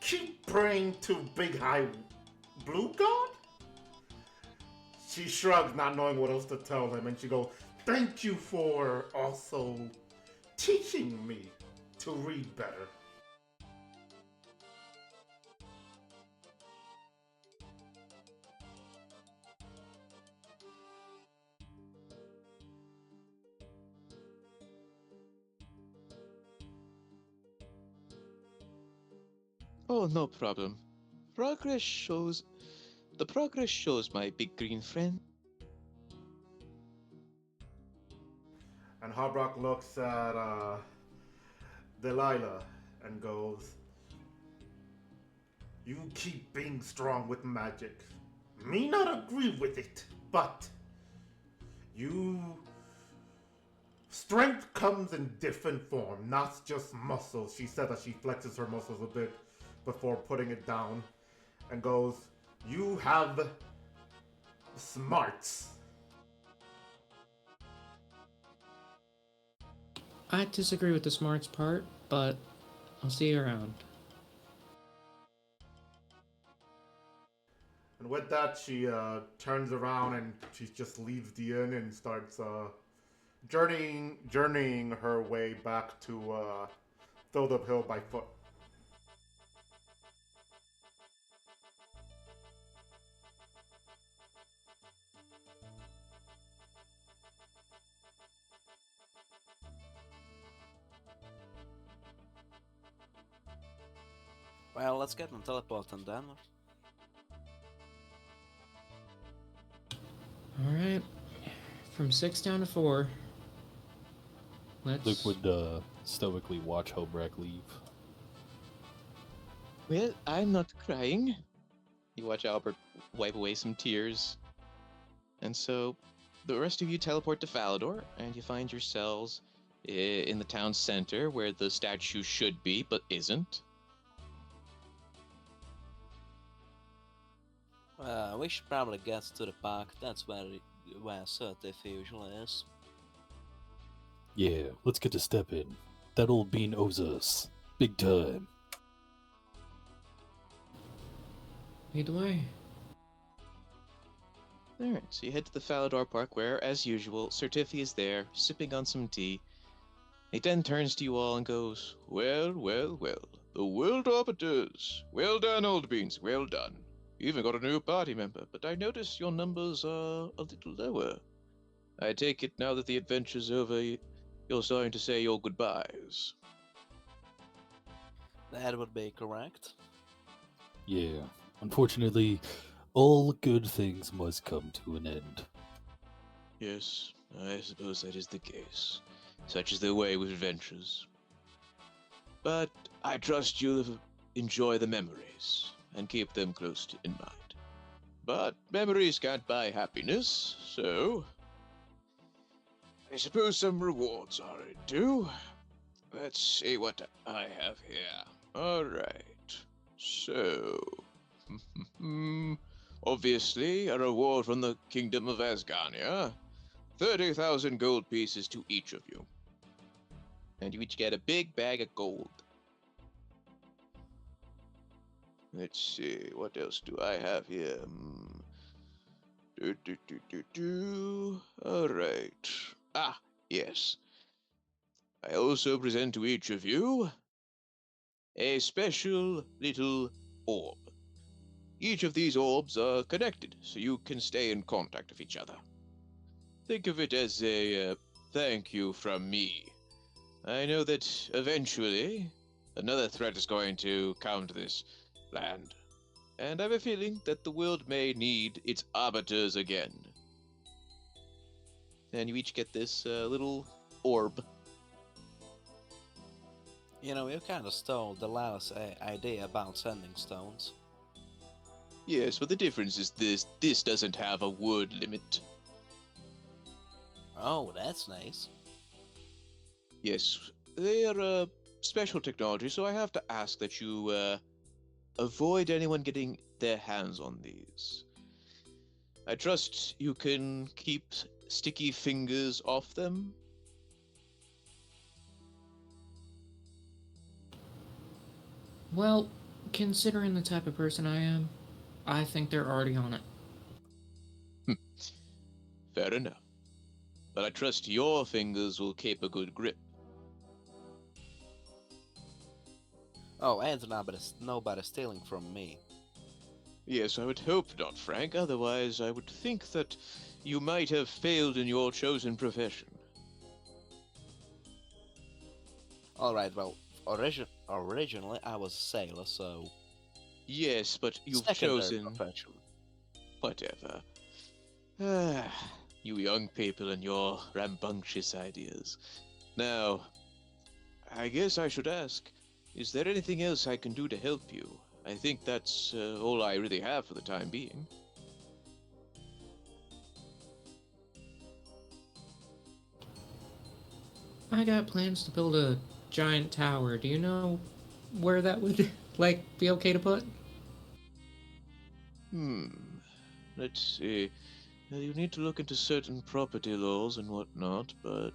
Speaker 2: keep praying to Big High Blue God? She shrugs, not knowing what else to tell him, and she goes, "Thank you for also teaching me to read better."
Speaker 1: Oh, no problem. Progress shows. The progress shows, my big green friend.
Speaker 2: And Harbrock looks at Delilah and goes, "You keep being strong with magic. Me not agree with it, but you... Strength comes in different form, not just muscles." She said that she flexes her muscles a bit before putting it down and goes, "You have smarts."
Speaker 3: I disagree with the smarts part, but I'll see you around.
Speaker 2: And with that, she turns around and she just leaves the inn and starts journeying her way back to Filled Hill by foot.
Speaker 4: Well, let's get them teleporting then.
Speaker 3: Alright. From 6 down to 4. Let's...
Speaker 6: Luke would stoically watch Hobrak leave.
Speaker 1: Well, I'm not crying. You watch Albert wipe away some tears. And so, the rest of you teleport to Falador, and you find yourselves in the town center, where the statue should be, but isn't.
Speaker 4: We should probably get to the park. That's where Surtif usually is.
Speaker 7: Yeah, let's get to stepping. That old bean owes us. Big time.
Speaker 3: Lead the way.
Speaker 1: Alright, so you head to the Falador Park, where, as usual, Certifi is there, sipping on some tea. He then turns to you all and goes, "Well, well, well, the world arbiters. Well done, old beans, well done. You even got a new party member, but I notice your numbers are a little lower. I take it now that the adventure's over, you're starting to say your goodbyes."
Speaker 4: That would be correct.
Speaker 7: Yeah, unfortunately, all good things must come to an end.
Speaker 1: Yes, I suppose that is the case. Such is the way with adventures. But I trust you'll enjoy the memories and keep them in mind. But memories can't buy happiness, so I suppose some rewards are in due. Let's see what I have here. Alright, so... obviously, a reward from the Kingdom of Asgania. 30,000 gold pieces to each of you. And you each get a big bag of gold. Let's see, what else do I have here? Alright. Ah, yes. I also present to each of you a special little orb. Each of these orbs are connected, so you can stay in contact with each other. Think of it as a thank you from me. I know that eventually another threat is going to come to this land, and I have a feeling that the world may need its arbiters again. And you each get this little orb.
Speaker 4: You know, you kind of stole Delilah's idea about sending stones.
Speaker 1: Yes, but the difference is this doesn't have a word limit.
Speaker 4: Oh, that's nice.
Speaker 1: Yes, they are special technology, so I have to ask that you avoid anyone getting their hands on these. I trust you can keep sticky fingers off them.
Speaker 3: Well, considering the type of person I am, I think they're already on it.
Speaker 1: Fair enough. But I trust your fingers will keep a good grip.
Speaker 4: Oh, and nobody stealing from me.
Speaker 1: Yes, I would hope not, Frank. Otherwise, I would think that you might have failed in your chosen profession.
Speaker 4: Alright, well, originally I was a sailor, so
Speaker 1: Yes, but you've
Speaker 4: Secondary
Speaker 1: chosen...
Speaker 4: profession.
Speaker 1: Whatever. Ah, you young people and your rambunctious ideas. Now, I guess I should ask, is there anything else I can do to help you? I think that's all I really have for the time being.
Speaker 3: I got plans to build a giant tower. Do you know where that would be okay to put?
Speaker 1: Let's see. Now, you need to look into certain property laws and whatnot, but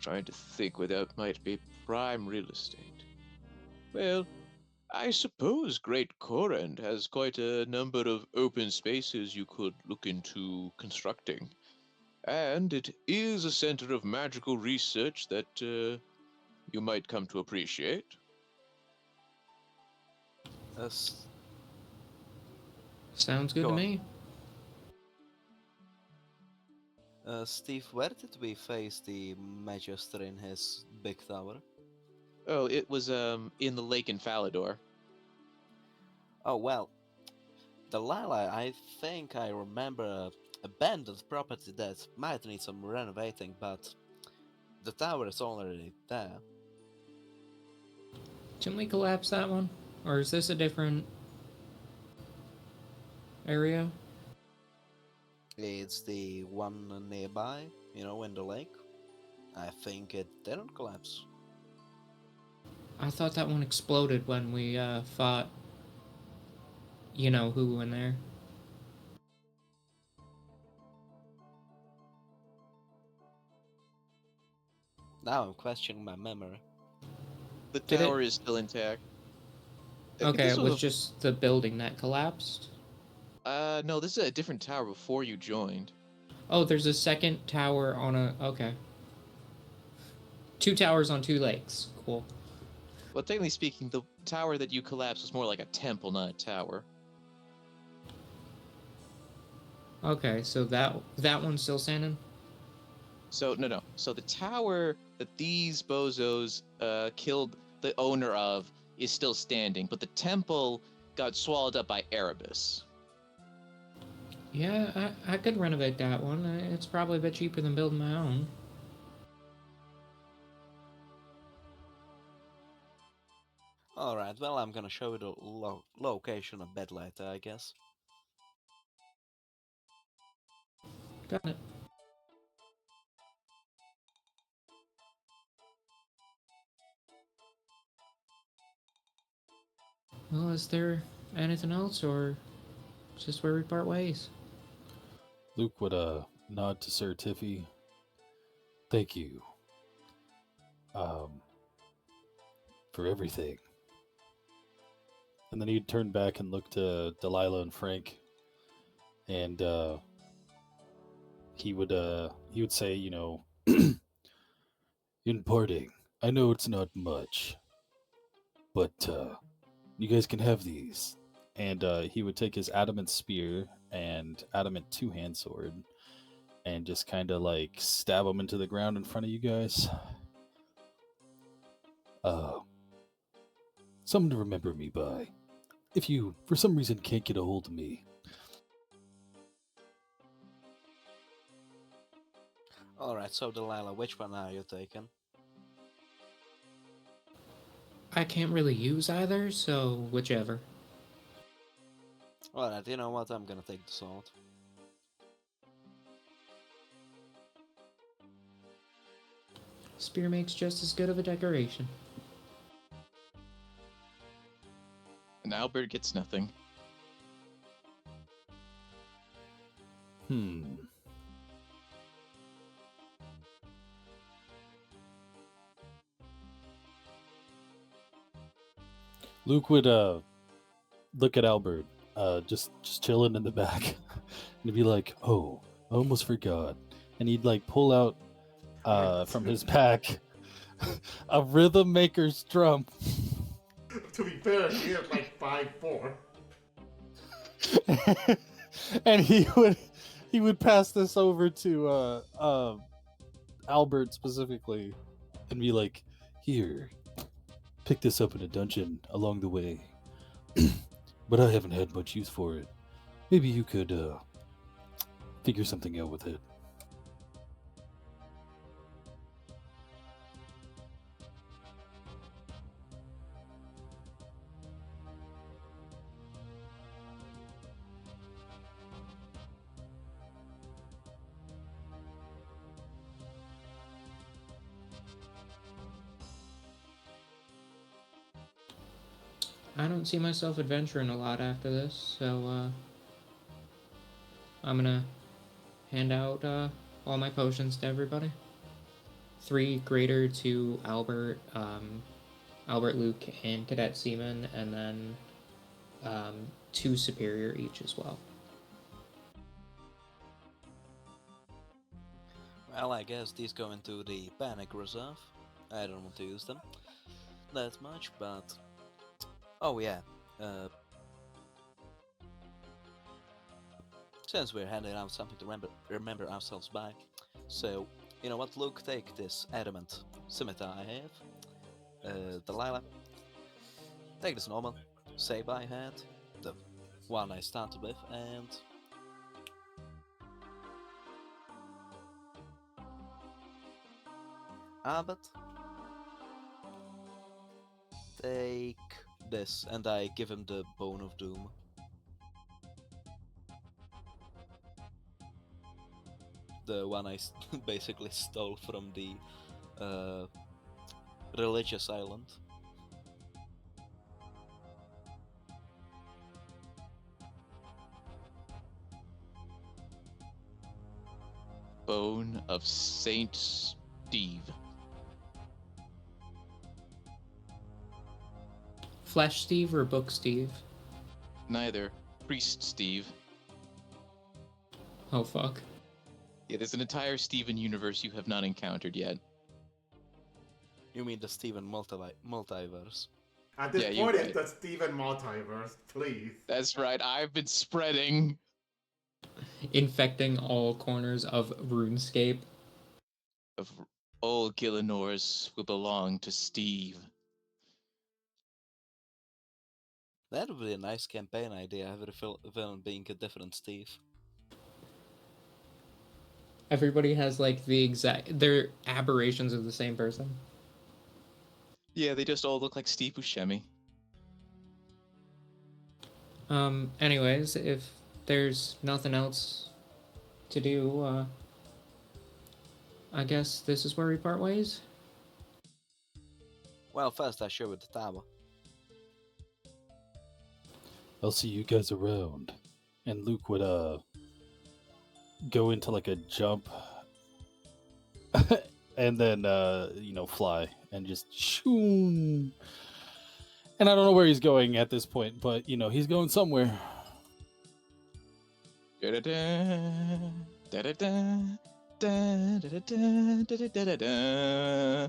Speaker 1: trying to think where that might be prime real estate. Well, I suppose Great Corend has quite a number of open spaces you could look into constructing. And it is a center of magical research that you might come to appreciate.
Speaker 3: Sounds good
Speaker 4: Go
Speaker 3: to
Speaker 4: on.
Speaker 3: me.
Speaker 4: Steve, where did we face the Magister in his big tower?
Speaker 1: Oh, it was in the lake in Falador.
Speaker 4: Oh, well, Delilah, I think I remember a abandoned property that might need some renovating, but the tower is already there.
Speaker 3: Can we collapse that one? Or is this a different area?
Speaker 4: It's the one nearby, in the lake. I think it didn't collapse.
Speaker 3: I thought that one exploded when we fought you know who in there.
Speaker 4: Now I'm questioning my memory.
Speaker 1: The
Speaker 3: Did it-
Speaker 1: tower is still intact.
Speaker 3: Okay,
Speaker 1: This
Speaker 3: it was just the building that collapsed.
Speaker 1: No, this is a different tower before you joined.
Speaker 3: Oh, there's a second tower on a... Okay. 2 towers on 2 lakes. Cool.
Speaker 1: Well, technically speaking, the tower that you collapsed was more like a temple, not a tower.
Speaker 3: Okay, so that one's still standing?
Speaker 1: So, no. So the tower that these bozos killed the owner of is still standing, but the temple got swallowed up by Erebus.
Speaker 3: Yeah, I could renovate that one. It's probably a bit cheaper than building my own.
Speaker 4: Alright, well, I'm gonna show you the location a bit later, I guess.
Speaker 3: Got it. Well, is there anything else, or just where we part ways?
Speaker 7: Luke would nod to Sir Tiffy. Thank you. For everything. And then he'd turn back and look to Delilah and Frank, and he would say, in parting, I know it's not much, but you guys can have these. And he would take his adamant spear and adamant two-hand sword and just kind of like stab them into the ground in front of you guys. Something to remember me by. If you, for some reason, can't get a hold of me.
Speaker 4: Alright, so Delilah, which one are you taking?
Speaker 3: I can't really use either, so whichever.
Speaker 4: Alright, you know what? I'm gonna take the sword.
Speaker 3: Spear makes just as good of a decoration.
Speaker 1: And Albert gets nothing.
Speaker 7: Luke would look at Albert, just chilling in the back, and be like, "Oh, I almost forgot." And he'd like pull out from his pack a rhythm maker's drum.
Speaker 2: To be fair, he is like 5'4".
Speaker 7: And he would pass this over to Albert specifically, and be like, "Here, picked this up in a dungeon along the way, but I haven't had much use for it. Maybe you could figure something out with it.
Speaker 3: I don't see myself adventuring a lot after this, so I'm gonna hand out all my potions to everybody. 3 greater to Albert, Albert, Luke, and Cadet Seaman, and then 2 superior each as well.
Speaker 4: Well, I guess these go into the panic reserve. I don't want to use them that much, but... Oh yeah, since we're handing out something to remember ourselves by, so, you know what, Luke, take this adamant scimitar I have. Delilah, take this normal saber I had, the one I started with, and... Albert, take this, and I give him the Bone of Doom. The one I basically stole from the religious island.
Speaker 1: Bone of Saint Steve.
Speaker 3: Flesh Steve or Book Steve?
Speaker 1: Neither. Priest Steve.
Speaker 3: Oh fuck.
Speaker 1: Yeah, there's an entire Steven universe you have not encountered yet.
Speaker 4: You mean the Steven multiverse?
Speaker 2: At this
Speaker 1: Yeah, you're
Speaker 2: point,
Speaker 1: right.
Speaker 2: it's the Steven multiverse, please.
Speaker 1: That's right, I've been spreading.
Speaker 3: Infecting all corners of RuneScape.
Speaker 1: Of all Gielinors will belong to Steve.
Speaker 4: That would be a nice campaign idea, every villain being a different Steve.
Speaker 3: Everybody has like the exact... They're aberrations of the same person.
Speaker 1: Yeah, they just all look like Steve Buscemi.
Speaker 3: Anyways, if there's nothing else to do, I guess this is where we part ways?
Speaker 4: Well, first I show you the tower.
Speaker 7: I'll see you guys around. And Luke would go into like a jump and then fly and just shoom. And I don't know where he's going at this point, but he's going somewhere.
Speaker 1: Da-da-da, da-da-da, da-da-da, da-da-da-da-da.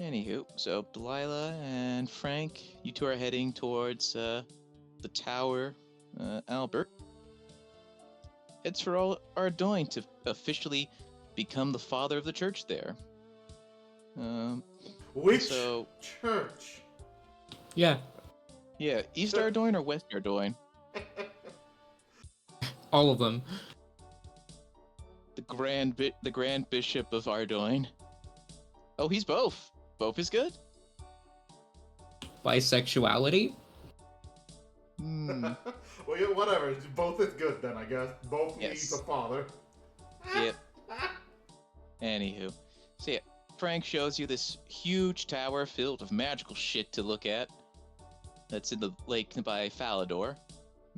Speaker 1: Anywho, so Delilah and Frank, you two are heading towards the tower. Albert heads for all Ardoin to officially become the father of the church there.
Speaker 2: Which
Speaker 1: So,
Speaker 2: church?
Speaker 3: Yeah,
Speaker 1: yeah, East Ardoin or West Ardoin?
Speaker 3: all of them.
Speaker 1: The Grand Bishop of Ardoin. Oh, he's both. Both is good.
Speaker 3: Bisexuality?
Speaker 1: Hmm.
Speaker 2: Well, yeah, whatever. Both is good then, I guess. Both
Speaker 1: Yes.
Speaker 2: need a father.
Speaker 1: Yep. Anywho, so yeah, Frank shows you this huge tower filled with magical shit to look at. That's in the lake by Falador.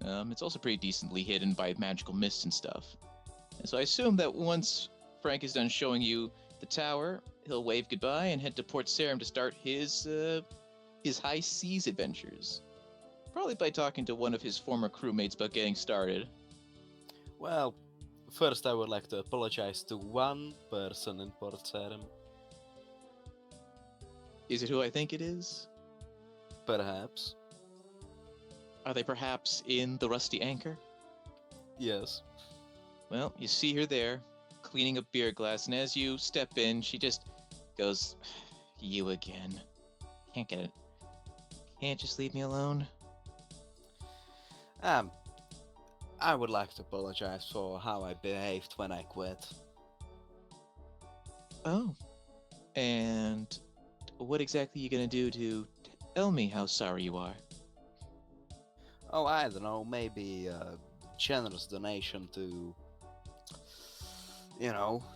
Speaker 1: It's also pretty decently hidden by magical mist and stuff. And so I assume that once Frank is done showing you the tower, he'll wave goodbye and head to Port Sarim to start his high seas adventures. Probably by talking to one of his former crewmates about getting started.
Speaker 4: Well, first I would like to apologize to one person in Port Sarim.
Speaker 1: Is it who I think it is?
Speaker 4: Perhaps.
Speaker 1: Are they perhaps in the Rusty Anchor?
Speaker 4: Yes.
Speaker 1: Well, you see her there, cleaning a beer glass, and as you step in, she just Goes, you again. Can't get it. Can't just leave me alone?
Speaker 4: I would like to apologize for how I behaved when I quit.
Speaker 1: Oh. And what exactly are you gonna do to tell me how sorry you are?
Speaker 4: Oh, I don't know, maybe a generous donation to,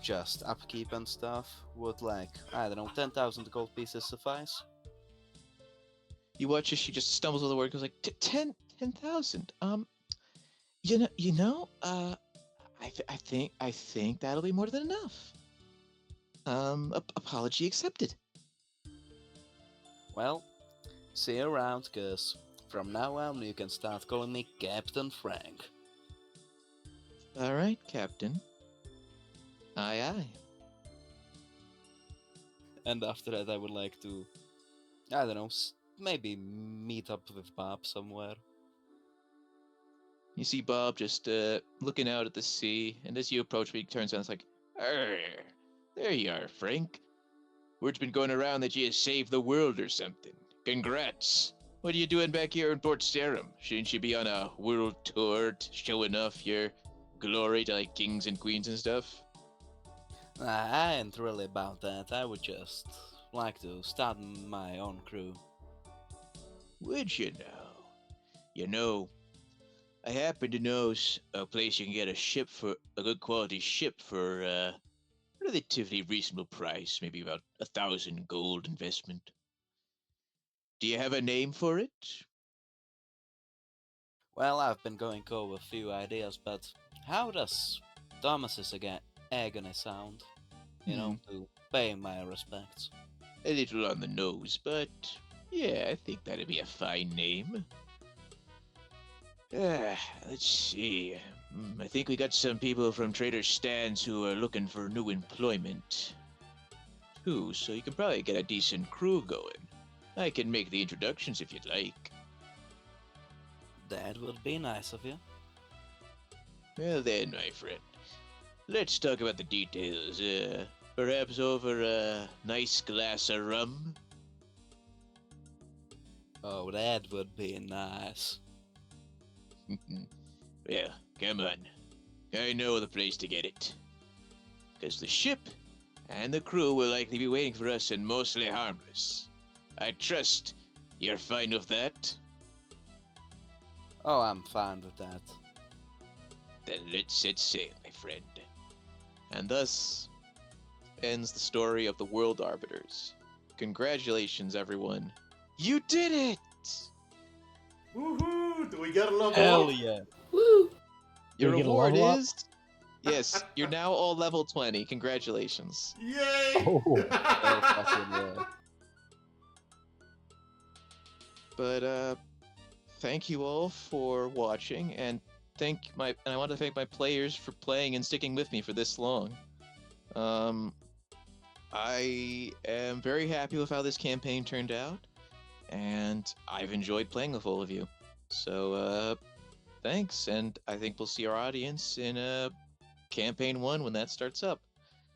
Speaker 4: just upkeep and stuff. Would like, I don't know, 10,000 gold pieces suffice?
Speaker 1: You watch as she just stumbles over the word, goes like, 10,000. I think that'll be more than enough. Apology accepted.
Speaker 4: Well, see you around, cause from now on you can start calling me Captain Frank.
Speaker 1: All right, Captain. Aye, aye.
Speaker 4: And after that I would like to, I don't know, maybe meet up with Bob somewhere.
Speaker 1: You see Bob just looking out at the sea, and as you approach me, he turns around and is like, "Arr, there you are, Frank. Word's been going around that you saved the world or something. Congrats. What are you doing back here in Port Sarum? Shouldn't you be on a world tour showing off your glory to like kings and queens and stuff?"
Speaker 4: I ain't really about that. I would just like to start my own crew.
Speaker 1: Would you know? You know, I happen to know a place you can get a good quality ship for relatively reasonable price, maybe about 1,000 gold investment. Do you have a name for it?
Speaker 4: Well, I've been going over a few ideas, but how does Thomas's agony sound? To pay my respects.
Speaker 1: A little on the nose, but yeah, I think that'd be a fine name. Let's see. I think we got some people from Trader Stan's who are looking for new employment, too, so you can probably get a decent crew going. I can make the introductions if you'd like.
Speaker 4: That would be nice of you.
Speaker 1: Well then, my friend, let's talk about the details. Perhaps over a nice glass of rum?
Speaker 4: Oh, that would be nice.
Speaker 1: Well, come on. I know the place to get it. Because the ship and the crew will likely be waiting for us and mostly harmless. I trust you're fine with that?
Speaker 4: Oh, I'm fine with that.
Speaker 1: Then let's set sail, my friend. And thus ends the story of the World Arbiters. Congratulations, everyone. You did it!
Speaker 2: Woohoo! Do we get a level
Speaker 6: Hell
Speaker 2: up?
Speaker 6: yeah.
Speaker 3: Woo!
Speaker 1: Your
Speaker 5: we get a
Speaker 1: reward
Speaker 5: level up?
Speaker 1: is... Yes, you're now all level 20. Congratulations.
Speaker 2: Yay!
Speaker 5: Oh.
Speaker 4: Hell fucking yeah.
Speaker 1: But thank you all for watching, and I want to thank my players for playing and sticking with me for this long. I am very happy with how this campaign turned out, and I've enjoyed playing with all of you. So thanks, and I think we'll see our audience in campaign 1 when that starts up.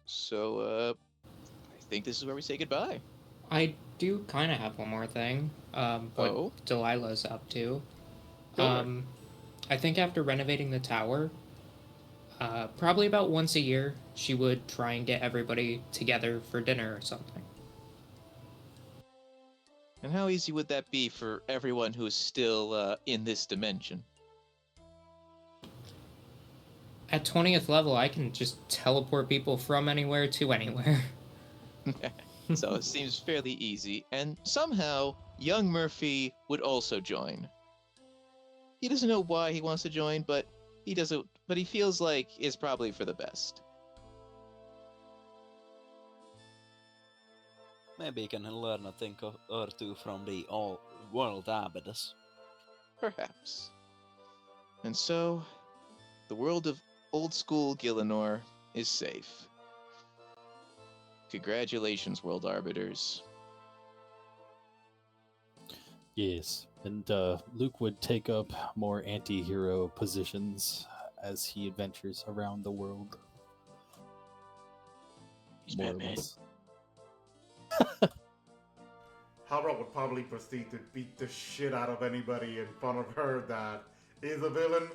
Speaker 1: So I think this is where we say goodbye.
Speaker 3: I do kind of have one more thing. What Delilah's up to.
Speaker 1: Sure.
Speaker 3: I think after renovating the tower, probably about once a year, she would try and get everybody together for dinner or something.
Speaker 1: And how easy would that be for everyone who is still in this dimension?
Speaker 3: At 20th level, I can just teleport people from anywhere to anywhere.
Speaker 1: So it seems fairly easy, and somehow young Murphy would also join. He doesn't know why he wants to join, but he doesn't. But he feels like it's probably for the best.
Speaker 4: Maybe you can learn a thing or two from the world arbiters.
Speaker 1: Perhaps. And so, the world of old school Gielinor is safe. Congratulations, World Arbiters.
Speaker 7: Yes, and Luke would take up more anti-hero positions as he adventures around the world.
Speaker 1: He's
Speaker 7: More or
Speaker 1: Batman.
Speaker 7: less.
Speaker 2: Halbrook would probably proceed to beat the shit out of anybody in front of her that is a villain,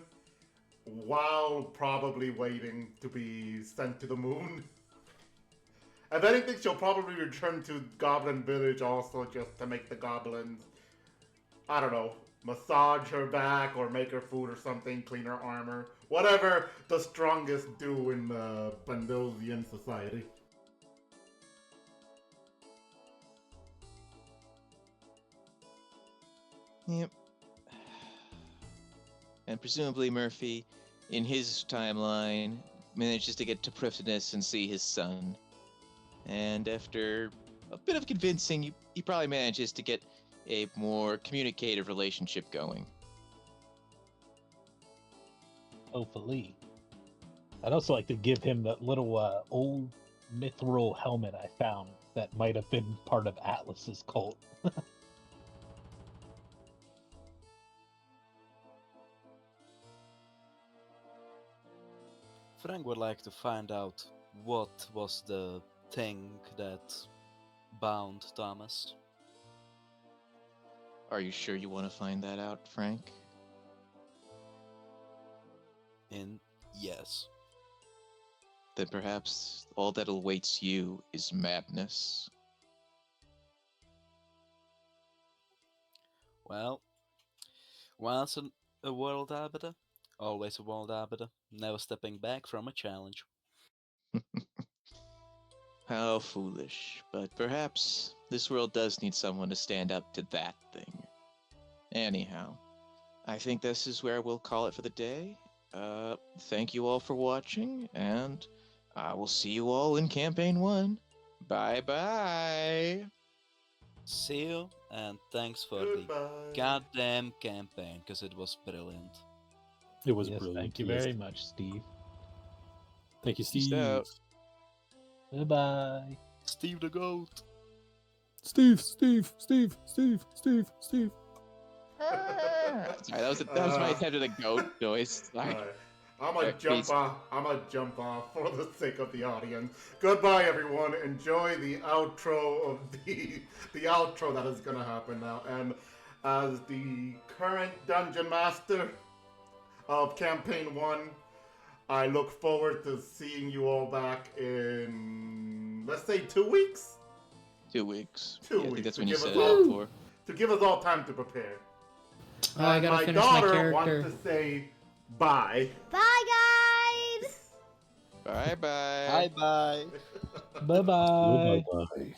Speaker 2: while probably waiting to be sent to the moon. If anything, she'll probably return to Goblin Village also just to make the goblins, I don't know, massage her back or make her food or something, clean her armor. Whatever the strongest do in Bandosian society.
Speaker 1: Yep. And presumably Murphy, in his timeline, manages to get to Prifdnis and see his son. And after a bit of convincing, he probably manages to get a more communicative relationship going.
Speaker 5: Hopefully. I'd also like to give him that little old mithril helmet I found that might have been part of Atlas's cult.
Speaker 4: Frank would like to find out what was the thing that bound Thomas.
Speaker 1: Are you sure you want to find that out, Frank?
Speaker 4: Yes.
Speaker 1: Then perhaps all that awaits you is madness.
Speaker 4: Well, once a world arbiter, always a world arbiter, never stepping back from a challenge.
Speaker 1: How foolish, but perhaps this world does need someone to stand up to that thing. Anyhow, I think this is where we'll call it for the day. Thank you all for watching, and I will see you all in Campaign 1. Bye-bye!
Speaker 4: See you, and thanks for
Speaker 2: Goodbye.
Speaker 4: the goddamn campaign, because it was brilliant.
Speaker 7: It was
Speaker 5: Yes,
Speaker 7: brilliant.
Speaker 5: thank you
Speaker 7: yes.
Speaker 5: very much, Steve.
Speaker 7: Thank you,
Speaker 1: Peace
Speaker 7: Steve.
Speaker 1: out.
Speaker 5: Goodbye.
Speaker 4: Steve the Goat!
Speaker 7: Steve.
Speaker 1: Sorry, that was my attempt at a goat noise. Sorry.
Speaker 2: Alright. I'm gonna
Speaker 1: Alright,
Speaker 2: jump
Speaker 1: peace.
Speaker 2: off. I'm gonna jump off for the sake of the audience. Goodbye, everyone. Enjoy the outro of the outro that is gonna happen now. And as the current dungeon master of campaign 1, I look forward to seeing you all back in, let's say, 2 weeks.
Speaker 1: 2 weeks.
Speaker 2: 2
Speaker 1: Yeah, I think
Speaker 2: weeks
Speaker 1: that's
Speaker 2: to
Speaker 1: when you
Speaker 2: give
Speaker 1: set
Speaker 2: us
Speaker 1: it
Speaker 2: all-
Speaker 1: up for.
Speaker 2: To give us all time to prepare.
Speaker 3: Oh, I
Speaker 2: And
Speaker 3: gotta
Speaker 2: my
Speaker 3: finish my
Speaker 2: daughter wants
Speaker 3: character.
Speaker 2: to say bye.
Speaker 8: Bye, guys!
Speaker 1: Bye-bye.
Speaker 4: Bye bye!
Speaker 5: Bye-bye.
Speaker 7: Bye.